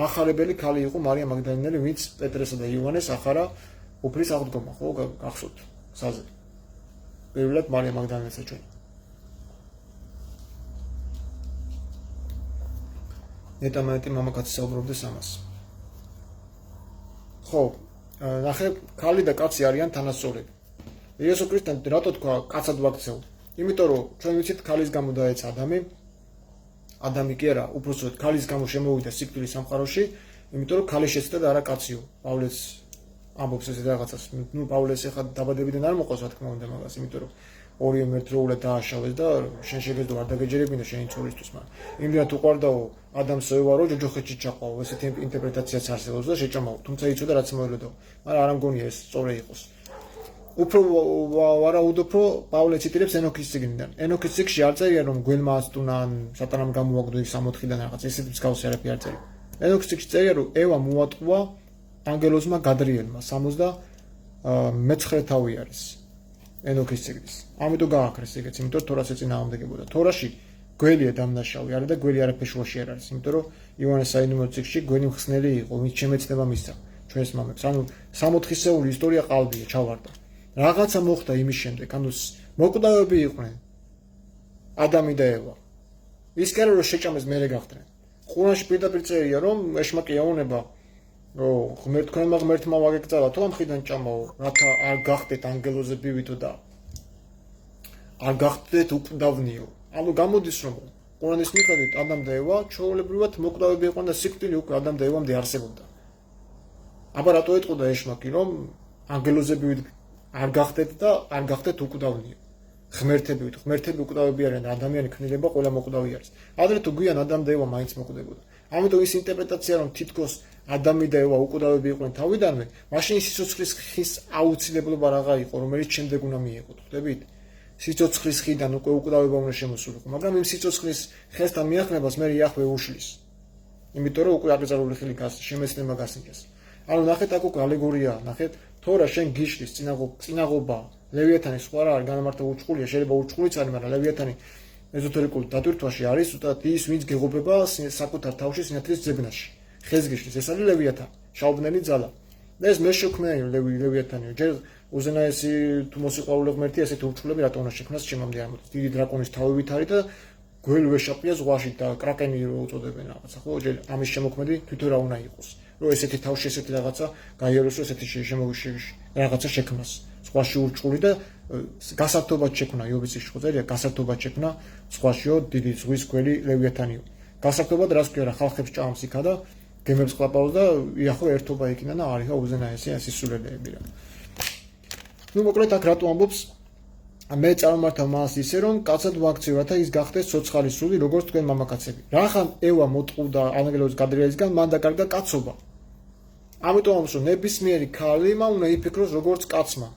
მახარებელი ქალი იყო მარია მაგდალენელი, ვინც პეტრესა და იოანეს ახარა უფლის აღდგომა, ხო, გახსოვთ, საზრ. პირველად მარია მაგდალენელს ეჩვენა. ნეტამეტი მამაკაცი საუბრობდეს ამას. ხო, ნახე, ქალი და კაცი არიან თანასწორები. იესო ქრისტემ რატო თქვა კაცად ვაქცევ? იმიტომ რომ ჩვენ ვიცით ქალის გამო დაეცა ადამი კი არა, უბრალოდ ქალის გამო შემოვიდა სიკვდილის სამყაროში, იმიტომ რომ ქალი შეცდა და არა კაციო. პავლეს ამბობს ესე რაღაცას. ნუ პავლეს ეხა დაბადებიდან არ მოყავს, რა თქმა უნდა, მაგას, იმიტომ რომ ორივე ერთდროულად დააშავეს და შენ შეგეძლო არ დაგეჯერებინა შენი ცოლისთვის, მაგრამ იმდენად უყვარდაო ადამს ევა რომ ჯოჯოხეთში ჩაყავ, ესეთი ინტერპრეტაციაც არსებობს და შეჭამაო, თუმცა იცოდა რაც მოელოდო. მაგრამ არ ამგონია ეს სწორი იყოს. უფრო ვარაუდობ, რომ პავლე ციტირებს ენოქის წიგნიდან. ენოქის წიგნში არ წერია რომ გველმა აწტუნა ან სატანამ გამოაგდო ის 60-დან რაღაც, ესეთი მსგავსი არაფერი არ წერია. ენოქის წიგნში წერია რომ ევა მოატყვა ანგელოზმა გადრიელმა 69 თავი არის. ენოქის წიგნის. ამიტომ გააქრეს ეგეც, იმიტომ რომ თორას ეწინააღმდეგებოდა. თორაში გველია დამნაშავე არის და გველი არაფერ შუაში არ არის, იმიტომ რომ იოანეს საინემო წიგნში გველი მხსნელი იყო, ვინც შემეცნება მისცა ჩვენს მამებს. ანუ 60-ეული ისტორია ყალბია, ჩავარდა. რაღაცა მოხდა იმის შემდეგ, ანუ მოკვდავები იყვნენ ადამი და ევა. ის კი არა რომ შეჭამეს მერე გახდნენ. ყურანში პირდაპირ წერია რომ ეშმაკია უნება თქვენმა ღმერთმა ვაგეკრძალა თუ ამ ხიდან ჭამაო, რათა არ გახდეთ ანგელოზებივითო და არ გახდეთ უკვდავნიო. ანუ გამოდის რომ ყურანის მიხედვით ადამ და ევა ჩვეულებრივად მოკვდავები იყვნენ და სიკვდილი უკვე ადამ და ევამდე არსებობდა. აბა რატო ეტყოდა ეშმაკი რომ ანგელოზებივით არ გახდეთ და არ გახდეთ უკვდავნიო. ღმერთები უკვდავები არიან და ადამიანი ქმნილება ყველა მოკვდავი არის. ადრე თუ გვიან ადამ და ევა მაინც მოკვდებოდა. ამიტომ ის ინტერპრეტაცია რომ თითქოს ადამი და ევა უკვდავები იყვნენ თავიდანვე, მაშინ სიცოცხლის ხის აუცილებლობა რაღა იყო, რომელიც შემდეგ უნდა მიეღოთ, ხვდებით? სიცოცხლის ხიდან უკვე უკვდავება უნდა შემოსულიყო, მაგრამ იმ სიცოცხლის ხესთან მიახლებას მე იახვე უშლის. იმიტომ რომ უკვე აკრძალული ხილი შემეცნება გასინჯეს. ანუ ნახეთ აქ უკვე ალეგორია, ნახეთ, თორა შენ გიშლის წინაღობა, ლევიათანი სხვა რა არის, განამართა უჩხულია, შეიძლება უჩხულიც არის, მაგრამ ლევიათანი ეზოთერიკულ დატვირთვაში არის ზუსტად ის, ვინც გეღობება საკუთარ თავში სინათლის ძებნაში. ხეს გიშლის, ეს არის ლევიათანი, შავბნელი ძალა. და ეს მე შექმნიანი ლევიათანიო, ჯერ უზენაესი თუ მოსიყვარულე ღმერთი ესეთი ურჩხულები რატო უნდა შექმნას ჩემამდე არ მოდის. დიდი დრაკონის თავებით არის და გველი ვეშაპია ზღვაში და კრაკენი რო უწოდებენ რაღაცა, ხო, ჯერ ამის შემოქმედი თვითონ რა უნდა იყოს. რომ ესეთი თავში ესეთი რაღაცა გაიაროს, რომ ესეთი რაღაცა შექმნას. სხვაში ურჩხული და გასართობად შექმნა იობის ციხე წერია, გასართობად შექმნა სხვაშიო დიდი ზღვის გველი ლევიათანიო. გასართობად რას ქვია რა ხალხებს ჭამს იქა და გემებს ყლაპავს და იახო ერთობა იქიდან და არიხა უზენაესი სისულელეები რა. ნუ მოკლედ აქ რატო ამბობს მე წარმართავ მას ისე რომ კაცად ვაქციო რათა ის გახდეს ცოცხალი სული როგორც თქვენ მამაკაცები. რახან ევა მოტყუდა ანგელოზ გადრიელისგან მან დაკარგა კაცობა. ამიტომ ამბობს რომ ნებისმიერი ქალიმა უნდა იფიქროს როგორც კაცმა.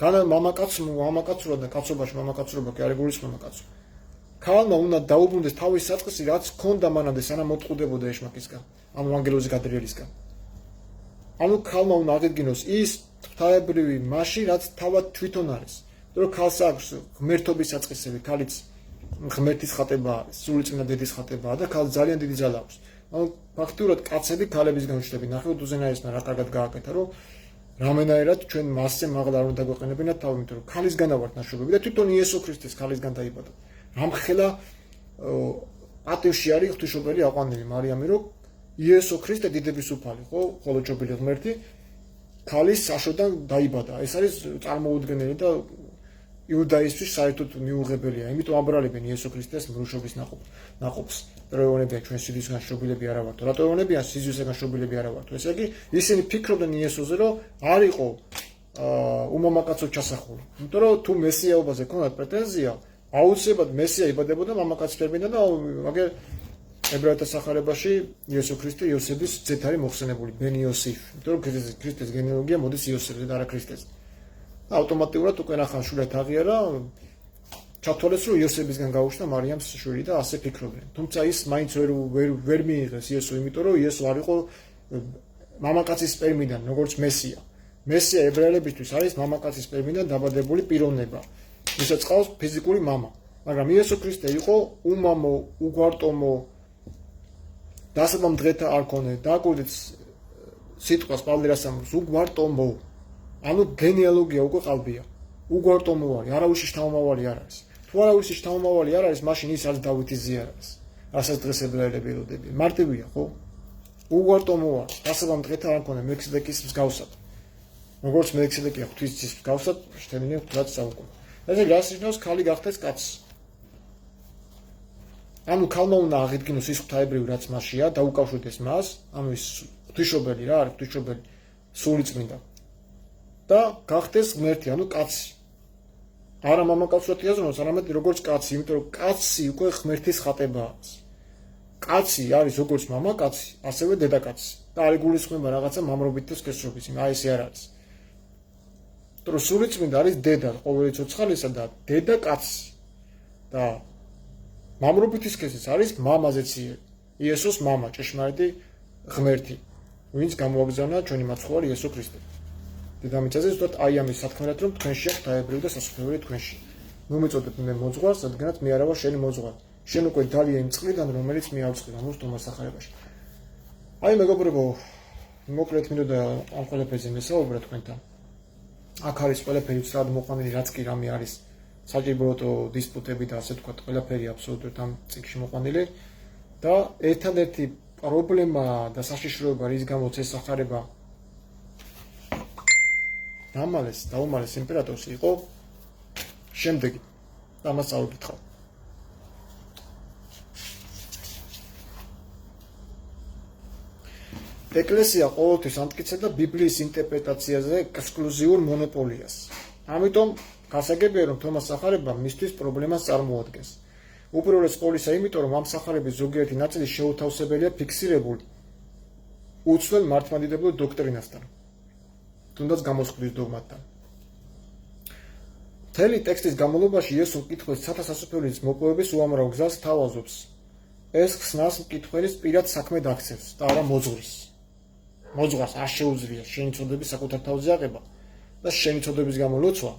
განა მამაკაცურა და კაცობაში მამაკაცურობა კი არ ეგულისხმება კაცო. ქალმა უნდა დაუბრუნდეს თავის საწყისი რაც ჰქონდა მანამდე სანამ მოტყუდებოდა ეშმაკისგან, ანუ ანგელოზი გადრიელისგან. ანუ ქალმა უნდა აღედგინოს ის ღვთაებრივი მასში რაც თავად თვითონ არის. რომ ქალს აქვს ღმერთობის საწყისები, ქალიც ღმერთის ხატება არის, სულიწმინდა დედის ხატებაა და ქალს ძალიან დიდი ძალა აქვს. ანუ ფაქტურად კაცები ქალებისგან უჩნდები. ნახეთ უზენაესმა რა კარგად გააკეთა, რომ რამენაერად ჩვენ მასზე მაღლა არ უნდა გვეყენებინათ თავი, იმიტომ რომ ქალისგანა ვართ ნაშრობები და თვითონ იესო ქრისტეს ქალისგან დაიბადა. რამხელა პატივში არის ღვთისმშობელი აყვანილი მარიამი, რომ იესო ქრისტე დიდების უფალი, ხო, ხოლოჭობილი ღმერთი ქალის საშოდან დაიბადა. ეს არის წარმოუდგენელი და იუდაისთვის საერთოდ მიუღებელია. იმიტომ აბრალებენ იესო ქრისტეს მრუშობის ნაყოფს. რომ ეუბნებიან ჩვენ სიძვისგან შობილები არა ვართო. რატო ეუბნებიან სიძვისგან შობილები არა ვართო? ესე იგი ისინი ფიქრობდნენ იესოზე, რომ არ იყო უმამაკაცოდ ჩასახული. იმიტომ რომ თუ მესიაობაზე ქონდათ პრეტენზია, აუცილებლად მესია იბადებოდა მამაკაც ფერმიდან და მაგერ ებრაელთა სახარებაში იესო ქრისტე იოსების ძეთ არის მოხსენებული, ბენ იოსიფ. იმიტომ რომ ქრისტეს გენეალოგია მოდის იოსებზე და არა ქრისტეს. ავტომატურად უკვე ნახან შვილად აღიარა, ჩათვალეს რომ იოსებისგან გაუჩნდა მარიამს შვილი და ასე ფიქრობდნენ. თუმცა ის მაინც ვერ მიიღეს იესო, იმიტომ რომ იესო არ იყო მამაკაცის სპერმიდან, როგორც მესია. მესია ებრაელებისთვის არის მამაკაცის სპერმიდან დაბადებული პიროვნება. ვისაც ყავს ფიზიკური მამა. მაგრამ იესო ქრისტე იყო უმამო, უგვარტომო დასაბამ დღეთა არ ქონე და აკვირდით სიტყვას პავლერასამოს უგვარტომო. ანუ გენეალოგია უკვე ყალბია. უგვარტომო არის, არავის შთამომავალი არ არის. თუ არავის შთამომავალი არ არის, მაშინ ის არის დავითის ძე არის. რასაც დღეს ებრაელები ელოდებიან. მარტივია, ხო? უგვარტომო არის. დასაბამ დღეთა არ ქონე მელქისედეკის მსგავსად. როგორც მელქისედეკი ღვთისმშობლის მსგავსად შთენილი ღვთად საუკუნე. ესე რას ნიშნავს ქალი გახდეს კაცი? ანუ ქალმა უნდა აღიდგინოს ის ღვთაებრივი რაც მასშია, დაუკავშირდეს მას, ანუ ის ღვთისმშობელი რა არის, ღვთისმშობელი სულიწმინდა. და გახდეს ღმერთი, ანუ კაცი. არა მამაკაცურად იაზროს, არამედ როგორც კაცი, იმიტომ რომ კაცი უკვე ღმერთის ხატებაა. კაცი არის როგორც მამაკაცი, ასევე დედაკაცი. და არ იგულისხმება რაღაცა მამრობით და სქესრობით, აი ესე არ არის. იმიტომ რომ სულიწმინდა არის დედა ყოველი ცოცხალისა და დედაკაცი. და მამრობითი სქესიც არის მამაზეც იესოს მამა, ჭეშმარიტი ღმერთი, ვინც გამოაგზავნა ჩვენი მაცხოვარი იესო ქრისტე. დედამიწაზე ზუსტად აი ამის სათქმელად რომ თქვენში აქვს ღვთაებრივი და სასופველი თქვენში. მომეწოდეთ მე მოძღვარს, რადგანაც მე არა ვარ შენი მოძღვარი. შენ უკვე დალია იმ წყლიდან, რომელიც მე ავწყდი ამას თომას სახარებაში. აი მეგობრებო, მოკლედ მინდოდა ამ ყველაფერზე მესაუბრა თქვენთან. აქ არის ყველაფერი ცრად მოყვანილი, რაც კი რამე არის საჭიროებო დისპუტები და ასე თქვა, ყველაფერი აბსოლუტურად ამ წიგნში მოყვანილი და ერთადერთი პრობლემა და საშიშროება რის გამოც ეს სახარება დაუმალეს იმპერატორს იყო შემდეგი. ამას წავიკითხავ. ეკლესია ყოველთვის ამტკიცებდა ბიბლიის ინტერპრეტაციაზე ექსკლუზიურ მონოპოლიას. ამიტომ გასაგებია რომ თომას სახარება მისთვის პრობლემას წარმოადგენს. უპირველეს ყოვლისა იმიტომ რომ ამ სახარების ზოგიერთი ნაწილი შეუთავსებელია ფიქსირებული უცვლელ მართლმადიდებლურ დოქტრინასთან. თუნდაც გამოსხდის დოგმატთან. მთელი ტექსტის განმავლობაში იესო მკითხველს ცათა სასופველის მოპოვების უამრავ გზას თავაზობს. ეს ხსნას მკითხველის პირად საქმედ აქცევს და არა მოძღვრის. მოძღვარს არ შეუძლია შენი ცოდების საკუთარ თავზე აღება და შენი ცოდების გამო ლოცვა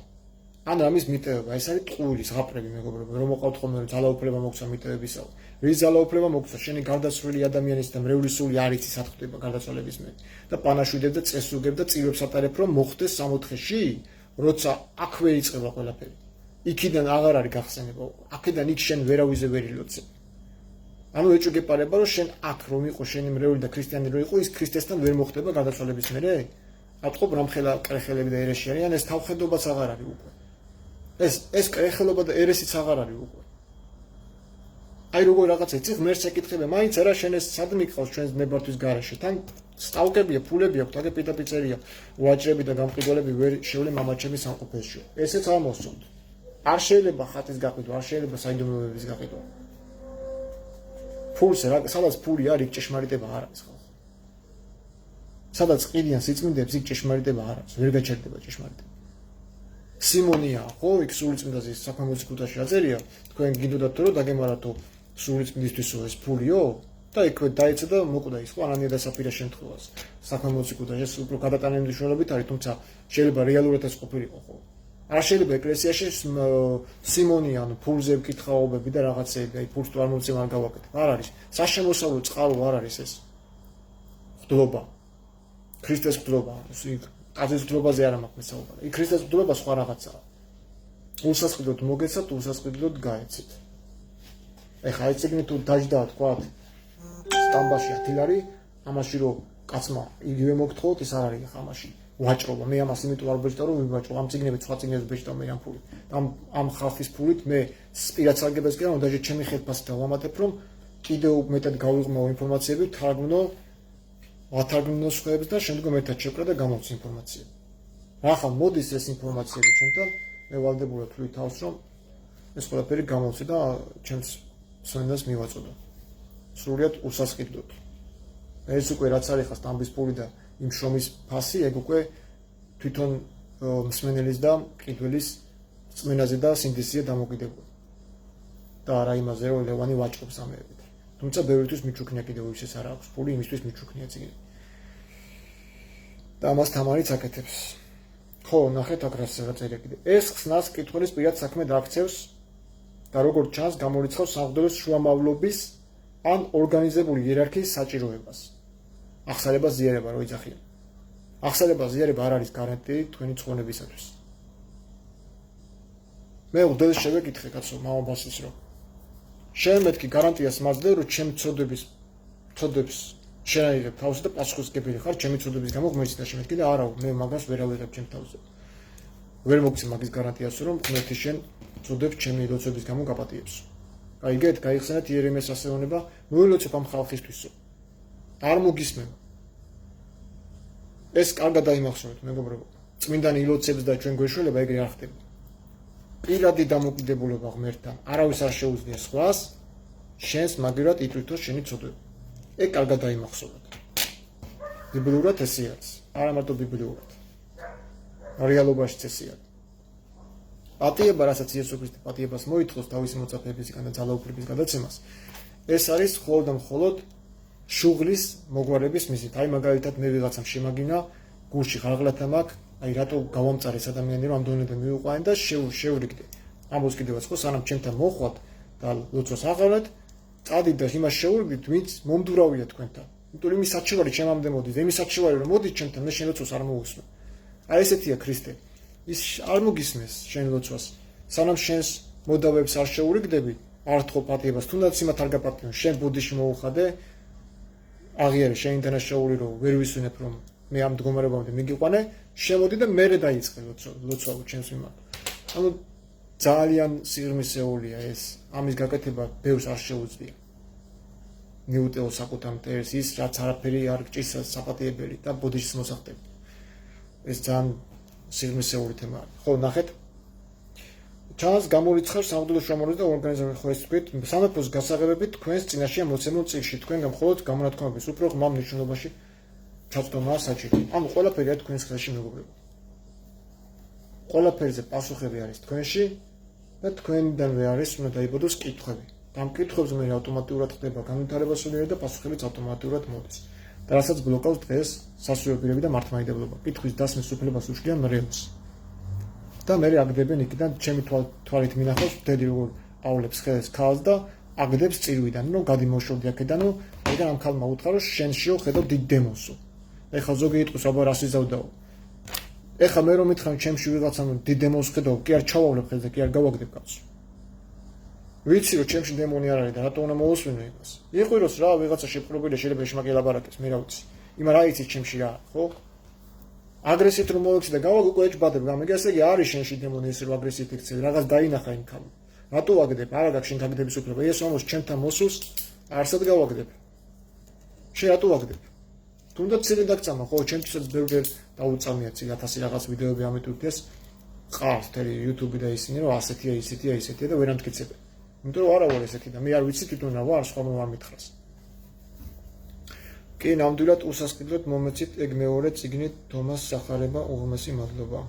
ან ამის მიტევება. ეს არის ტყუილი ზღაპრები მეგობრებო, რომ მოყავთ ხოლმე რომ ძალაუფლება მოგცა მიტევებისა. რის ძალაუფლება მოგცა? შენი გარდაცვლილი ადამიანის და მრევლის სული არ იცის რა ხდება გარდაცვალების მერე და პანაშვიდებ და წესუგებ და წირვებს ატარებ რომ მოხდეს სამოთხეში, როცა აქვე იწყება ყველაფერი. იქიდან აღარ არის გახსენება. აქედან იქ შენ ვერავიზე ვერ ილოცებ. ანუ ეჭვგეპარება რომ შენ აქ რომ იყო შენი მრევლი და ქრისტიანი რო იყო ის ქრისტესთან ვერ მოხდება გარდაცვალების მერე? ატყობ რამხელა კრეხელები და ერესი არიან ეს თავხედობაც აღარ არის უკვე. ეს კრეხელობა და ერესიც აღარ არის უკვე. აი როგორ რაღაცა იცი ღმერთს ეკითხები მაინც არა შენ ეს სად მიყავს ჩვენს ნებართვის გარეშე თან სტავკებია ფულები აქვს აგე პიტაპიწერია ვაჭრები და გამყიდველები ვერ შევლენ მამაჩემის სამყოფელში ესეც ამოსწონთ არ შეიძლება ხატის გაყიდვა არ შეიძლება საიდუმლოების გაყიდვა ფულს რა სადაც ფული არის ჭეშმარიტება არ არის ხო სადაც ყიდიან სიწმინდეებს იქ ჭეშმარიტება არ არის ვერ გაჩერდება ჭეშმარიტება სიმონია ხო იქ სულიწმინდაზე საფამოსიკუტაში აწერია თქვენ გინდოდათ რომ დაგემარათო სულიწმინდისთვისო ეს ფულიო და იქვე დაეცა და მოკვდა ის ხო ანანია და საფირას შემთხვევას საფამოსიკუტაში ეს უფრო გადატანილი მნიშვნელობით არის თუმცა შეიძლება რეალურად ეს ყოფილიყო ხო არ შეიძლება ეკლესიაში სიმონია ანუ ფულზე მკითხაობები და რაღაცეები აი ფულს თუ არ მომწევ არ გავაკეთებ არ არის საშემოსავლო წყარო არ არის ეს ხდობა ქრისტეს ხდობა აზრის ხდობაზე არ მაქვს საუბარი იქ ქრისტეს ხდობა სხვა რაღაცაა უსასყიდლოდ მოგეცათ უსასყიდლოდ გაეცით ეხლა აი წიგნი თუ დაждდა თქვა სტამბაში ათილარი ამაში რომ კაცმა იგივე მოგთხოვოთ ეს არ არის ახლა ამაში ვაჭრობა მე ამას იმიტომ არ ვბეჭდა რომ ვიბაჭრო ამ წიგნებით სხვა წიგნებს ვბეჭდა მე ამ ფულით ამ ხალხის ფულით მე სპირად სარგებას კი არა უნდა ჩემი ხელფასით დავამატებ რომ კიდევ მეტად გავიღმო ინფორმაციები ვათარგმნო სხვაებს და შემდგომ ერთად შევკრა და გამოვცი ინფორმაციები ახლა მოდის ეს ინფორმაციები ჩემთან მე ვალდებულად ვთვლი თავს რომ ეს ყველაფერი გამოვცი და ჩემს სვენდას მივაწოდო სრულიად უსასყიდლოდ ეს უკვე რაც არის ხა სტამბის ფული და იმ შრომის ფასი ეგ უკვე თვითონ მსმენელის და მყიდველის წმენაზე და სინდისზეა დამოკიდებული და არა იმაზე რომ ლევანი ვაჭრობს ამერებით თუმცა ბევრისთვის მიჩუქნია კიდევ ისეს არ აქვს ფული იმისთვის მიჩუქნია წიგნი და ამას თამარიც აკეთებს ხო ნახეთ აქ რაც წერია კიდე ეს ხსნას კითხვის პირად საქმე დააქცევს და როგორც ჩანს გამორიცხავს სამღვდელოს შუამავლობის ან ორგანიზებული იერარქიის საჭიროებას ახსარება ზიარება რო იძახიან ახსარება ზიარება არ არის გარანტია თქვენი ცხოვრებისათვის მე უდელს შევეკითხე კაცო მამაბასის რომ შენ მეთქი გარანტიას მაძლევ რომ ჩემი ცოდვებს შენაიღებ თავზე და პასუხისმგებელი ხარ ჩემი ცოდვების გამო ღმერთის და შემეთქი და არა მე მაგას ვერ ავიღებ ჩემ თავზე ვერ მოგცე მაგის გარანტიას რომ ღმერთი შენ ცოდვებს ჩემი ლოცვების გამო გაპატიებს აიგეთ გაიხსენეთ იერემიას ასეუნება მოილოცებ ამ ხალხისთვისო არ მოგისმენა ეს კარგად დაიმახსოვრეთ მეგობრებო წმინდანი ილოცებს და ჩვენ გვეშველება ეგრე არ ხდება პირადი დამოკიდებულება ღმერთთან არავის არ შეუძლია სხვას შენს მაგერად იტვირთოს შენი ცოდვები ეგ კარგად დაიმახსოვრეთ ბიბლიურად ესე არის არა მარტო ბიბლიურად რეალობაშიც ესე არის პატიება რასაც იესო ქრისტე პატიებას მოითხოვს თავისი მოწაფეებისგან და ძალაუფლების გადაცემას ეს არის მხოლოდ და მხოლოდ შუღლის მოგვარების მიზნით აი მაგალითად მე ვიღაცამ შემაგინა გულში ღაღლათა მაქვს აი რატო გავამწარეს ადამიანი რომ ამ დონემდე მივიყვანენ და შევრიგდე ამბობს კიდევაც ხო სანამ ჩემთან მოხვათ და ლოცვას აღავლეთ წადით და იმას შეურიგდით ვინც მომდურავია თქვენთან იმიტომ რომ იმის საჩივარი ჩემამდე მოდის იმის საჩივარი რომ მოდის ჩემთან მე შენ ლოცვას არ მოვუსმენ აი ესეთია ქრისტე ის არ მოგისმენს შენ ლოცვას სანამ შენს მოდავებს არ შეურიგდები არ თხოვ პატიებას თუნდაც იმათ არ გაპატიონ შენ ბუდიში მოუხადე აღიარე შენ ინტერნაშაული რომ ვერ ვისვენებ რომ მე ამ მდგომარეობამდე მიგიყვანე შემოდი და მერე დაიწყე ლოცვა ჩემს მიმართ ანუ ძალიან სიღრმისეულია ეს ამის გაკეთება ბევრს არ შეუძლია ნიუტეო საკუთარ მტერს ის რაც არაფერი არ გჭირს საპატიებელი და ბუდიშის მოსახდები ეს ძალიან სიღრმისეული თემაა ხო ნახეთ ჩანს გამორიცხავს სამღვდელოს შუამავლობის და ორგანიზებული ხო ეს თქვით სამეფოს გასაღებებით თქვენს წინაშეა მოცემულ წიგნში თქვენ მხოლოდ გამონათქვამების უფრო ღრმა მნიშვნელობაში ჩაცდომაა საჭირო ანუ ყველაფერია თქვენს ხელში მეგობრებო ყველაფერზე პასუხები არის თქვენში და თქვენიდანვე არის უნდა დაიბოდოს კითხვები ამ კითხვებზე მე ავტომატურად ხდება განვითარება სულიერი და პასუხებიც ავტომატურად მოდის და რასაც ბლოკავს დღეს სასურველები და მართლმადიდებლობა კითხვის დასმის უფლებას უშლიან მრევლს და მე აგდებენ იქიდან ჩემი თვალით მინახავს დედი როგორ აავლებს ხელს ქალს და აგდებს წირვიდან რომ გადიმოშორდი აქედან რომ ეგან ამ ქალმა უთხრა რომ შენშიო ხედავ დიდ დემონსო ეხლა ზოგი იტყვის აბა რას იზავდაო ეხლა მე რომ მითხრა ჩემში ვიღაცამ დიდ დემონს ხედავ კი არ ჩავავლებ ხელს და კი არ გავაგდებ კაცს ვიცი რომ ჩემში დემონი არ არის და რატო უნდა მოусმინო იმას. იყვიროს რა ვიღაცა შეფრობილი შეიძლება შემაკი ლაბარაკებს, მე რა ვიცი. იმან რა იცი ჩემში რა, ხო? აგრესიით რომ მოიქცე და გავაგ უკვე ეჭბადებ გამიგე, ესე იგი არის შენში დემონი ესე რომ აგრესიით იქცე, რაღაც დაინახა იმ ქალ. რატო ვაგდებ? არა გაქვს შენ გაგდების უფლება. ეს όμως ჩემთან მოსულს არსად გავაგდებ. შენ რატო ვაგდებ? თუნდაც ცილი დაგწამა, ხო, ჩემთვისაც ბევრჯერ დაუწამია 1000 რაღაც ვიდეოები ამიტომ ეს ყავს თერი YouTube და ისინი რომ ასეთია, ისეთია, ისეთია და ვერ ამტკიცებენ. იმიტომ რომ არა ვარ ესეთი და მე არ ვიცი თვითონ რა ვარ, სხვა მომარ მითხრას. კი, ნამდვილად უსასყიდლოდ მომეცით ეგ მეორე წიგნი თომას სახარება უღმესი მადლობა.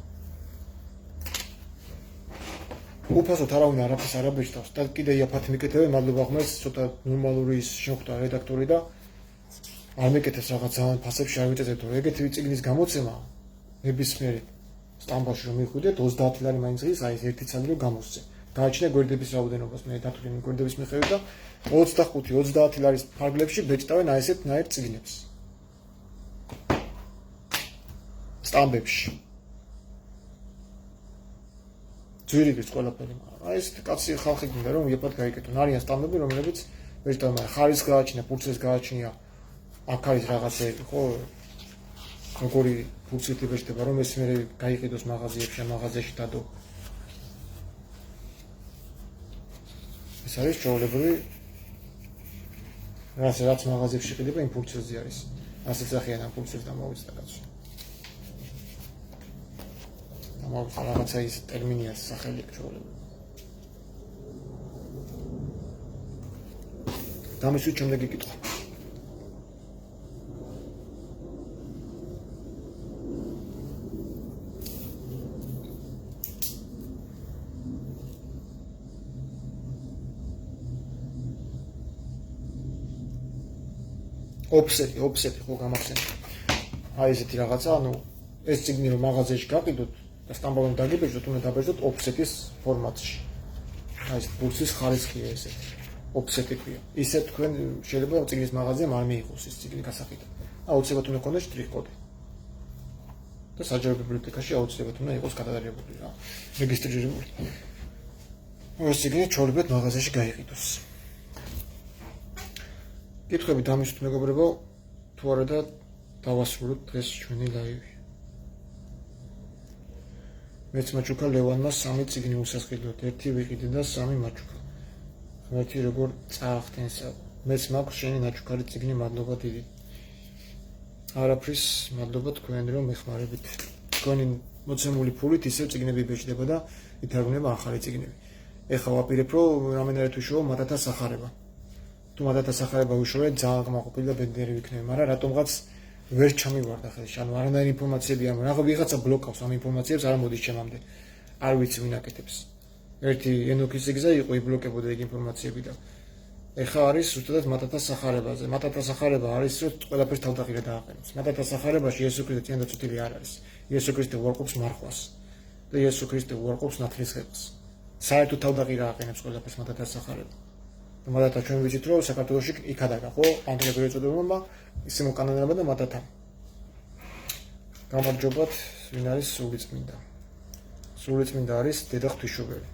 უფასოდ არავინ არაფერს არ აბეჭდავს და კიდე იაფად მიკეთებენ მადლობა ღმერთს, ცოტა ნორმალური ის შეხვდა რედაქტორი და არ მეკეთებს რაღაც ძალიან ფასებში არ ვიწეძებ, რომ ეგეთი წიგნის გამოცემა ნებისმიერ სტამბაში რომ მიხვიდეთ 30 ლარი მაინც ის აი ერთი ცალი რომ გამოსცე. გააჩნია გვერდების რაოდენობას, მე დათვლილი გვერდების მიხედვით და 25-30 ლარის ფარგლებში ბეჭდავენ აი ესეთ ნაირ წიგნებს. სტამბებში. ძვირიგის ყველაფერი, მაგრამ აი ესეთი კაცი ხალხი გინდა რომ იაფად გაიკეთონ. არიან სტამბები, რომლებიც ბეჭდავენ, მაგრამ ხარისხს გააჩნია, ფურცლს გააჩნია. აქ არის რაღაცები, ხო? როგორი ფურცლით იბეჭდება, რომ ეს მე გაიყიდოს მაღაზიებში, მაღაზიაში დადო. ეს არის ჩვეულებრივი რაც მაღაზიებში ყიდება იმ ფურცლზე არის. ასეთ სახიან ამ ფურცლს დამოვიწყდა კაცო. დამოვიწყდა რაღაცა ის ტერმინია სახელი ჩვეულებრივი. დამისვით შემდეგი კითხვა. ოფსეტი ხო გამახსენე. აი ესეთი რაღაცა, ანუ ეს წიგნი რომ მაღაზიაში გაყიდოთ და სტამბოვენ დაგიბეჭდოთ, უნდა დაბეჭდოთ ოფსეტის ფორმატში. აი ეს ფურცლის ხარისხია ესეთი. ოფსეტი ქვია. ისე თქვენ შეიძლება წიგნის მაღაზიამ არ მიიღოს ეს წიგნი გასაყიდად. აუცილებლად უნდა ქონდეს შტრიხ-კოდი. და საჯარო ბიბლიოთეკაში აუცილებლად უნდა იყოს გადადარებული რა, რეგისტრირებული. ეს წიგნი ჩვეულებრივად მაღაზიაში გაიყიდოს. კითხები დამისვით მეგობრებო, თუ არა და დავასრულოთ დღეს ჩვენი ლაივი. მეც მაჩუკა ლევანმა 3 წიგნი უსასყიდლოდ, 1 ვიყიდე და 3 მაჩუკა. ღმერთი როგორ წაახდენსა. მეც მაქვს შენი ნაჩუქარი წიგნი, მადლობა დიდი. არაფრის მადლობა თქვენ რომ მეხმარებით. თქვენი მოცემული ფულით ისევ წიგნები იბეჭდება და ითარგმნება ახალი წიგნები. ეხლა ვაპირებ რომ რამენერე თუ შოვა მათათა სახარება. თუ მათათა სახარება უშოვე ძალიან ყმაყოფილი და ბედნიერი ვიქნები, მაგრამ რატომღაც ვერ ჩამივარდა ხელში. ანუ არანაირი ინფორმაციები არ მაგ ვიღაცა ბლოკავს ამ ინფორმაციებს, არ მოდის ჩემამდე. არ ვიცი ვინ აკეთებს. ერთი ენოქის ზიგზე იყო იბლოკებოდა ეგ ინფორმაციები და ეხლა არის ზუსტად მათათა სახარებაზე. მათათა სახარება არის რომ ყველაფერს თავდაღირა დააყენოს. მათათა სახარებაში იესო ქრისტე წინდაცვილი არ არის. იესო ქრისტე უარყოფს მარხვას და იესო ქრისტე უარყოფს ნათლისღებას. საერთოდ თავდაღირა აყენებს ყველაფერს მათათა სახარება. მათათა ჩვენ ვიცით რომ საქართველოში იქადაგა ხო? ანგლებრივი ეწოდება ისე მოკანონებდა და მათათა. გამარჯობათ, ვინ არის სულიწმინდა? სულიწმინდა არის დედა ღვთისმშობელი.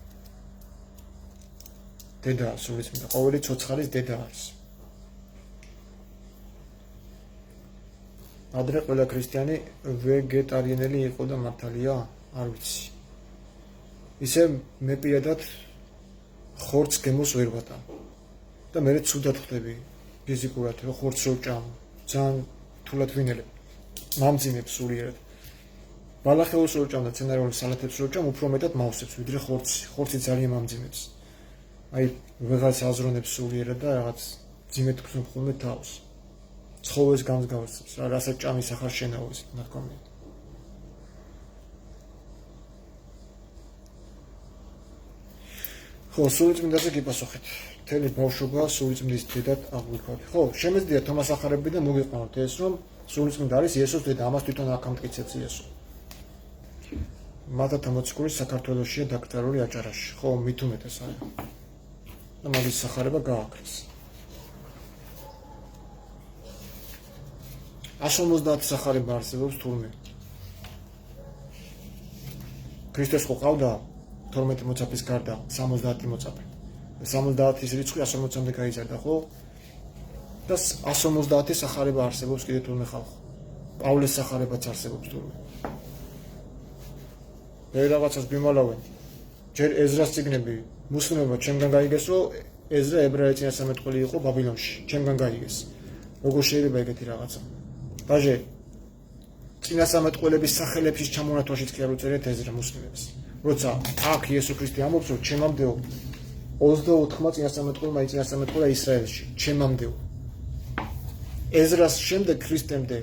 დედა სულიწმინდა, ყოველი ცოცხალის დედა არის. ადრე ყველა ქრისტიანი ვეგეტარიანელი იყო და მართალია? არ ვიცი. ისე მე პირადად ხორცს გემოს ვერ ვატან. და მე ცუდად ხდები ფიზიკურად, რომ ხორცს რო ვჭამ, ძალიან თულად ვინელებ. მამძიმებს სულიერად. ბალახეულს რო ვჭამ და ცენარეული სალათებს რო ვჭამ, უფრო მეტად მავსებს, ვიდრე ხორცი. ხორცი ძალიან მამძიმებს. აი, ვეღაც აზრონებს სულიერად და რაღაც ძიმეთ გრძნობ ხოლმე თავს. ცხოველს გამსგავსებს, რა რასაც ჭამის ახალ შენაოს, ნათქვამია. ხო, სულიწმინდაზე გიპასუხეთ. მთელი ბავშვობა სულიწმინდის დედად აღვიქვათ. ხო, შემეძდია თომას ახარები და მოგიყვანოთ ეს, რომ სულიწმინდა არის იესოს დედა, ამას თვითონ აქ ამტკიცებს იესო. მათათა მოციქული საქართველოშია დაკრძალული აჭარაში. ხო, მით უმეტეს არა. და მაგის სახარება გააკრეს. 150 სახარება არსებობს თურმე. ქრისტეს ხო ყავდა 12 მოწაფის გარდა 70 მოწაფე. 70-ის რიცხვი 150-მდე გაიზარდა, ხო? და 150 სახარება არსებობს კიდე თურმე ხალხო. პავლეს სახარებაც არსებობს თურმე. მე რაღაცას გვიმალავენ. ჯერ ეზრას წიგნები მუსლიმებმა ჩემგან გაიგეს, რომ ეზრა ებრაელი წინასწარმეტყველი იყო ბაბილონში. ჩემგან გაიგეს. როგორ შეიძლება ეგეთი რაღაცა? ბაჟე წინასწარმეტყველების სახელებში ჩამონათვაშიც კი არ უწერიეთ ეზრა მუსლიმებს. როცა აქ იესო ქრისტე ამბობს, რომ ჩემამდეო 24-მა წინასწარმეტყველმა წინასწარმეტყველა ისრაელში, ჩემამდეო. ეზრას შემდეგ ქრისტემდე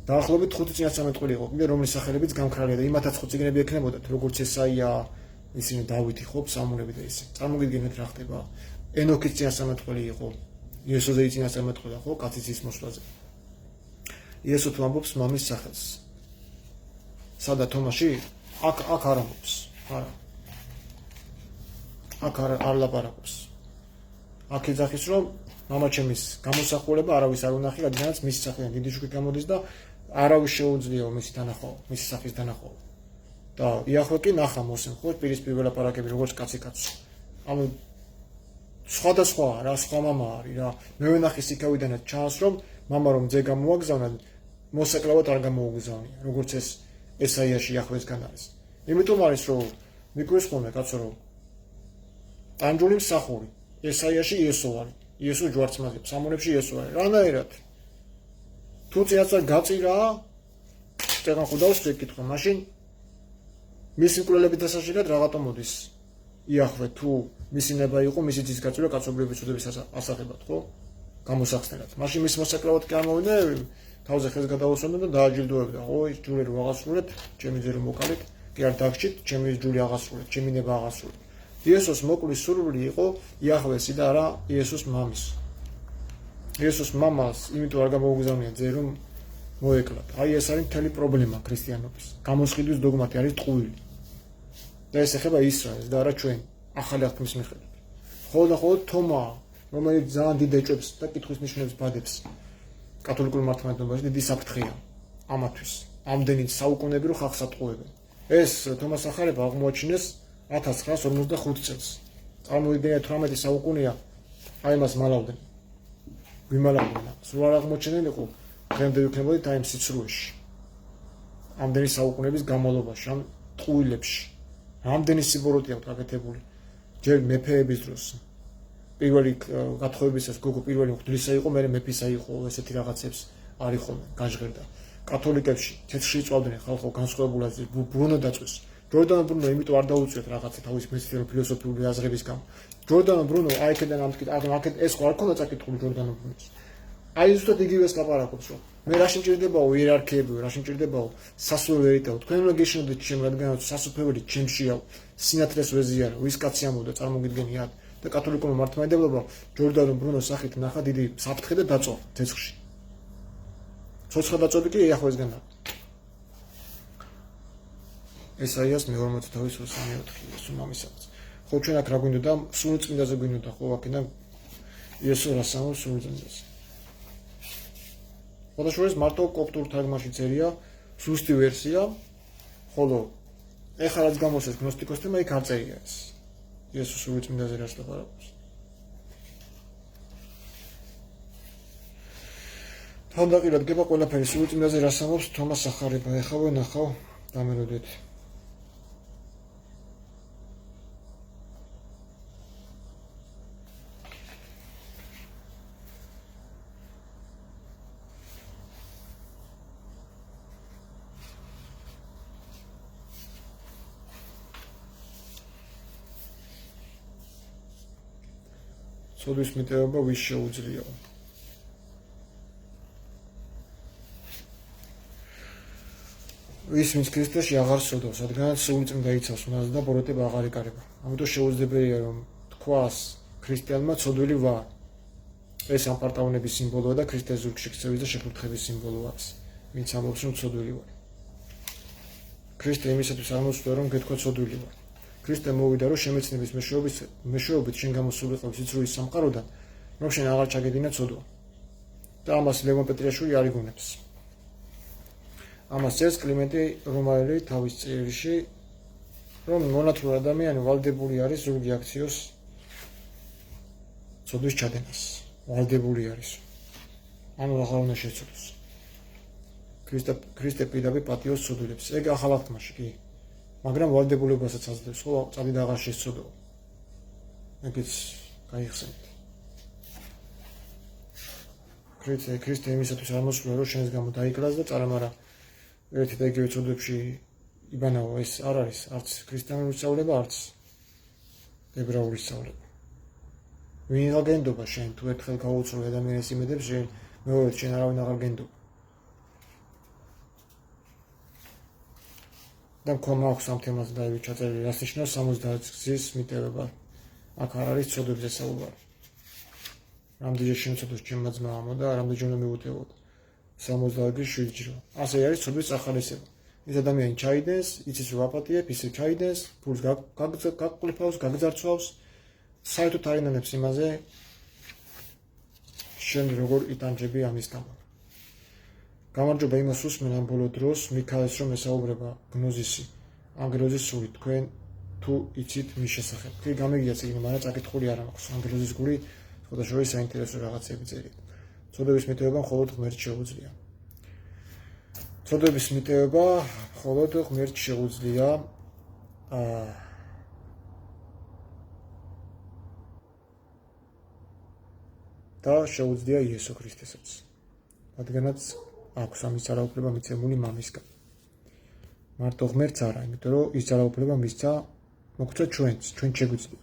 დაახლოებით 5 წინასწარმეტყველი იყო, კიდე რომლის სახელებიც გამქრალია და იმათაც ხო წიგნები ექნებოდათ, როგორც ესაია, ისინი დავითი ხო, ფსალმუნები და ისე. წარმოგიდგენთ რა ხდება. ენოქის წინასწარმეტყველი იყო. იესოზე წინასწარმეტყველა ხო, კაცის მოსვლაზე. იესო თუ ამბობს მამის სახელს. სადა თომაში? აქ არ ამბობს. არა. აქ არ ლაპარაკობს. აქ ეძახის, რომ მამა ჩემის გამოსახულება არავის არ უნახი, რადგანაც მისი სახელიდან დიდი ჯგუფი გამოდის და არავის შეუძლიაო მისი თანახმობა, მისი სახის თანახმობა. და იახვე კი ნახა მოსენ ხო, პირისპირ ველაპარაკები როგორც კაცი-კაცს. ანუ სხვადასხვა რა, სხვა მამა არის რა. მე ვენახის იქავიდანაც ჩანს, რომ მამა რომ ძე გამოაგზავნა, მოსაკლავად არ გამოუგზავნია, როგორც ეს ესაიაში იახვესგან არის. იმიტომ არის, რომ მიგვეს ხოლმე კაცო რომ ტანჯული მსახური, ესაიაში იესო არის. იესო ჯვარცმაზე, ფსალმუნებში იესო არის. რანაირად? თუ წინასწარ გაწირა, წეგან ხუდავს შეკითხვა, მაშინ მისი მკვლელების დასაშინად რაღაცა მოდის. იახვე თუ მისი ნება იყო, მისი ძის გაწირა კაცობრიობის წოდების ასაღებად, ხო? გამოსახსნელად. მაშინ მის მოსაკლავად კი ამოვიდა, თავზე ხელს გადაუსვამდა და დააჯილდოებდა. ო, ის ჯული რო აღასრულეთ, ჩემი ძე რო მოკალეთ, კი არ დაგჭირთ, ჩემი ჯული აღასრულეთ, ჩემი ნება აღასრულეთ. იესოს მოკლის სურვილი იყო იახვესი და არა იესოს მამის. იესოს მამას იმიტომ არ გამოუგზავნია ძე რომ მოეკლათ. აი ეს არის მთელი პრობლემა ქრისტიანობის. გამოსყიდვის დოგმატი არის ტყუილი. და ეს ეხება ისრაელს და არა ჩვენ ახალი აღთქმის მიხედვით. ხოლმე თომა, რომელიც ძალიან დიდ ეჭვებს და კითხვის ნიშნებს ბადებს კათოლიკურ მართლმადიდებლობაში დიდი საფრთხეა ამათვის. ამდენი საუკუნეები რო ხალხს ატყუებენ. ეს თომას ახარება აღმოაჩინეს 1945 წელს. წარმოვიდგინეთ 18 საუკუნეა აი მას მალავდნენ. ვიმალავდნენ. სულ არ აღმოჩენილიყო დღემდე ვიქნებოდით აი ამ სიცრუეში. ამდენი საუკუნეების განმავლობაში, ამ ტყუილებში. ამდენი სიბოროტე აქვს გაკეთებული. ჯერ მეფეების დროს. პირველი გათხოვებისას გოგო პირველი მღვდლისა იყო, მერე მეფისა იყო, ესეთი რაღაცებს არ იხონდა, გაჟღერდა. კათოლიკებში თეთრში წვავდნენ ხალხო განსხვავებულად ბრუნო დაწვეს. ჯორდანო ბრუნო იმიტომ არ დაუწიოთ რაღაცა თავის მეცნიერო ფილოსოფიური აზრების გამო. ჯორდანო ბრუნო აიქედან ამტკით, აქეთ ეს ხო არ ქონდა წაკითხული ჯორდანო ბრუნოს. აი ზუსტად იგივეს ლაპარაკობს, რომ მე რა შემჭირდებაო იერარქიები, რა შემჭირდებაო სასულიერითაო. თქვენ უნდა გეშინოდეთ ჩემ, რადგანაც სასופველი ჩემშია, სინათლეს ვეზიარო, ვის კაცი ამოდა წარმოგიდგენიათ და კათოლიკურმა მართლმადიდებლობამ ჯორდანო ბრუნოს სახით ნახა დიდი საფრთხე და დაწვა ცეცხლში. ცოცხლა დაწვები კი იახვესგან აქვს. ესაიას მე-40 თავის 24 იესო მამისაც. ხო ჩვენ აქ რა გვინდოდა? სულიწმინდაზე გვინდოდა, ხო აქედან იესო რას ამბობს სულიწმინდაზე. ხოდაშორის მარტო კოპტურ თარგმანში წერია ზუსტი ვერსია, ხოლო ეხლა რაც გამოსეს გნოსტიკოსებმა იქ არ წერია ეს. იესო სულიწმინდაზე რას ლაპარაკობს. თავდაპირველად გება ყველაფერი სულიწმინდაზე რას ამბობს თომას სახარება. ეხლა ვნახავ, დამელოდეთ. ცოდვის მიტევება ვის შეუძლიაო. ვის ვინც ქრისტეში აღარ სოდავს, რადგანაც სულიწმინდა იცავს უნარს და ბოროტება აღარ იკარება. ამიტომ შეუძლებელია რომ თქვას ქრისტიანმა ცოდვილი ვარ. ეს ამპარტავნების სიმბოლოა და ქრისტეს ზურგში ქცევის და შეფურთხების სიმბოლო არის. ვინც ამბობს რომ ცოდვილი ვარ. ქრისტე იმისათვის აღმოსვლა რომ გეთქვა ცოდვილი ვარ. ქრისტე მოვიდა რომ შემეცნების მეშვეობით შენ გამოსულიყო სიცრუის სამყაროდან, რომ შენ აღარ ჩაგედინა ცოდვა. და ამას ლევან პეტრიაშვილი არ იგონებს. ამას წერს კლიმენტი რომაელი თავის წერილში, რომ მონათლულ ადამიანი ვალდებული არის ზურგი აქციოს ცოდვის ჩადენას. ვალდებული არის. ანუ აღარ უნდა შეცოდოს. ქრისტე პირდაპირ პატიოს ცოდვილებს. ეგ ახალ აღთქმაში კი. მაგრამ ვალდებულებასაც აძლევს, ხო, წადი და აღარ შეცოდო. ეგეც გაიხსენეთ. ქრისტე იმისათვის არ მოსულა, რომ შენს გამო დაიკლას და წარამარა ერთი და იგივე ცოდვებში იბანაო, ეს არ არის არც ქრისტიანული სწავლება, არც ებრაული სწავლება. ვინ აგენდობა შენ თუ ერთხელ გაუცროლ ადამიანის იმედებს, შენ მეორედ შენ არავინ აღარ გენდობა. და მქონდა აქვს ამ თემაზე დაივიճა ჩაწერილი, რას ნიშნავს 70 გზის მიტევება. აქ არ არის ცოდვებზე საუბარი. რამდენჯერ შემცოდოს ჩემმა ძმაამო და რამდენჯერ უნდა მივუტევოდ 70 გზის 7 ჯრო. ასე არის ცოდვის ახალისება. ის ადამიანი ჩაიდენს, იცის რომ აპატიებ, ისე ჩაიდენს, ფულს გაგყლიფავს, გაგძარცვავს, საერთოდ არინანებს იმაზე, შენ როგორ იტანჯები ამის გამო. გამარჯობა იმას უსმენ ამ ბოლო დროს, მიქაელს რომ ესაუბრება გნოზისი, ანგელოზის სული, თქვენ თუ იცით მის შესახებ. კი გამიგია წიგნი, მაგრამ წაკითხული არ მაქვს. ანგელოზის გული სხვადასხვა საინტერესო რაღაცები წერია. ცოდვების მიტევება მხოლოდ ღმერთს შეუძლია. ცოდვების მიტევება მხოლოდ ღმერთს შეუძლია. და შეუძლია იესო ქრისტესაც. რადგანაც აქვს ამის ძალაუფლება მიცემული მამისგან. მარტო ღმერთს არა, იმიტომ რომ ის ძალაუფლება მისცა მოგვცა ჩვენც შეგვიძლია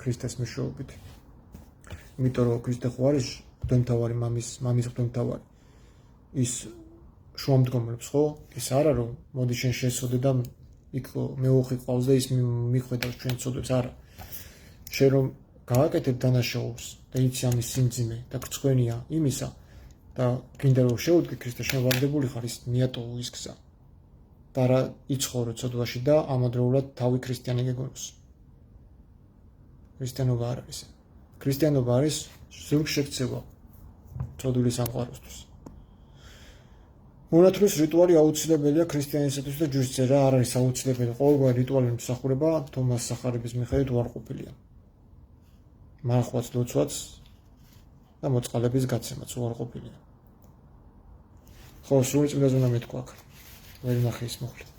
ქრისტეს მეშვეობით. იმიტომ რომ ქრისტე ხო არის მღვდელმთავარი მამის მღვდელმთავარი. ის შუამდგომლებს ხო? ის არა რომ მოდი შენ შესწოდე და იქ მეუღი ყავს და ის მიხვედავს ჩვენ ცოდვებს, არა. შენ რომ გააკეთებ დანაშაულს და იცი ამის სიმძიმე და გრცხვენია იმისა და გინდა რომ შეუდგე ქრისტე, შენ ვალდებული ხარ ის მიატოვო ის გზა. და რა იცხოვრო ცოდვაში და ამავდროულად თავი ქრისტიანი გეგონოს. ქრისტიანობა არ არის. ქრისტიანობა არის ზურგშექცევა ცოდვილი სამყაროსთვის. მონათვლის რიტუალი აუცილებელია ქრისტიანისათვის და ჯვრის არ არის აუცილებელი. ყოველგვარი რიტუალური მსახურება თომას სახარების მიხედვით უარყოფილია. მარხვაც, ლოცვაც და მოწყალების გაცემაც უარყოფილია. ხო, სული წმინდაზე უნდა მეთქვა აქ. ვერ ნახე ის მოხლე.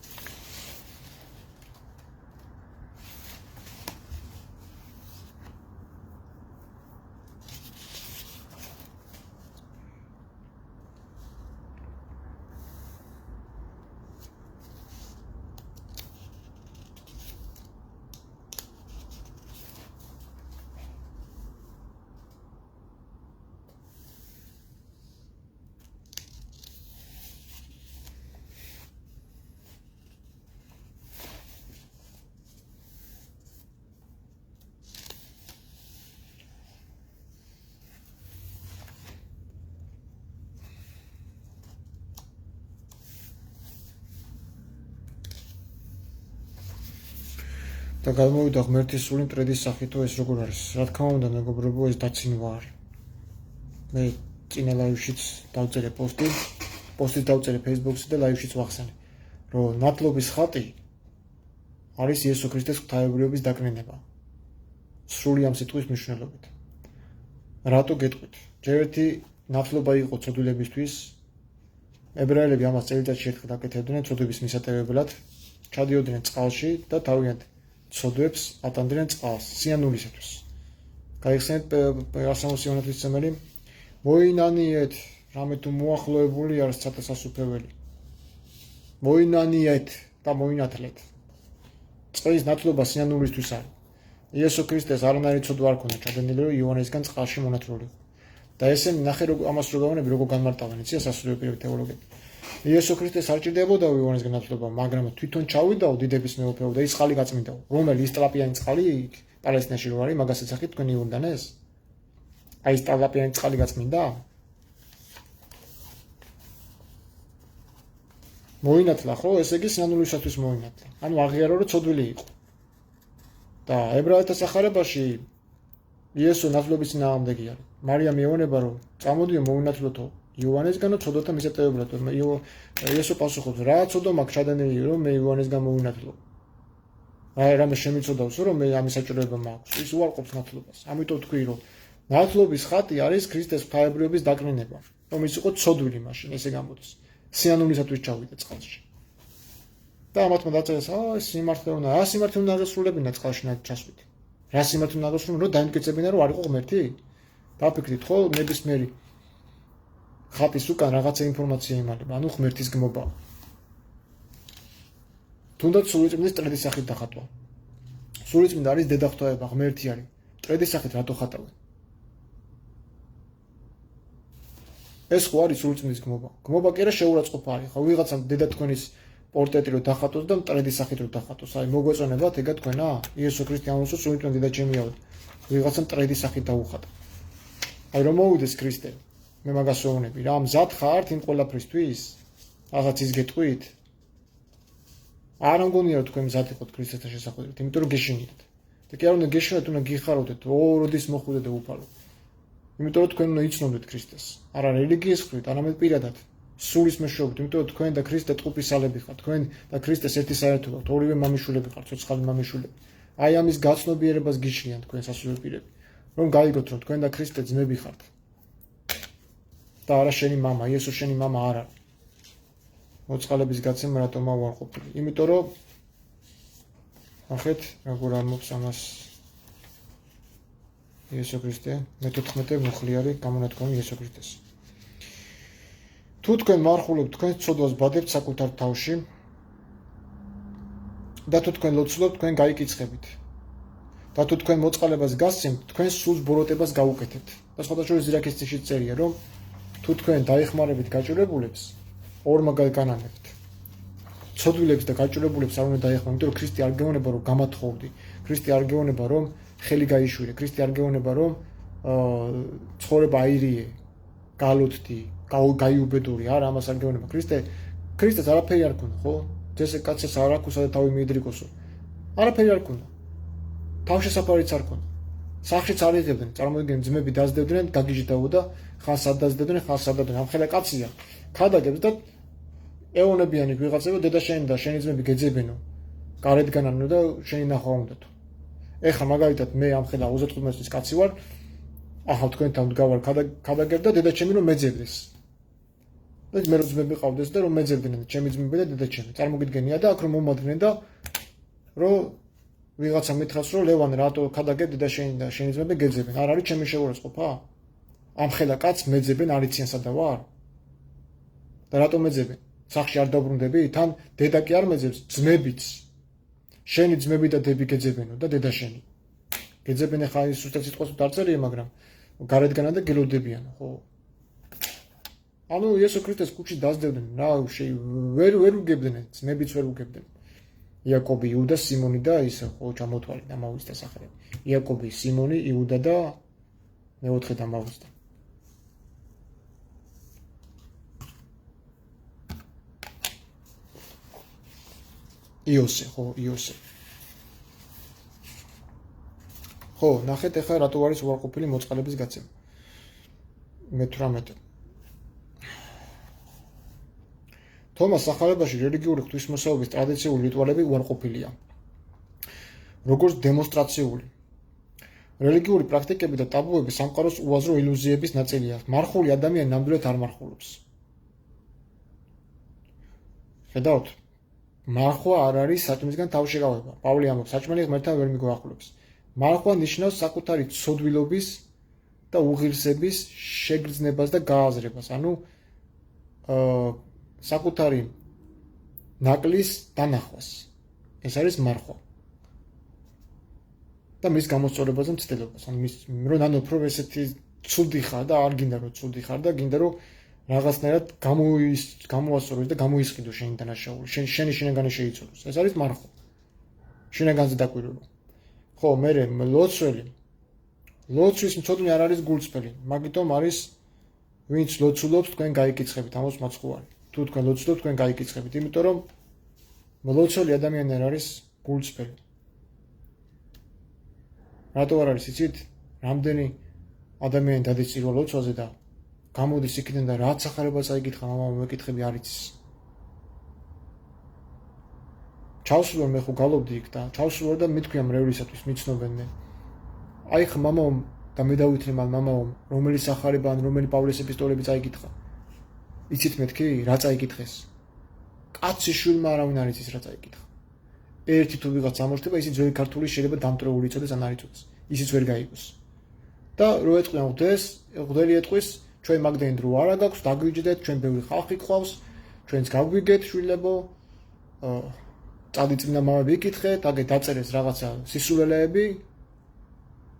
და გადმოვიდა ღმერთის სული მტრედის სახითო ეს როგორ არის? რა თქმა უნდა, მეგობრებო, ეს დაცინვა არის. მე წინა ლაივშიც დავწერე პოსტით დავწერე Facebook-ში და ლაივშიც ვახსენე, რომ ნათლობის ხატი არის იესო ქრისტეს ღვთაებრიობის დაკნინება. სრული ამ სიტყვის მნიშვნელობით. რატო გეტყვით? ჯერ ერთი ნათლობა იყო ცოდვილებისთვის. ებრაელები ამას წელიწადში ერთხელ აკეთებდნენ ცოდვების მისატევებლად, ჩადიოდნენ წყალში და თავიანთ ცოდვებს ატანდნენ წყალს სიანულისათვის. გაიხსენეთ 160 იანვრის მოინანიეთ, რამე თუ მოახლოებული არის ცატასასუფეველი. მოინანიეთ და მოინათლეთ. წყლის ნათლობა სიანულისთვის არის. იესო ქრისტეს არანაირი ცოდვა არ ქონდა ჩადენილი, რომ იოანესგან წყალში მონათლული. და ესენი ნახე ამას რო გავანები, როგორ განმარტავენ, იცი სასულიერო პირები თეოლოგები. იესო ქრისტეს არ ჭირდებოდა იოანესგან ნათლობა, მაგრამ თვითონ ჩავიდაო დიდების მეუფეო და ის წყალი გაწმინდაო. რომელი ის ტლაპიანი წყალი პალესტინაში რო არის, მაგასაც ახით თქვენი იორდანეს? აი ეს ტლაპიანი წყალი გაწმინდა? მოინათლა ხო? ესე იგი სინანულისათვის მოინათლა. ანუ აღიარა რომ ცოდვილი იყო. და ებრაელთა სახარებაში იესო ნათლობის წინააღმდეგი არის. მარიამ ეუბნება რომ წამოდიო მოინათლოთო იოანესგანო ცოდვათა მისატევებლად. იესო პასუხობს, რა ცოდვა მაქვს ჩადენილი რომ მე იოანესგან მოვინათლო. რამე შემიცოდავს რომ მე ამის საჭიროება მაქვს. ის უარყოფს ნათლობას. ამიტომ თქვი რომ ნათლობის ხატი არის ქრისტეს ღვთაებრიობის დაკნინება, რომელიც იყო ცოდვილი მაშინ, ესე გამოდის. სინანულისათვის ჩავიდა წყალში. და ამათმა დაწერეს, სიმართლე უნდა, სიმართლე უნდა აღესრულებინა წყალში ჩასვით. რა სიმართლე უნდა აღესრულებინა, რომ დაიმტკიცებინა, რომ არ იყო ღმერთი? დაფიქრით, ხო, ნებისმიერი ხატის უკან რაღაცა ინფორმაცია იმალება, ანუ ღმერთის გმობა. თუნდაც სულიწმინდის ტრედის სახით დახატვა. სულიწმინდა არის დედაღვთაება, ღმერთი არის. ტრედის სახით რატო ხატავენ? ეს ხო არის სულიწმინდის გმობა. გმობა კი არა შეურაცხყოფა არის. ხო ვიღაცამ დედა თქვენის პორტრეტი რო დახატოს და ტრედის სახით რო დახატოს. აი მოგვეწონებათ ეგა თქვენა? იესო ქრისტე ამოსო სულიწმინდა დედა ჩემია. ვიღაცამ ტრედის სახით დაუხატა. აი რომ მოვიდეს ქრისტე. მე მაგას ვეუბნები რა, მზად ხართ იმ ყველაფრისთვის? რაღაც ის გეტყვით? არ ამგონია რომ თქვენ მზად იყოთ ქრისტესთან შესახვედრად, იმიტომ რომ გეშინიათ. და კი არ უნდა გეშინოთ, უნდა გიხაროთ, როდის მოხვიდეთ და უფალო. იმიტომ რომ თქვენ უნდა იცნობდეთ ქრისტეს. არა რელიგიის ხრით, არამედ პირადად. სულის მეშვეობით, იმიტომ რომ თქვენ და ქრისტე ტყუპის ალები ხართ, თქვენ და ქრისტეს ერთი საერთო ხართ, ორივე მამიშვილები ხართ, ცოცხალი მამიშვილები. აი ამის გაცნობიერებას გიშლიან თქვენ სასულიერო პირები, რომ გაიგოთ რომ თქვენ და ქრისტე ძმები ხართ. და არა შენი მამა, იესო შენი მამა არ არის. მოწყალების გაცემა რატომ ავარყოფილი? იმიტომ რომ ახეთ როგორ ამობს ამას იესო ქრისტე, მე-14 მუხლიარი გამონათქვამი იესო ქრისტეს. თუ თქვენ მარხულებთ თქვენს ცოდვას ბადებთ საკუთარ თავში და თუ თქვენ ლოცულობთ, თქვენ გაიკიცხებით. და თუ თქვენ მოწყალებას გასცემთ, თქვენ სულს ბოროტებას გაუკეთებთ. და სხვადასხვა ზირაქის წიგნში წერია, რომ თუ თქვენ დაეხმარებით გაჭირებულებს, ორმაგად განანებთ. ცოდვილებს და გაჭირებულებს არ უნდა დაეხმაროთ, იმიტომ რომ ქრისტე არ გეუბნება რომ გამათხოვდი, ქრისტე არ გეუბნება რომ ხელი გაიშვირე, ქრისტე არ გეუბნება რომ ცხოვრება აირიე, გალოცდი, გაიუბედური, არა ამას არ გეუბნება. ქრისტეს არაფერი არ ქონდა, ხო? ძესე კაცს არ აქვს და თავი მიედრიკოსო. არაფერი არ ქონდა. თავშესაფარიც არ ქონდა. სახლშიც არ იღებდნენ, წარმოიდგინეთ ძმები დაძდებდნენ, გაგიჟდაოდა, ხან სად დაძდებდნენ, ხან სად დაძდებდნენ. ამ ხელა კაცია, ქადაგებს და ეონებიანი ვიღაცება დედა შენი და შენი ძმები გეძებენო. გარეთ განანო და შენი ნახვა უნდათო. ეხლა მაგალითად მე ამ ხელა 25 წლის კაცი ვარ, ახლა თქვენთან ვდგავარ ქადაგებ და დედა ჩემი რომ მეძებდეს. და მე რომ ძმები ყავდეს და რომ მეძებდნენ ჩემი ძმები და დედა ჩემი. წარმოგიდგენია და აქ რომ მომადგნენ და რომ ვიღაცა მითხრას რომ ლევან რატო ქადაგებ დედა შენი და შენი ძმები გეძებენ. არ არის ჩემი შეურაცხყოფა? ამ ხელა კაცს მეძებენ, არ იციან სადა ვარ? და რატო მეძებენ? სახში არ დაბრუნდები? თან დედა კი არ მეძებს, ძმებიც. შენი ძმები და დები გეძებენო და დედა შენი. გეძებენ ახლა ის უბრალოდ სიტყვას არ წერია, მაგრამ გარეთგანა და გელოდებიან, ხო? ანუ იესო ქრისტეს კუჩი დაძდებდნენ, რა ვერ უგებდნენ, ძმებიც ვერ უგებდნენ. იაკობი, იუდა, სიმონი და ისე ხო ჩამოთვალე და მოვიდა სახელები. იაკობი, სიმონი, იუდა და მეოთხე და მოვიდა. იოსე, ხო, იოსე. ხო, ნახეთ ახლა რატო არის უარყოფილი მოწყალების გაცემა. მე-18. თომას სახარებაში რელიგიური ღვთისმოსავების ტრადიციული რიტუალები უარყოფილია. როგორც დემონსტრაციული. რელიგიური პრაქტიკები და ტაბუები სამყაროს უაზრო ილუზიების ნაწილია. მარხული ადამიანი ნამდვილად არ მარხულობს. ხედავთ? მარხვა არ არის საჭმელისგან თავშეკავება. პავლე ამბობს, საჭმელი ღმერთთან ვერ მიგვაახლოვებს. მარხვა ნიშნავს საკუთარი ცოდვილობის და უღირსების შეგრძნებას და გააზრებას. ანუ საკუთარი ნაკლის დანახვას. ეს არის მარხვა. და მის გამოსწორებაზე მცდელობას. ანუ რომ ნანო უფრო ესეთი ცუდი ხარ და არ გინდა რომ ცუდი ხარ და გინდა რომ რაღაცნაირად გამოასწოროს და გამოისყიდო შენი დანაშაული. შენი შინაგანი შეიცვალოს. ეს არის მარხვა. შინაგანზე დაკვირვება. ხო, მე ლოცვის მცოდნე არ არის გულწრფელი. მაგიტომ არის ვინც ლოცულობს თქვენ გაიკიცხებით, ამას მაცხუარი. თუ თქვენ ლოცულობთ, თქვენ გაიკიცხებით, იმიტომ რომ ლოცველი ადამიანი არ არის გულწრფელი. რატო არ არის იცით? რამდენი ადამიანი დადის წირვა ლოცვაზე და გამოდის იქიდან და რაც სახარებას აიკითხა, მამა მეკითხები არ იცის. ჩავსულვარ მე ხო გალობდი იქ და ჩავსულვარ და მithქვია მრევლისათვის მიცნობენ მე. აი ხა მამა და მე დავითრე მან მამაომ რომელი სახარება ან რომელი პავლეს ეპისტოლები წაიკითხა. იცით მეთქი რა წაიკითხეს? კაცი შვილმა არავინ არ იცის რა წაიკითხა. ერთი თუ ვიღაც ამოშთება ისიც ძველი ქართული შეიძლება დამტრეული იწოდეს ან არ იწოდეს. ისიც ვერ გაიგოს. და რო ეტყვიან ღვთეს, ღვთელი ეტყვის ჩვენ მაგდენ დრო არა გაქვს, დაგვიჯდეთ, ჩვენ ბევრი ხალხი ყავს, ჩვენც გაგვიგეთ შვილებო, წადიწმინდა მამები იკითხეთ, აგე დაწერეს რაღაცა სისულელეები,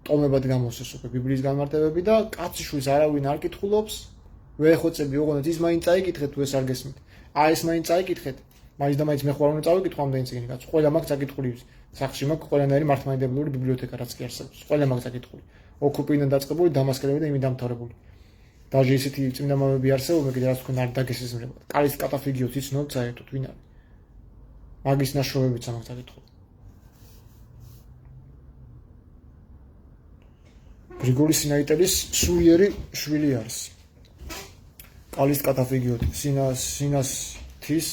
ტომებად გამოსეს უკვე ბიბლიის განმარტებები და კაცი შვილს არავინ არ კითხულობს, ვეხოცები ოღონდ ის მაინც წაიკითხეთ თუ ეს არ გესმით. ეს მაინც წაიკითხეთ, მაინც და მაინც მე ხوار უნდა წავიკითხო ამდენი წიგნი, რაც ყველა მაგ წაკითხული სახში მაქვს ყველანაირი მართლმადიდებლური ბიბლიოთეკა რაც კი არსებობს. ყველა მაგ წაკითხული. ოქუპინიდან დაწყებული, დამასკელები და იმით დამთავრებული. დაჟე ისეთი წმინდა მამები არსებობენ, კიდე რაც თქვენ არ დაგესიზმრებათ. კალის კატაფიგიოც იცნობთ საერთოდ ვინ არის. მაგის ნაშრომებიც ამას წაკითხული. გრიგოლი სინაიტელის სულიერი შვილი არის. კალის კატაფიგიოთი, სინას თის,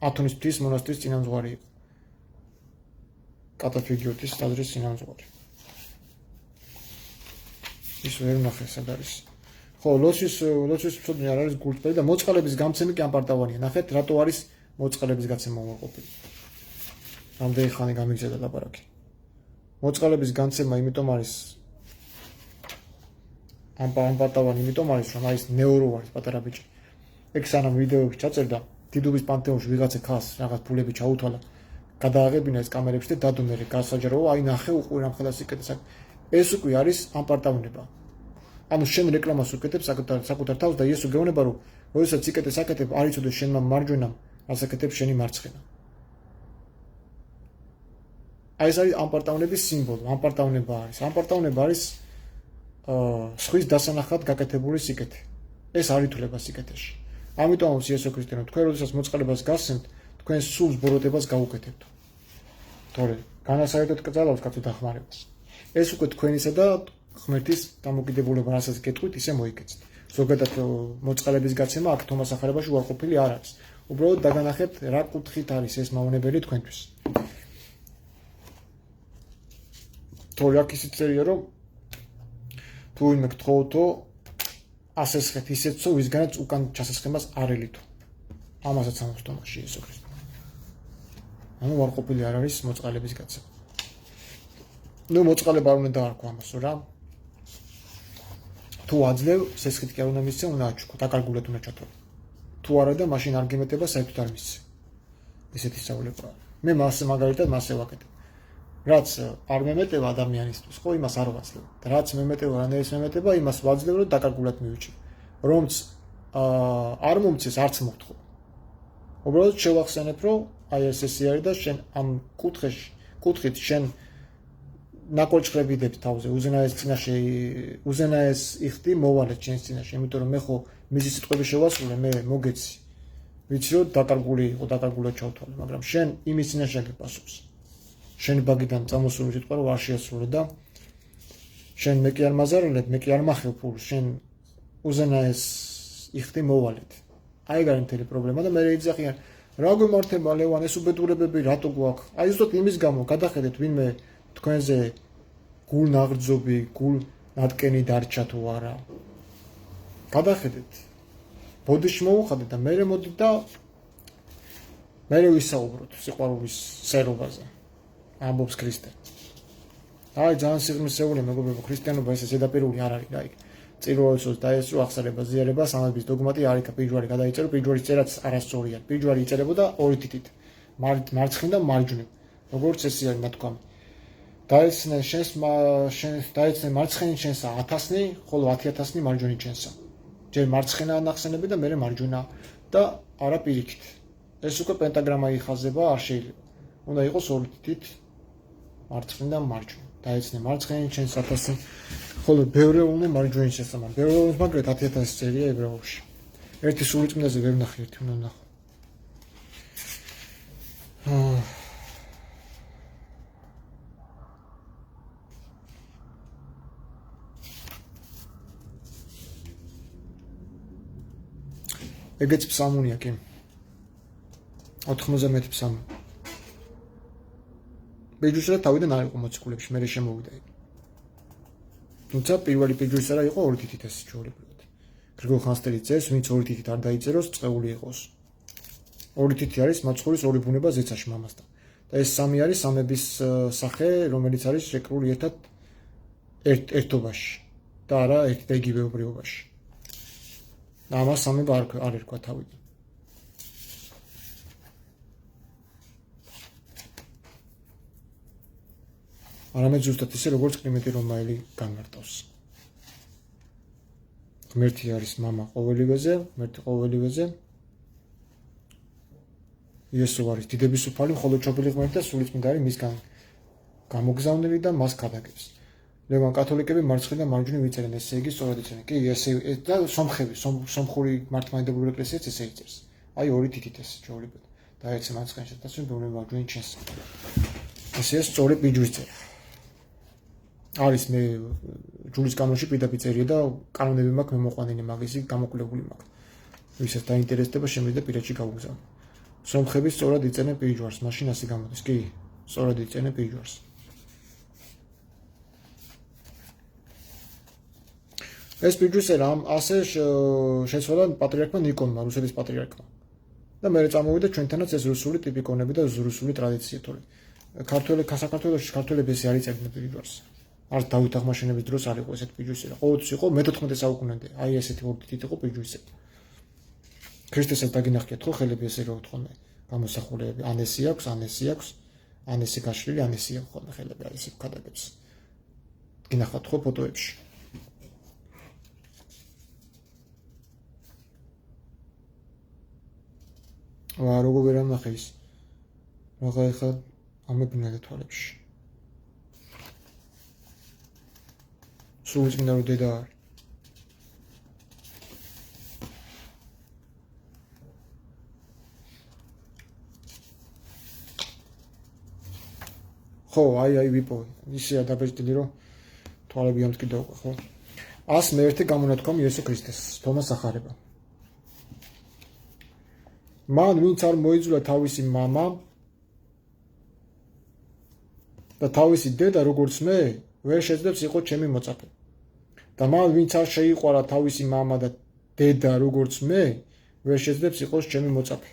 ათონის თის მონასტრის წინამძღვარი იყო. კატაფიგიოთის ტაძრის წინამძღვარი. ის ვერ ნახე სად არის. ხო, ლოცვის ცოდნე არ არის გულწრფელი და მოწყალების გამცემი კი ამპარტავანია. ნახეთ, რატო არის მოწყალების გაცემა უარყოფილი. რამდენი ხანი გამიგზავნა ლაპარაკი. მოწყალების გამცემა იმიტომ არის ამპარტავანი, იმიტომ არის, რომ ის ნეურო არის პატარა ბიჭი. ეგ სანამ ვიდეოებში ჩაწერდა, დიდუბის პანთეონში ვიღაცა ხას რაღაც ფულები ჩაუთვალა. გადააღებინა ეს კამერებში და დადო მერე გასაჯაროა, აი ნახე უყურე ამ ხელას იკეთეს. ეს უკვე არის ამპარტავნება. ანუ შენ რეკლამას უკეთებ საკუთარ თავს და იესო გეუბნება რომ როდესაც იკეთეს აკეთებ არ იცოდეს შენმა მარჯვენამ რას აკეთებ შენი მარცხენა. აი ეს არის ამპარტავნების სიმბოლო, ამპარტავნება არის. ამპარტავნება არის სხვის დასანახად გაკეთებული სიკეთე. ეს არ ითვლება სიკეთეში. ამიტომ იესო ქრისტე თქვენ როდესაც მოწყალებას გასცემთ, თქვენ სულს ბოროტებას გაუკეთებთ. თორე განასაერთოდ კრძალავს კაცო დახმარებას. ეს უკვე თქვენისა და ღმერთის დამოკიდებულება, რასაც გეტყვით, ისე მოიგეცთ. ზოგადად მოწყალების გაცემა აქ თომას ახარებაში უარყოფილი არ არის. უბრალოდ დაგანახეთ რა კუთხით არის ეს მავნებელი თქვენთვის. თორე აქ ისიც წერია რომ თუ ვინმე გთხოვთო ასესხეთ ისეთსო ვისგანაც უკან ჩასესხებას არ ელითო. ამასაც ამბობს თომაში იესო ქრისტე. ანუ უარყოფილი არ არის მოწყალების გაცემა. ნუ მოწყალება არ უნდა დაარქვა ამასო რა. თუ აძლევ სესხით კი არ უნდა მისცე, უნდა აჩუქო, დაკარგულად უნდა ჩათვალო. თუ არა და მაშინ არ გემეტება, საერთოდ არ მისცე. ესეთი სწავლება. მე მაგალითად მასე ვაკეთებ. რაც არ მემეტება ადამიანისთვის, ხო, იმას არ ვაძლევ. და რაც მემეტება, რანაირს მემეტება, იმას ვაძლევ, რომ დაკარგულად მივიჭი. რომც არ მომცეს, არც მოხთხო. უბრალოდ შევახსენებ, რომ აი ესე არის და შენ ამ კუთხით შენ ნაკოჭრები დებ თავზე, უზენაეს იხდი მოვალეთ შენს წინაშე, იმიტომ რომ მე ხო მისი სიტყვები შევასრულე, მე მოგეცი. ვიცი რომ დაკარგული იყო, დაკარგულად ჩავთვალე, მაგრამ შენ იმის წინაშე გეპასობს. შენი ბაგიდან წამოსული სიტყვა რომ არ შეასრულე და შენ მე კი არ მაზარალებ, მე კი არ მახევ ფულს, შენ უზენაეს იხდი მოვალეთ. აი გარი მთელი პრობლემა და მე ეძახიან რა გვემართება ლევან ეს უბედურებები რატო გვაქვს? აი ზუსტად იმის გამო გადახედეთ ვინმე თქვენზე გულ ნაღრძობი, გულ ნატკენი დარჩა თუ არა. გადახედეთ. ბოდიში მოუხადეთ და მერე მოდით და მერე ვისაუბროთ სიყვარულის სერობაზე. ამბობს ქრისტე. აი ძალიან სიღრმისეულია მეგობრებო, ქრისტიანობა ესე ზედაპირული არ არის, აი. წიროალისოს დაესწრო აღსარება, ზიარება, სამების დოგმატი არ იქა, პირჯვარი გადაიწერო, პირჯვარის წერაც არასწორია. პირჯვარი იწერებოდა ორი თითით. მარცხნივ და მარჯვნივ. როგორც ესე არის ნათქვამი. დაეცნე მარცხენი შენსა 1000-ნი, ხოლო 10000-ნი მარჯვენი შენსა. ჯერ მარცხენა ნახსენები და მერე მარჯვენა და არა პირიქით. ეს უკვე პენტაგრამა იხაზება, არ შეიძლება. უნდა იყოს ორი თითით მარცხენა და მარჯვენა. დაეცნე მარცხენი შენსა 1000-ნი, ხოლო ბევრეულნი მარჯვენი შენსა. ბევრეულს მაგრეთ 10000 წერია ებრაულში. ერთი სულიწმინდაზე ვერ ნახე, ერთი უნდა ნახო. ეგეც ფსალმუნია კი 91 ფსალმუნი. ბეჯუშა თავიდან არ იყო მოციქულებში, მე შემოვიდა. თუმცა პირველი პიჯურის წერა იყო 2 თითით ეს ჩვეულებრივად. გრიგოლ ხანძთელი წერს, ვინც 2 თითით არ დაიწეროს, წეული იყოს. 2 თითი არის მაცხურის ორი ბუნება ზეცაში მამასთან. და ეს 3 არის სამების სახე, რომელიც არის შეკრული ერთად ერთობაში და არა ერთ და იგივეობრივობაში. და ამას სამება არ ერქვა თავიდან. არამედ ზუსტად ისე, როგორც კლიმენტი რომაელი განმარტავს. ღმერთი არის მამა ყოველივეზე, ღმერთი ყოველივეზე. იესო არის დიდების უფალი, მხოლოდ ჩობილი ღმერთი და სულიწმინდა არის მისგან გამოგზავნილი და მას ქადაგებს. ლევან კათოლიკები მარცხნიდან მარჯვნივ იწერენ, ესე იგი სწორად იწერენ. კი, ესე და სომხები, სომხური მართლმადიდებლური ეკლესიაც ესე იწერს. აი 2 თითით ეს ჩვეულებრივად. და ერთს მარცხენში და წინ ბევრი მარჯვნივ ჩენს. ესეა სწორი პიჯურის წერა. არის მე ჯულის კანონში პირდაპირ წერია და კანონები მაქვს მე მოყვანილი მაგისი გამოკვლეული მაქვს. ვისაც დაინტერესდება შემიძლია პირადში გავუგზავნო. სომხები სწორად იწერენ პიჯვარს, მაშინ ასე გამოდის. კი, სწორად იწერენ პიჯვარს. ეს პიჯვრის წერა ასე შეცვალა პატრიარქმა ნიკონმა, რუსეთის პატრიარქმა. და მერე წამოვიდა ჩვენთანაც ეს რუსული ტიპიკონები და რუსული ტრადიცია თორე. საქართველოში ქართველები ესე არ იწერდნენ პიჯვარს. არც დავით აღმაშენების დროს არ იყო ესეთი პიჯვრის წერა. ყოველთვის იყო მე-14 საუკუნემდე. აი ესეთი 2 თითით იყო პიჯვრის წერა. ქრისტესაც დაგინახეთ ხო ხელები ესე რო უთხოვდნენ გამოსახულეები. ანესი აქვს, ანესი გაშლილი, ანესი აქვს ხოლმე ხელები არის ისე ქადაგებს. გინახავთ ხო ფოტოებში. როგორ ვერ ამნახე ის. რაღა ეხა ამებინადა თვალებში. სულიწმინდა რომ დედა არის. ხო, აი ვიპოვე. ისეა დაბეჭდილი რომ თვალები ამტკი დაუყვა, ხო? 101 გამონათქვამი იესო ქრისტეს, თომას ახარება. მან ვინც არ მოიძულა თავისი მამა და თავისი დედა როგორც მე, ვერ შეძლებს იყო ჩემი მოწაფე. და მან ვინც არ შეიყვარა თავისი მამა და დედა როგორც მე, ვერ შეძლებს იყოს ჩემი მოწაფე.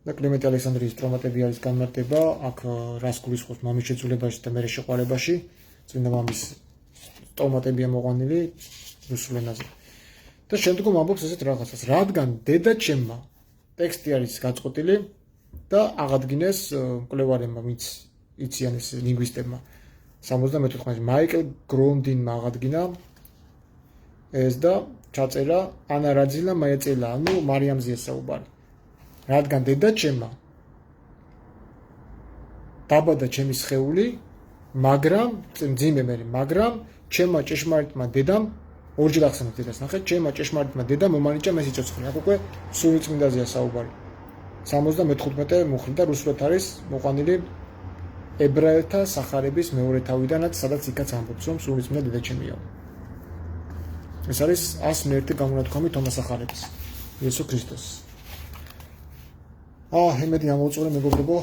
და კლიმენტი ალექსანდრიის ტრომატები არის განმარტება, აქ რას გულისხმობს მამის შეძულებაში და მერე შეყვარებაში, წმინდა მამის ტრომატებია მოყვანილი რუსულ ენაზე. და შემდგომ ამბობს ესეთ რაღაცას, რადგან დედა ჩემმა ტექსტი არის გაწყვეტილი და აღადგინეს მკვლევარებმა, ვინც იციან ეს ლინგვისტებმა 74 მაიკლ გრონდინმა აღადგინა ეს და ჩაწერა ანა რაძილა მაეწელა, ანუ მარიამზეა საუბარი. რადგან დედა ჩემმა დაბადა ჩემი სხეული, მაგრამ ჩემმა ჭეშმარიტმა დედამ ორჯერ ახსენეთ დედას ნახეთ, ჩემმა ჭეშმარიტმა დედამ მომანიჭა მე სიცოცხლე. აქ უკვე სულიწმინდაზეა საუბარი. 75 მუხლი და რუსულად არის მოყვანილი ებრაელთა სახარების მეორე თავიდანაც, სადაც იქაც ამბობს, რომ სულიწმინდა დედა ჩემია. ეს არის 101 გამონათქვამი თომას ახარების, იესო ქრისტეს. იმედი ამოვწურე მეგობრებო.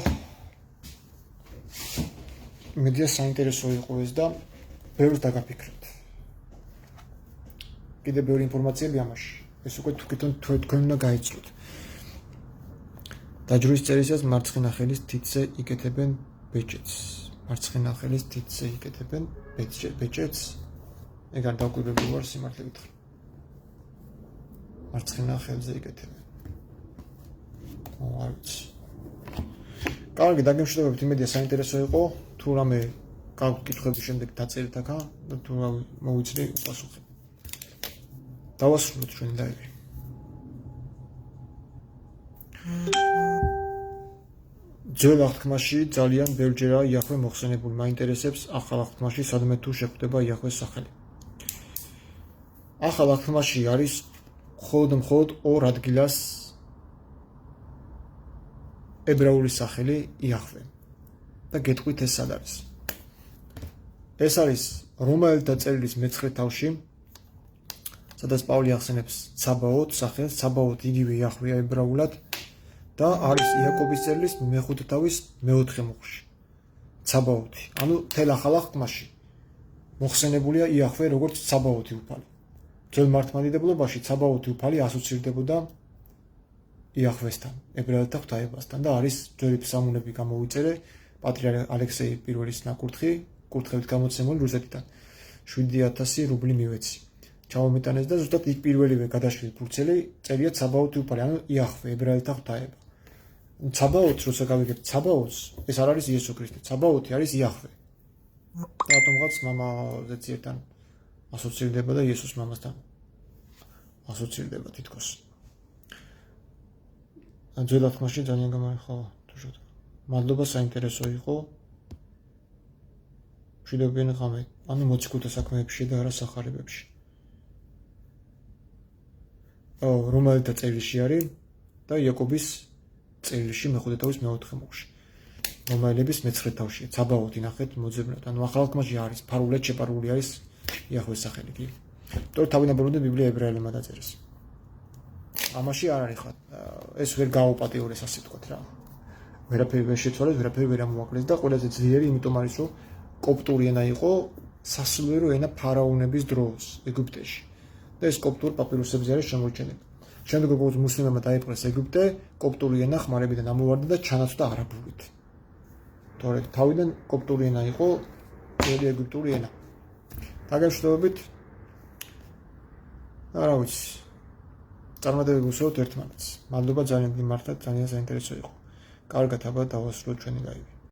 იმედია საინტერესო იყო ეს და ბევრს დაგაფიქრეთ. კიდე ბევრი ინფორმაციები ამაში. ეს უკვე თქვენ უნდა გაიცნოთ. დაჯვრის წერისას მარცხენა ხელის თითზე იკეთებენ ბეჭედს. მარცხენა ხელის თითზე იკეთებენ ბეჭედს. ეგ არ დაუკვირვებულ ვარ სიმართლე გითხრა. მარცხენა ხელზე იკეთებენ. კარგი, დაგემშვიდობებით, იმედია საინტერესო იყო. თუ რამე გაქვთ კითხვების შემდეგ დაწერეთ აქ და თუ რა მოვიცდი უპასუხებ. დავასრულოთ ჩვენი ლაივი. ძველ აღთქმაში ძალიან ბევრჯერაა იახვე მოხსენებული. მაინტერესებს ახალ აღთქმაში სადმე თუ შეხვდება იახვეს სახელი. ახალ აღთქმაში არის მხოლოდ ორ ადგილას ებრაული სახელი იახვე. და გეტყვით ეს სად არის. ეს არის რომაელთა წერილის მე-9 თავში, სადაც პავლე ახსენებს ცაბაოთ სახელს, ცაბაოთ იგივე იახვეა ებრაულად და არის იაკობის წერილის მე-5 თავის მე-4 მუხლში. ცაბაოთი. ანუ თელ ახალ აღთქმაში მოხსენებულია იახვე როგორც ცაბაოთი უფალი. ძველ მართლმადიდებლობაში ცაბაოთი უფალი ასოცირდებოდა იახვესთან, ებრაელთა ღვთაებასთან და არის ძველი ფსალმუნები გამოვიწერე პატრიარქ ალექსეი პირველის ნაკურთხი, კურთხევით გამოცემული რუსეთიდან 7000 რუბლი მივეცი. ჩავომეტანეს და ზუსტად იქ პირველივე გადაშლილი ფურცელი წერია ცაბაოთი უფალი, ანუ იახვე, ებრაელთა ღვთაება. ცაბაოთს როცა გავიგებთ ცაბაოთს, ეს არ არის იესო ქრისტე, ცაბაოთი არის იახვე. რატომღაც მამაზე ძირთან ასოცირდება და იესოს მამასთან ასოცირდება თითქოს. ძველ ათმაში ძალიან გამარიხო თუჟოთ. მადლობა, საინტერესო იყო. მშვიდობიანი ღამე, ანუ მოციქულთა საქმეებში და არა სახარებებში. რომაელთა წერილში არის და იაკობის წერილში მეხუთე თავის მეოთხე მუხში. რომაელების მე-9 თავში ცაბაოთი ნახეთ მოძებნოთ. ანუ ახალ თქმაში არის ფარულად შეპარული არის იახვეს სახელი კი. თორე თავინაბოლომდე ბიბლია ებრაელებმა დაწერეს. ამაში არ არის ხარ ეს ვერ გააუპატიორეს ასე ვთქვათ რა. ვერაფერი ვერ შეცვალეს, ვერაფერი ვერ ამოაკლეს და ყველაზე ძლიერი იმიტომ არის რომ კოპტური ენა იყო სასულიერო ენა ფარაონების დროს ეგვიპტეში. და ეს კოპტური პაპირუსებზე არის შემორჩენილი. შემდეგ როგორც მუსლიმებმა დაიპყრეს ეგვიპტე, კოპტური ენა ხმარებიდან ამოვარდა და ჩანაცვლა არაბულით. თორე თავიდან კოპტური ენა იყო ძველი ეგვიპტური ენა. დაგემშვიდობებით. არა ვიცი. წარმატებები ვუსურვოთ ერთმანეთს. მადლობა ძალიან მიმართად, ძალიან საინტერესო იყო. კარგად აბა დავასრულოთ ჩვენი ლაივი.